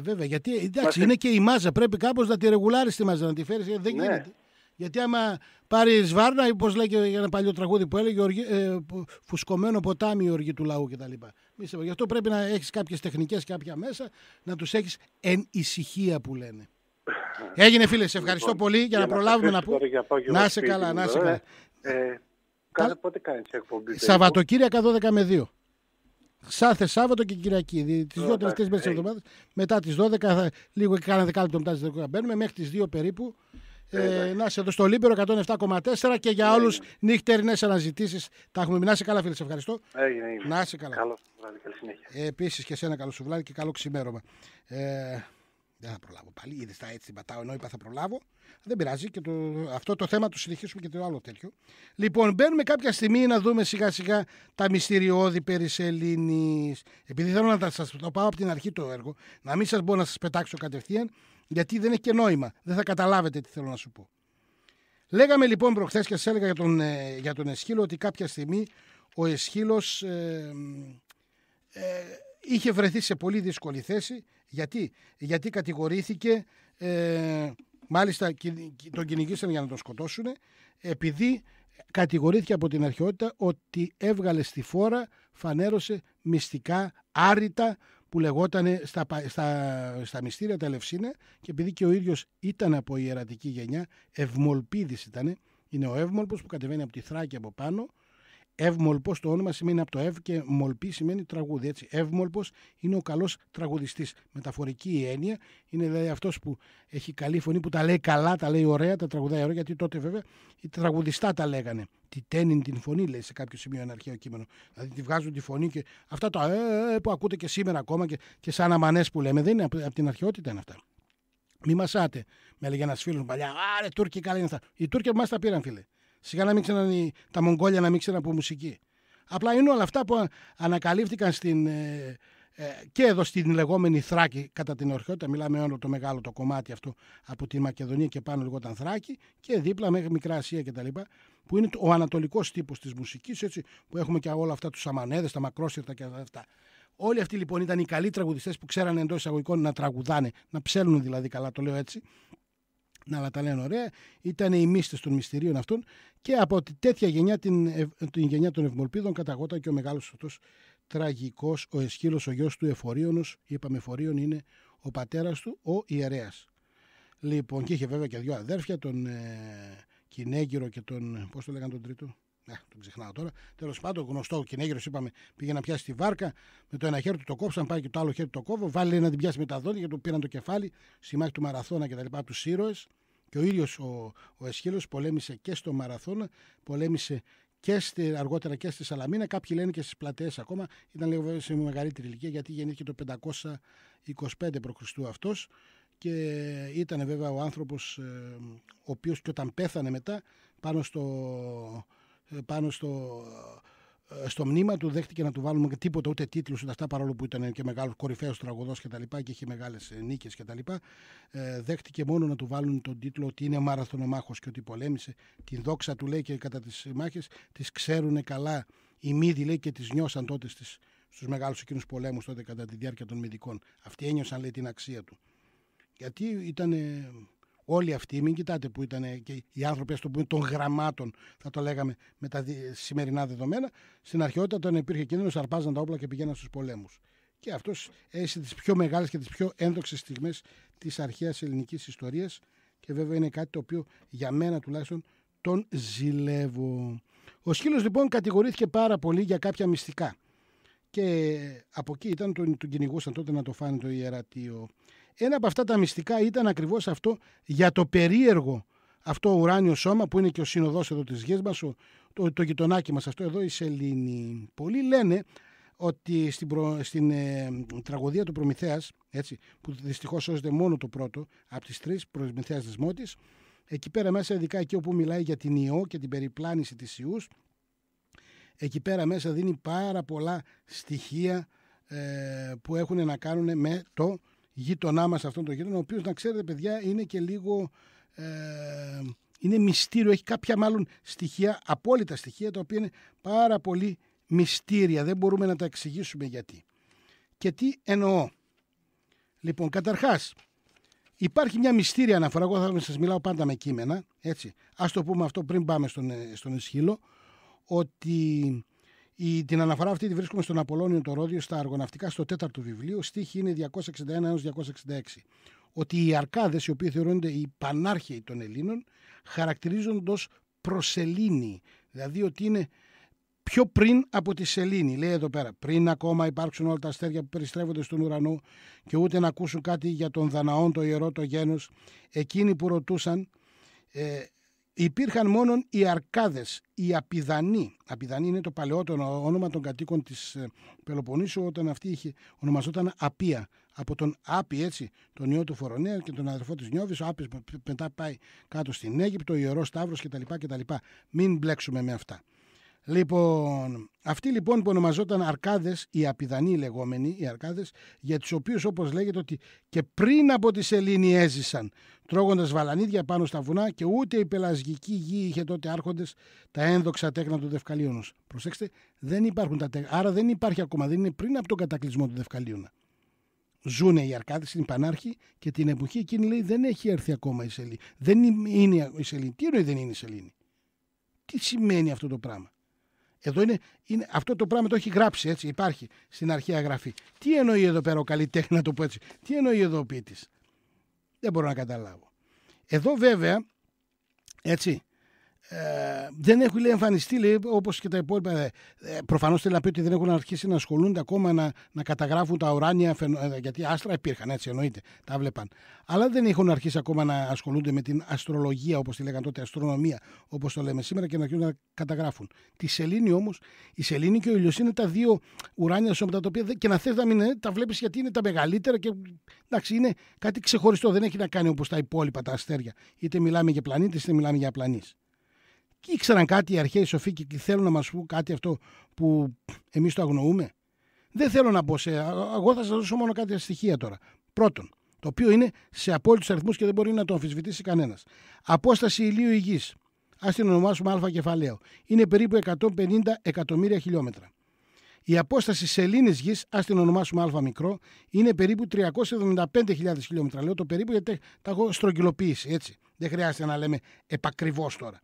Βέβαια, γιατί εντάξει, είναι και η μάζα. Πρέπει κάπως να τη ρεγουλάρεις τη μάζα, να τη φέρεις, γιατί δεν γίνεται. Γιατί άμα πάρεις βάρνα, όπως λέει και ένα παλιό τραγούδι που έλεγε, φουσκωμένο ποτάμι η οργή του λαού κτλ. Γι' αυτό πρέπει να έχεις κάποιες τεχνικές, κάποια μέσα, να τους έχεις εν ησυχία που λένε. Έγινε, φίλε, σε ευχαριστώ πολύ για να προλάβουμε να πούμε. Να είσαι καλά, να είσαι καλά. Πότε κάνεις εκπομπή? Σαββατοκύριακα 12 με 2. Κάθε Σάββατο και Κυριακή. Τις δύο τελευταίες μέρες της εβδομάδας. Μετά τις 12, λίγο και κάνα δεκάλεπτο μετά τις 12 μπαίνουμε, μέχρι τις 2 περίπου. Να είσαι εδώ στο Λίμπερο 107,4 και για όλους νυχτερινές αναζητήσεις. Τα έχουμε. Να είσαι καλά, φίλε, σε ευχαριστώ. Έγινε. Να είσαι καλά. Καλό βράδυ, καλή συνέχεια. Επίσης και εσένα καλό σου βράδυ και καλό ξημέρωμα. Δεν θα προλάβω πάλι. Είδες τα έτσι την πατάω, ενώ είπα θα προλάβω. Δεν πειράζει. Και αυτό το θέμα το συνεχίσουμε και το άλλο τέτοιο. Λοιπόν, μπαίνουμε κάποια στιγμή να δούμε σιγά σιγά τα μυστηριώδη περί σελήνης. Επειδή θέλω να σας το πάω από την αρχή το έργο, να μην σας μπορώ να σας πετάξω κατευθείαν, γιατί δεν έχει και νόημα. Δεν θα καταλάβετε τι θέλω να σου πω. Λέγαμε λοιπόν προχθές και σας έλεγα για τον Αισχύλο ότι κάποια στιγμή ο Αισχύλος είχε βρεθεί σε πολύ δύσκολη θέση. Γιατί κατηγορήθηκε, μάλιστα τον κυνηγήσαν για να τον σκοτώσουν, επειδή κατηγορήθηκε από την αρχαιότητα ότι έβγαλε στη φόρα, φανέρωσε μυστικά άρρητα που λεγόταν στα μυστήρια τα Ελευσίνα, και επειδή και ο ίδιος ήταν από ιερατική γενιά, Ευμολπίδης ήταν, είναι ο Εύμολπος που κατεβαίνει από τη Θράκη από πάνω. Εύμολπος το όνομα σημαίνει από το Ευ και μολπή σημαίνει τραγούδι. Έτσι. Εύμολπος είναι ο καλός τραγουδιστής. Μεταφορική η έννοια. Είναι δηλαδή αυτός που έχει καλή φωνή, που τα λέει καλά, τα λέει ωραία, τα τραγουδάει ωραία. Γιατί τότε βέβαια οι τραγουδιστά τα λέγανε. Τι τένιν την φωνή, λέει σε κάποιο σημείο ένα αρχαίο κείμενο. Δηλαδή τη βγάζουν τη φωνή και αυτά τα που ακούτε και σήμερα ακόμα και σαν αμανές που λέμε. Δεν είναι από την αρχαιότητα είναι αυτά. Μη μασάτε, με έλεγε ένας φίλος παλιά. Άρε Τούρκοι καλά είναι αυτά. Οι Τούρκοι από εμάς τα πήραν, φίλε. Σιγά να μην ξέραν τα Μογγόλια, να μην ξέραν από μουσική. Απλά είναι όλα αυτά που ανακαλύφθηκαν και εδώ στην λεγόμενη Θράκη, κατά την αρχαιότητα, μιλάμε όλο το μεγάλο το κομμάτι αυτό από τη Μακεδονία και πάνω λεγόταν Θράκη, και δίπλα μέχρι Μικρά Ασία κτλ. Που είναι ο ανατολικός τύπος της μουσικής, έτσι, που έχουμε και όλα αυτά τους Σαμανέδες, τα Μακρόσυρτα και αυτά. Όλοι αυτοί λοιπόν ήταν οι καλοί τραγουδιστές που ξέρανε εντός εισαγωγικών να τραγουδάνε, να ψέλνουν δηλαδή καλά, το λέω έτσι, να τα λένε ωραία. Ήταν οι μύστες των μυστηρίων αυτών, και από τέτοια γενιά, την γενιά των Ευμολπίδων, καταγόταν και ο μεγάλος αυτός τραγικός, ο Αισχύλος, ο γιος του Εφορίωνος. Είπαμε Εφορίων είναι ο πατέρας του, ο ιερέας. Λοιπόν, και είχε βέβαια και δύο αδέρφια, τον Κυνέγυρο και τον, πώς το λέγανε τον τρίτο, τον ξεχνάω τώρα. Τέλος πάντων, γνωστό, ο Κυνέγυρος, είπαμε, πήγε να πιάσει τη βάρκα, με το ένα χέρι του το κόψαν, πάει και το άλλο χέρι του το κόβω, βάλει να την πιάσει με τα δόντια και του πήραν το κεφάλι στη μάχη του Μαραθώνα κτλ. Τους ήρωες. Και ο ίδιος ο Αισχύλος πολέμησε και στο Μαραθώνα, πολέμησε και αργότερα και στη Σαλαμίνα. Κάποιοι λένε και στις πλατείες ακόμα. Ήταν λίγο σε μεγαλύτερη ηλικία, γιατί γεννήθηκε το 525 π.Χ. αυτός. Και ήταν βέβαια ο άνθρωπος ο οποίος και όταν πέθανε μετά πάνω στο μνήμα του δέχτηκε να του βάλουμε τίποτα, ούτε τίτλους ούτε αυτά, παρόλο που ήταν και μεγάλος κορυφαίος τραγουδός και τα λοιπά και είχε μεγάλες νίκες και τα λοιπά. Δέχτηκε μόνο να του βάλουν τον τίτλο ότι είναι μαραθωνομάχος και ότι πολέμησε. Την δόξα του, λέει, και κατά τις μάχες τις ξέρουν καλά οι Μύδοι, λέει, και τις νιώσαν τότε στους μεγάλους εκείνους πολέμους τότε κατά τη διάρκεια των Μυδικών. Αυτοί ένιωσαν, λέει, την αξία του. Γιατί ήταν όλοι αυτοί, μην κοιτάτε που ήταν και οι άνθρωποι των γραμμάτων, θα το λέγαμε με τα σημερινά δεδομένα, στην αρχαιότητα όταν υπήρχε κίνδυνος αρπάζαν τα όπλα και πηγαίναν στους πολέμους. Και αυτός έζησε τις πιο μεγάλες και τις πιο ένδοξες στιγμές της αρχαίας ελληνικής ιστορίας, και βέβαια είναι κάτι το οποίο για μένα τουλάχιστον τον ζηλεύω. Ο Αισχύλος λοιπόν κατηγορήθηκε πάρα πολύ για κάποια μυστικά. Και από εκεί ήταν τον κυνηγούσαν τότε να το φάνε το ιερατείο. Ένα από αυτά τα μυστικά ήταν ακριβώς αυτό για το περίεργο αυτό ουράνιο σώμα που είναι και ο σύνοδος εδώ της γης μας, το γειτονάκι μας αυτό εδώ, η Σελήνη. Πολλοί λένε ότι στην τραγωδία του Προμηθέας, έτσι, που δυστυχώς σώζεται μόνο το πρώτο από τις τρεις Προμηθέας Δεσμότης, εκεί πέρα μέσα, ειδικά εκεί όπου μιλάει για την Ιώ και την περιπλάνηση της Ιούς, εκεί πέρα μέσα δίνει πάρα πολλά στοιχεία που έχουν να κάνουν με το γείτονά μας αυτόν τον γείτονα, ο οποίος, να ξέρετε παιδιά, είναι και λίγο είναι μυστήριο, έχει κάποια μάλλον στοιχεία, απόλυτα στοιχεία, τα οποία είναι πάρα πολύ μυστήρια, δεν μπορούμε να τα εξηγήσουμε γιατί. Και τι εννοώ? Λοιπόν, καταρχάς υπάρχει μια μυστήρια αναφορά, εγώ θα σας μιλάω πάντα με κείμενα, έτσι, ας το πούμε αυτό πριν πάμε στον Αισχύλο, ότι την αναφορά αυτή τη βρίσκουμε στον Απολώνιο το Ρόδιο στα Αργοναυτικά στο 4ο βιβλίο, στίχη είναι 261 έως 266. Ότι οι Αρκάδες, οι οποίοι θεωρούνται οι πανάρχαιοι των Ελλήνων, χαρακτηρίζονται ως προσελήνοι, δηλαδή ότι είναι πιο πριν από τη σελήνη. Λέει εδώ πέρα, πριν ακόμα υπάρξουν όλα τα αστέρια που περιστρέφονται στον ουρανό και ούτε να ακούσουν κάτι για τον Δαναών, το ιερό, το γένος, εκείνοι που ρωτούσαν, υπήρχαν μόνον οι Αρκάδες, οι Απιδανοί. Απιδανοί είναι το παλαιότερο όνομα των κατοίκων της Πελοποννήσου, όταν αυτή ονομαζόταν Απία. Από τον Άπη, έτσι, τον ιό του Φορονέα και τον αδερφό της Νιώβης. Ο Άπης μετά πάει κάτω στην Αίγυπτο, ο Ιερός Σταύρος κτλ. Μην μπλέξουμε με αυτά. Λοιπόν, αυτοί λοιπόν που ονομαζόταν Αρκάδες, οι Απιδανοί λεγόμενοι, οι Αρκάδες, για τους οποίους όπως λέγεται ότι και πριν από τη σελήνη έζησαν, τρώγοντας βαλανίδια πάνω στα βουνά, και ούτε η πελασγική γη είχε τότε άρχοντες τα ένδοξα τέκνα του Δευκαλίωνος. Προσέξτε, δεν υπάρχουν τα τέκνα, άρα δεν υπάρχει ακόμα, δεν είναι πριν από τον κατακλυσμό του Δευκαλίωνα. Ζούνε οι Αρκάδες, είναι πανάρχοι, και την εποχή εκείνη, λέει, δεν έχει έρθει ακόμα η σελήνη. Δεν είναι η σελήνη. Τι εννοεί δεν είναι η σελήνη? Τι σημαίνει αυτό το πράγμα? Εδώ είναι, αυτό το πράγμα το έχει γράψει, έτσι, υπάρχει στην αρχαία γραφή. Τι εννοεί εδώ πέρα ο καλλιτέχνης, να το πω έτσι? Τι εννοεί εδώ ο ποιητής? Δεν μπορώ να καταλάβω. Εδώ βέβαια, έτσι, δεν έχουν, λέει, εμφανιστεί, λέει, όπως και τα υπόλοιπα. Προφανώς θέλει να πει ότι δεν έχουν αρχίσει να ασχολούνται ακόμα να καταγράφουν τα ουράνια γιατί άστρα υπήρχαν, έτσι, εννοείται, τα βλέπαν. Αλλά δεν έχουν αρχίσει ακόμα να ασχολούνται με την αστρολογία, όπως τη λέγανε τότε, αστρονομία, όπως το λέμε σήμερα, και να αρχίσουν να καταγράφουν. Τη σελήνη όμως, η σελήνη και ο ήλιος είναι τα δύο ουράνια σώματα, τα οποία και να θες να μην είναι, τα βλέπεις γιατί είναι τα μεγαλύτερα και εντάξει, είναι κάτι ξεχωριστό. Δεν έχει να κάνει όπως τα υπόλοιπα τα αστέρια. Είτε μιλάμε για πλανήτες, είτε μιλάμε για απλανείς. Και ήξεραν κάτι οι αρχαίοι σοφοί και θέλουν να μας πούν κάτι αυτό που εμείς το αγνοούμε? Δεν θέλω να πω εγώ θα σας δώσω μόνο κάτι στοιχεία τώρα. Πρώτον, το οποίο είναι σε απόλυτους αριθμούς και δεν μπορεί να το αμφισβητήσει κανένας. Απόσταση ηλίου ή γης, ας την ονομάσουμε α κεφαλαίο, είναι περίπου 150 εκατομμύρια χιλιόμετρα. Η απόσταση σελήνης γης, ας την ονομάσουμε α μικρό, είναι περίπου 375.000 χιλιόμετρα. Λέω το περίπου γιατί τα έχω στρογγυλοποιήσει, έτσι. Δεν χρειάζεται να λέμε επακριβώς τώρα.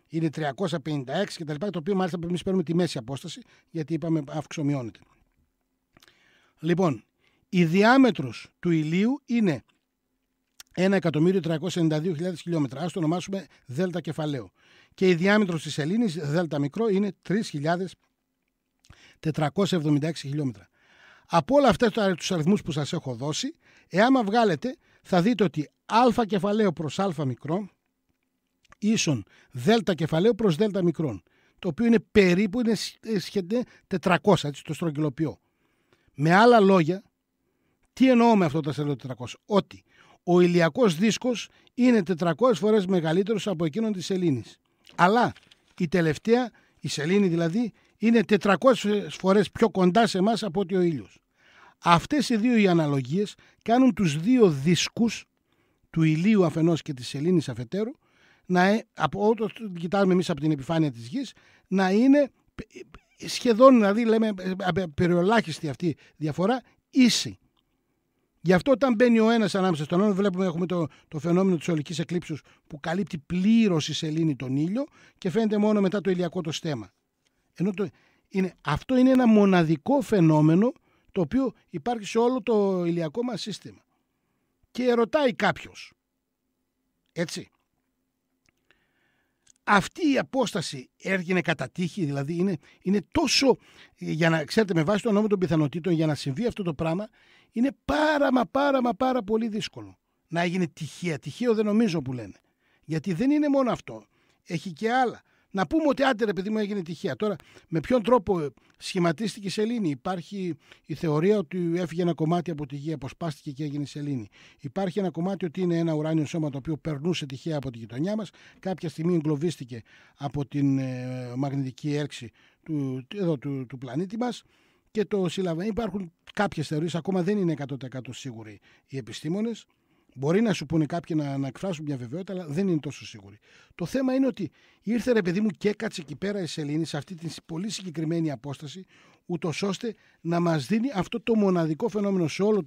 Είναι 356 κτλ. Το οποίο μάλιστα εμείς παίρνουμε τη μέση απόσταση, γιατί είπαμε αυξομειώνεται. Λοιπόν, η διάμετρος του ηλίου είναι 1.392.000 χιλιόμετρα. Ας το ονομάσουμε δέλτα κεφαλαίο. Και η διάμετρος της σελήνης, δέλτα μικρό, είναι 3.476 χιλιόμετρα. Από όλα αυτά τους αριθμούς που σας έχω δώσει, εάν βγάλετε, θα δείτε ότι α κεφαλαίο προς α μικρό ίσον δέλτα κεφαλαίο προς δέλτα μικρόν, το οποίο είναι περίπου σχεδόν 400, έτσι το στρογγυλοποιώ. Με άλλα λόγια, τι εννοώ με αυτό το 400? Ότι ο ηλιακός δίσκος είναι 400 φορές μεγαλύτερος από εκείνον της σελήνης. Αλλά η τελευταία, η σελήνη δηλαδή, είναι 400 φορές πιο κοντά σε εμάς από ότι ο ήλιος. Αυτές οι δύο οι αναλογίες κάνουν τους δύο δίσκους του ηλίου αφενός και της σελήνης αφετέρου, όταν κοιτάζουμε εμείς από την επιφάνεια της γης, να είναι σχεδόν, δηλαδή λέμε περιολάχιστη αυτή διαφορά, ίση. Γι' αυτό όταν μπαίνει ο ένας ανάμεσα στον άλλον, έχουμε το φαινόμενο της ολικής εκλήψεως που καλύπτει πλήρως η σελήνη τον ήλιο και φαίνεται μόνο μετά το ηλιακό το στέμμα. Ενώ αυτό είναι ένα μοναδικό φαινόμενο το οποίο υπάρχει σε όλο το ηλιακό μας σύστημα. Και ρωτάει κάποιος, έτσι, αυτή η απόσταση έγινε κατά τύχη, δηλαδή είναι τόσο, για να ξέρετε, με βάση τον νόμο των πιθανότητων, για να συμβεί αυτό το πράγμα, είναι πάρα πολύ δύσκολο να έγινε τυχαία. Τυχαίο δεν νομίζω που λένε. Γιατί δεν είναι μόνο αυτό. Έχει και άλλα. Να πούμε ότι άντε ρε παιδί μου έγινε τυχαία. Τώρα με ποιον τρόπο σχηματίστηκε η σελήνη? Υπάρχει η θεωρία ότι έφυγε ένα κομμάτι από τη γη, αποσπάστηκε και έγινε σελήνη. Υπάρχει ένα κομμάτι ότι είναι ένα ουράνιο σώμα το οποίο περνούσε τυχαία από τη γειτονιά μας. Κάποια στιγμή εγκλωβίστηκε από την μαγνητική έρξη του πλανήτη μας και το συλλαβαίνει. Υπάρχουν κάποιες θεωρίες, ακόμα δεν είναι 100% σίγουροι οι επιστήμονες. Μπορεί να σου πούνε κάποιοι να εκφράσουν μια βεβαιότητα, αλλά δεν είναι τόσο σίγουροι. Το θέμα είναι ότι ήρθε ρε παιδί μου και έκατσε εκεί πέρα η σελήνη σε αυτή την πολύ συγκεκριμένη απόσταση, ούτως ώστε να μας δίνει αυτό το μοναδικό φαινόμενο σε όλο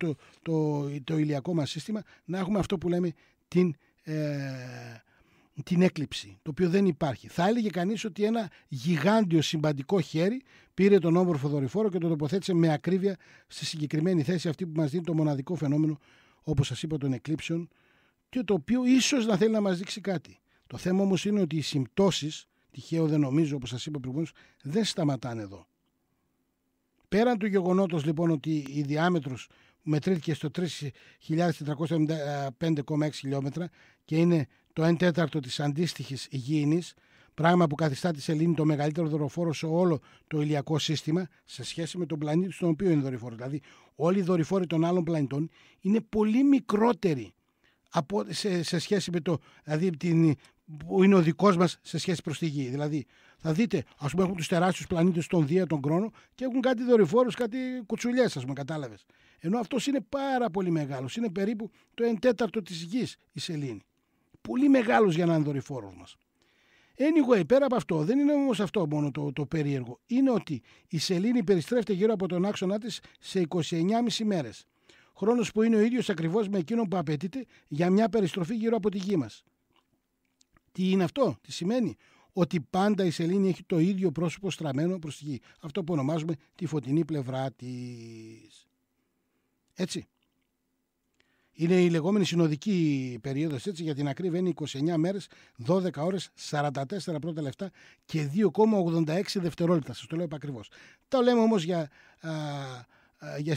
το ηλιακό μας σύστημα, να έχουμε αυτό που λέμε την έκλειψη, το οποίο δεν υπάρχει. Θα έλεγε κανείς ότι ένα γιγάντιο συμπαντικό χέρι πήρε τον όμορφο δορυφόρο και το τοποθέτησε με ακρίβεια στη συγκεκριμένη θέση, αυτή που μας δίνει το μοναδικό φαινόμενο, όπως σας είπα, των εκλήψεων, και το οποίο ίσως να θέλει να μας δείξει κάτι. Το θέμα όμως είναι ότι οι συμπτώσεις, τυχαίο δεν νομίζω, όπως σας είπα προηγουμένως, δεν σταματάνε εδώ. Πέραν του γεγονότος λοιπόν ότι η διάμετρος μετρήθηκε στο 3.475,6 χιλιόμετρα και είναι το 1/4 της αντίστοιχης γήινης, πράγμα που καθιστά τη σελήνη το μεγαλύτερο δορυφόρο σε όλο το ηλιακό σύστημα σε σχέση με τον πλανήτη στον οποίο είναι δορυφόρο. Δηλαδή, όλοι οι δορυφόροι των άλλων πλανητών είναι πολύ μικρότεροι σε σχέση με που είναι ο δικός μας σε σχέση προς τη Γη. Δηλαδή, θα δείτε, ας πούμε, έχουν τους τεράστιους πλανήτες τον Δία, τον Κρόνο και έχουν κάτι δορυφόρους, κάτι κουτσουλιές, ας πούμε, κατάλαβες. Ενώ αυτός είναι πάρα πολύ μεγάλος. Είναι περίπου το 1/4 της Γης η σελήνη. Πολύ μεγάλος για να είναι δορυφόρος μας. Anyway, πέρα από αυτό, δεν είναι όμως αυτό μόνο το περίεργο. Είναι ότι η σελήνη περιστρέφεται γύρω από τον άξονά της σε 29,5 μέρες. Χρόνος που είναι ο ίδιος ακριβώς με εκείνο που απαιτείται για μια περιστροφή γύρω από τη Γη μας. Τι είναι αυτό? Τι σημαίνει? Ότι πάντα η σελήνη έχει το ίδιο πρόσωπο στραμμένο προς τη Γη. Αυτό που ονομάζουμε τη φωτεινή πλευρά της. Έτσι. Είναι η λεγόμενη συνοδική περίοδος, έτσι, για την ακρίβεια είναι 29 μέρες, 12 ώρες, 44 πρώτα λεπτά και 2,86 δευτερόλεπτα. Σας το λέω επακριβώς. Το λέμε όμως για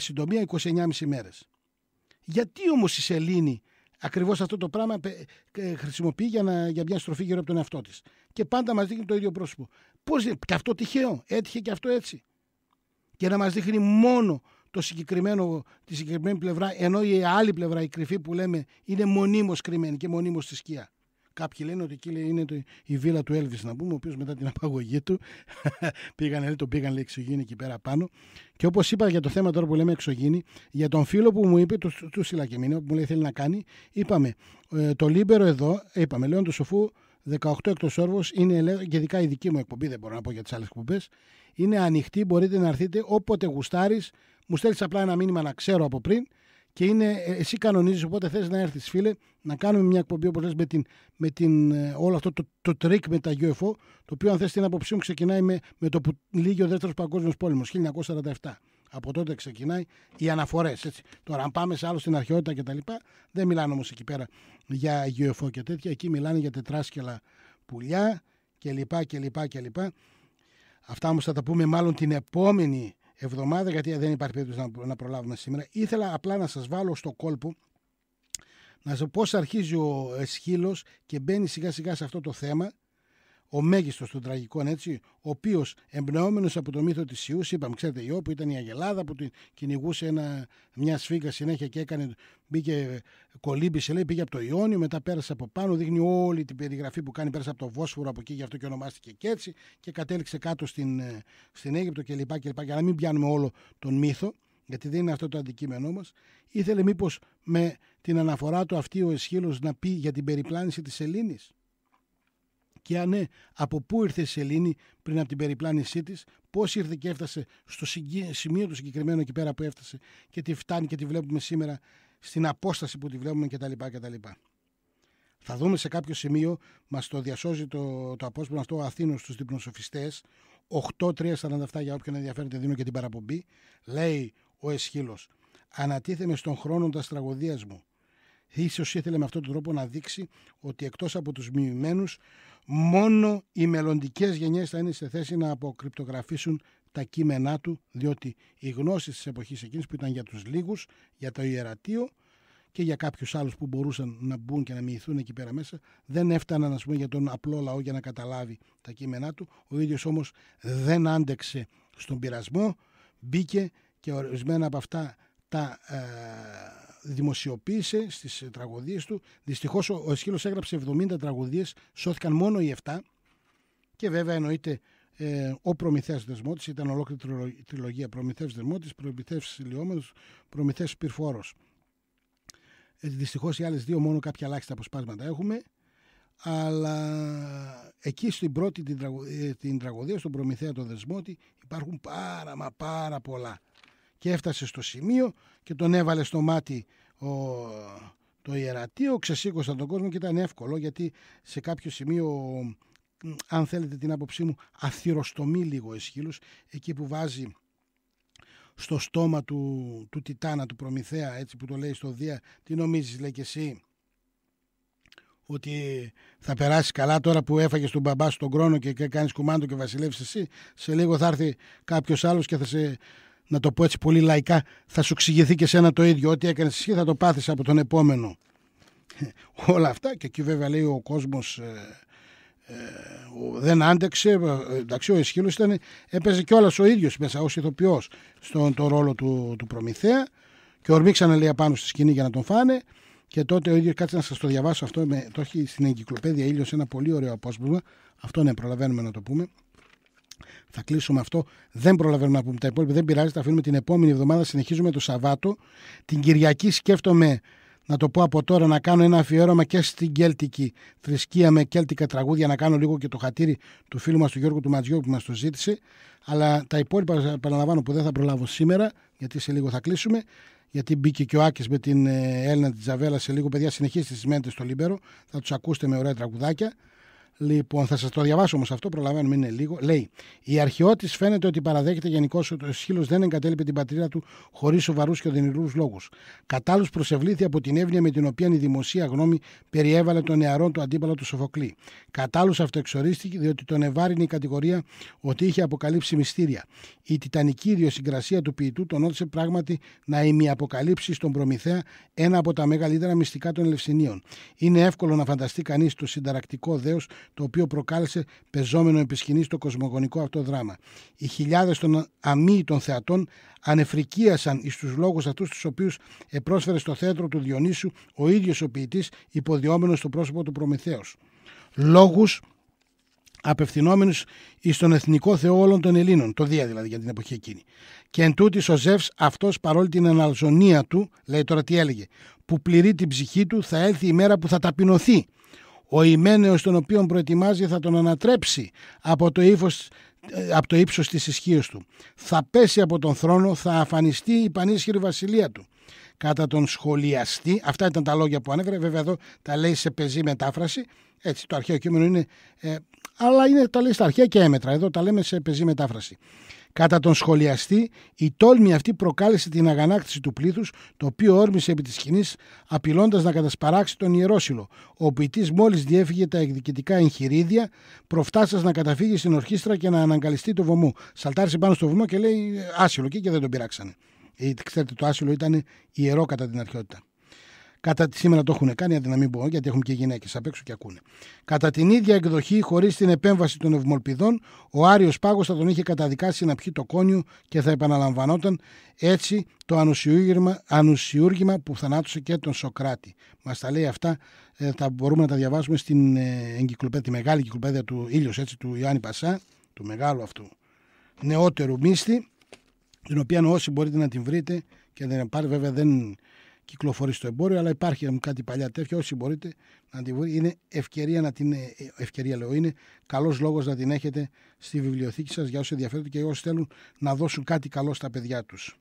συντομία 29,5 μέρες. Γιατί όμως η σελήνη ακριβώς αυτό το πράγμα χρησιμοποιεί για μια στροφή γύρω από τον εαυτό της? Και πάντα μας δείχνει το ίδιο πρόσωπο. Πώς, και αυτό τυχαίο, έτυχε και αυτό έτσι. Και να μας δείχνει μόνο τη συγκεκριμένη πλευρά, ενώ η άλλη πλευρά, η κρυφή που λέμε, είναι μονίμως κρυμμένη και μονίμως στη σκιά. Κάποιοι λένε ότι εκεί είναι η βίλα του Έλβις, να πούμε, ο οποίος μετά την απαγωγή του το πήγαν λέει εξωγήινοι εκεί πέρα πάνω. Και όπως είπα για το θέμα τώρα που λέμε εξωγήινοι, για τον φίλο που μου είπε, του στείλα και μήνυμα, που μου λέει θέλει να κάνει, είπαμε το Λίμπερο εδώ, είπαμε Λέων του Σοφού 18 εκτός όρβος, είναι και ειδικά η δική μου εκπομπή, δεν μπορώ να πω για τις άλλες εκπομπές, είναι ανοιχτή, μπορείτε να έρθετε όποτε γουστάρεις, μου στέλνεις απλά ένα μήνυμα να ξέρω από πριν. Και εσύ κανονίζεις, οπότε θες να έρθεις φίλε, να κάνουμε μια εκπομπή όπως λες όλο αυτό το τρίκ με τα UFO, το οποίο αν θες την άποψή μου ξεκινάει με το που λύγει ο δεύτερος παγκόσμιος πόλεμος, 1947. Από τότε ξεκινάει οι αναφορές. Έτσι. Τώρα αν πάμε σε άλλο στην αρχαιότητα κτλ. Δεν μιλάνε όμως εκεί πέρα για UFO και τέτοια, εκεί μιλάνε για τετράσκελα πουλιά κλπ. Αυτά όμως θα τα πούμε μάλλον την επόμενη εβδομάδα, γιατί δεν υπάρχει περίπτωση να προλάβουμε σήμερα. Ήθελα απλά να σας βάλω στο κόλπο να σας πω πώς αρχίζει ο Εσχύλος και μπαίνει σιγά σιγά σε αυτό το θέμα, ο μέγιστος των τραγικών, έτσι, ο οποίος εμπνεόμενος από το μύθο της Ιούς, είπαμε, ξέρετε, Ιώ που ήταν η Αγελάδα που την κυνηγούσε μια σφίγγα συνέχεια και μπήκε, κολύμπησε, λέει, πήγε από το Ιόνιο, μετά πέρασε από πάνω, δείχνει όλη την περιγραφή που κάνει, πέρασε από το Βόσφορο από εκεί, γι' αυτό και ονομάστηκε και έτσι, και κατέληξε κάτω στην Αίγυπτο κλπ. Για να μην πιάνουμε όλο τον μύθο, γιατί δεν είναι αυτό το αντικείμενό μας. Ήθελε μήπως με την αναφορά του αυτή ο Εσχύλος να πει για την περιπλάνηση της Σελήνης. Και αν ναι, από πού ήρθε η Σελήνη πριν από την περιπλάνησή της, πώς ήρθε και έφτασε στο σημείο του συγκεκριμένου εκεί πέρα που έφτασε και τη φτάνει και τη βλέπουμε σήμερα στην απόσταση που τη βλέπουμε κτλ. Θα δούμε σε κάποιο σημείο, μας το διασώζει το απόσπασμα αυτό ο Αθήνος στους διπνοσοφιστές, 8.347 για όποιον ενδιαφέρεται, δίνω και την παραπομπή. Λέει ο Εσχύλος, ανατίθεμαι στον χρόνο τας τραγωδίας μου. Ίσως ήθελε με αυτόν τον τρόπο να δείξει ότι εκτός από τους μοιημένους, μόνο οι μελλοντικές γενιές θα είναι σε θέση να αποκρυπτογραφήσουν τα κείμενά του, διότι οι γνώσεις της εποχής εκείνης που ήταν για τους λίγους, για το ιερατείο και για κάποιους άλλους που μπορούσαν να μπουν και να μοιηθούν εκεί πέρα μέσα, δεν έφταναν, ας πούμε, για τον απλό λαό για να καταλάβει τα κείμενά του. Ο ίδιος όμως δεν άντεξε στον πειρασμό, μπήκε και ορισμένα από αυτά τα δημοσιοποίησε στις τραγωδίες του. Δυστυχώς ο Εσχύλος έγραψε 70 τραγωδίες, σώθηκαν μόνο οι 7 και βέβαια εννοείται ο Προμηθέας Δεσμότης, ήταν ολόκληρη τριλογία, Προμηθέας Δεσμότης, Προμηθέας Ηλιόμενος, Προμηθέας Πυρφόρος. Δυστυχώς οι άλλες δύο μόνο κάποια ελάχιστα αποσπάσματα έχουμε, αλλά εκεί στην πρώτη την τραγωδία, στον Προμηθέα τον Δεσμότη, υπάρχουν πάρα πολλά. Και έφτασε στο σημείο και τον έβαλε στο μάτι το ιερατείο, ξεσήκωσαν τον κόσμο και ήταν εύκολο, γιατί σε κάποιο σημείο, αν θέλετε την άποψή μου, αθυροστομεί λίγο ο Εσχύλος, εκεί που βάζει στο στόμα του Τιτάνα, του Προμηθέα, έτσι που το λέει στο Δία, τι νομίζεις, λέει και εσύ, ότι θα περάσει καλά τώρα που έφαγες τον μπαμπά σου τον χρόνο και κάνεις κουμάντο και βασιλεύεις εσύ? Σε λίγο θα έρθει κάποιος άλλος και θα σε, να το πω έτσι πολύ λαϊκά, θα σου εξηγηθεί και σένα το ίδιο. Ό,τι έκανες εσύ θα το πάθεις από τον επόμενο. Όλα αυτά, και εκεί βέβαια λέει ο κόσμος δεν άντεξε. Εντάξει, ο Εσχύλος έπαιζε κιόλας ο ίδιος μέσα ως ηθοποιός στον το ρόλο του Προμηθέα και ορμήξανε, λέει, απάνω στη σκηνή για να τον φάνε. Και τότε ο ίδιος, κάτσε να σας το διαβάσω αυτό, το έχει στην Εγκυκλοπαίδεια Ήλιος ένα πολύ ωραίο απόσπασμα. Αυτό ναι, προλαβαίνουμε να το πούμε. Θα κλείσουμε αυτό. Δεν προλαβαίνουμε να πούμε τα υπόλοιπα. Δεν πειράζει, τα αφήνουμε την επόμενη εβδομάδα. Συνεχίζουμε το Σαββάτο. Την Κυριακή σκέφτομαι, να το πω από τώρα, να κάνω ένα αφιέρωμα και στην κέλτικη θρησκεία με κέλτικα τραγούδια. Να κάνω λίγο και το χατήρι του φίλου μας του Γιώργου του Ματζιό που μας το ζήτησε. Αλλά τα υπόλοιπα, παραλαμβάνω, που δεν θα προλάβω σήμερα, γιατί σε λίγο θα κλείσουμε. Γιατί μπήκε και ο Άκης με την Έλληνα τη Τζαβέλα σε λίγο. Παιδιά, συνεχίστε τις μένετε στο Λίμπερο. Θα τους ακούσετε με ωραία τραγουδάκια. Λοιπόν, θα σας το διαβάσω όμως αυτό, προλαβαίνουμε, είναι λίγο. Λέει: η αρχαιότης φαίνεται ότι παραδέχεται γενικώς ότι ο Εσχύλος δεν εγκατέλειπε την πατρίδα του χωρίς σοβαρούς και οδυνηρούς λόγους. Κατάλληλος προσευλήθη από την εύνοια με την οποία η δημοσία γνώμη περιέβαλε τον νεαρό του αντίπαλο του Σοφοκλή. Κατάλληλος αυτοεξορίστηκε διότι τον ευάρυνε η κατηγορία ότι είχε αποκαλύψει μυστήρια. Η τιτανική ιδιοσυγκρασία του ποιητού τον όδησε πράγματι να ημιαποκαλύψει στον Προμηθέα ένα από τα μεγαλύτερα μυστικά των Ελευσινίων. Είναι εύκολο να φανταστεί κανείς το συνταρακτικό δέος το οποίο προκάλεσε πεζόμενο επισκηνή στο κοσμογονικό αυτό δράμα. Οι χιλιάδες των αμοίητων θεατών ανεφρικίασαν εις τους λόγους αυτούς τους οποίους επρόσφερε στο θέατρο του Διονύσου ο ίδιος ο ποιητής, υποδιόμενος στο πρόσωπο του Προμηθέως. Λόγους απευθυνόμενους εις τον εθνικό θεό όλων των Ελλήνων, το Δία δηλαδή για την εποχή εκείνη. Και εν τούτης ο Ζεύς αυτός, παρόλη την αναλζονία του, λέει τώρα τι έλεγε, που πληρεί την ψυχή του, θα έλθει η μέρα που θα ταπεινωθεί. Ο Ημένεος τον οποίον προετοιμάζει θα τον ανατρέψει από το ύψος της ισχύως του. Θα πέσει από τον θρόνο, θα αφανιστεί η πανίσχυρη βασιλεία του. Κατά τον σχολιαστή, αυτά ήταν τα λόγια που ανέφερε, βέβαια εδώ τα λέει σε πεζή μετάφραση, έτσι το αρχαίο κείμενο είναι, αλλά τα λέει στα αρχαία και έμετρα, εδώ τα λέμε σε πεζή μετάφραση. Κατά τον σχολιαστή, η τόλμη αυτή προκάλεσε την αγανάκτηση του πλήθους, το οποίο όρμησε επί της σκηνής, απειλώντας να κατασπαράξει τον Ιερόσυλο. Ο ποιητής μόλις διέφυγε τα εκδικητικά εγχειρίδια, προφτάσας να καταφύγει στην ορχήστρα και να αναγκαλιστεί το βωμό. Σαλτάρισε πάνω στο βωμό και λέει άσυλο εκεί και δεν τον πειράξανε. Ξέρετε, το άσυλο ήταν ιερό κατά την αρχαιότητα. Σήμερα το έχουν κάνει, αντί να μην πω, γιατί έχουν και γυναίκες απ' έξω και ακούνε. Κατά την ίδια εκδοχή, χωρίς την επέμβαση των Ευμολπιδών, ο Άριος Πάγος θα τον είχε καταδικάσει να πιει το κόνιο και θα επαναλαμβανόταν έτσι το ανουσιούργημα που θανάτωσε και τον Σοκράτη. Μας τα λέει αυτά, θα μπορούμε να τα διαβάσουμε στην τη μεγάλη εγκυκλοπαίδεια του Ήλιος, έτσι, του Ιωάννη Πασά, του μεγάλου αυτού νεότερου μύστη, την οποία όσοι μπορείτε να την βρείτε και δεν πάρει, βέβαια δεν κυκλοφορεί στο εμπόριο, αλλά υπάρχει κάτι παλιά τέτοια, όσοι μπορείτε να την βρείτε, είναι είναι καλός λόγος να την έχετε στη βιβλιοθήκη σας για όσοι ενδιαφέρονται και όσοι θέλουν να δώσουν κάτι καλό στα παιδιά τους.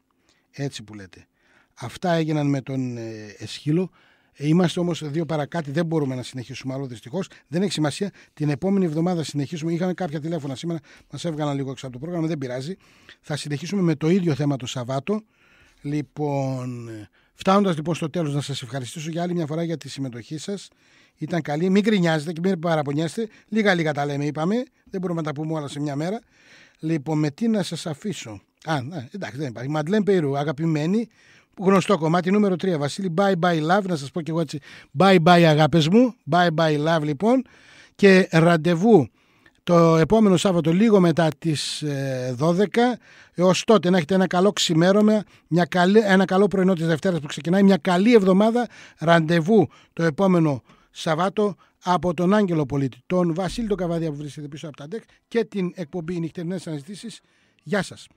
Έτσι που λέτε. Αυτά έγιναν με τον Εσχύλο. Είμαστε όμως 2 παρά κάτι, δεν μπορούμε να συνεχίσουμε άλλο δυστυχώς. Δεν έχει σημασία. Την επόμενη εβδομάδα συνεχίσουμε. Είχαμε κάποια τηλέφωνα σήμερα, μας έβγαλαν λίγο έξω από το πρόγραμμα, δεν πειράζει. Θα συνεχίσουμε με το ίδιο θέμα το Σαββάτο. Λοιπόν, φτάνοντας λοιπόν στο τέλος, να σας ευχαριστήσω για άλλη μια φορά για τη συμμετοχή σας. Ήταν καλή. Μην γκρινιάζετε και μην παραπονιέστε. Λίγα τα λέμε, είπαμε. Δεν μπορούμε να τα πούμε όλα σε μια μέρα. Λοιπόν, με τι να σας αφήσω. Εντάξει, δεν υπάρχει. Μαντλέν Πεϊρού, αγαπημένη. Γνωστό κομμάτι νούμερο 3. Βασίλη, bye bye love. Να σας πω και εγώ έτσι. Bye bye αγάπες μου. Bye bye love λοιπόν. Και ραντεβού το επόμενο Σάββατο λίγο μετά τις 12. Έως τότε να έχετε ένα καλό ξημέρωμα, ένα καλό πρωινό της Δευτέρας που ξεκινάει, μια καλή εβδομάδα. Ραντεβού το επόμενο Σαββάτο από τον Άγγελο Πολίτη, τον Βασίλη τον Καβαδία που βρίσκεται πίσω από τα ντεκ και την εκπομπή Νυχτερινές Αναζητήσεις. Γεια σας.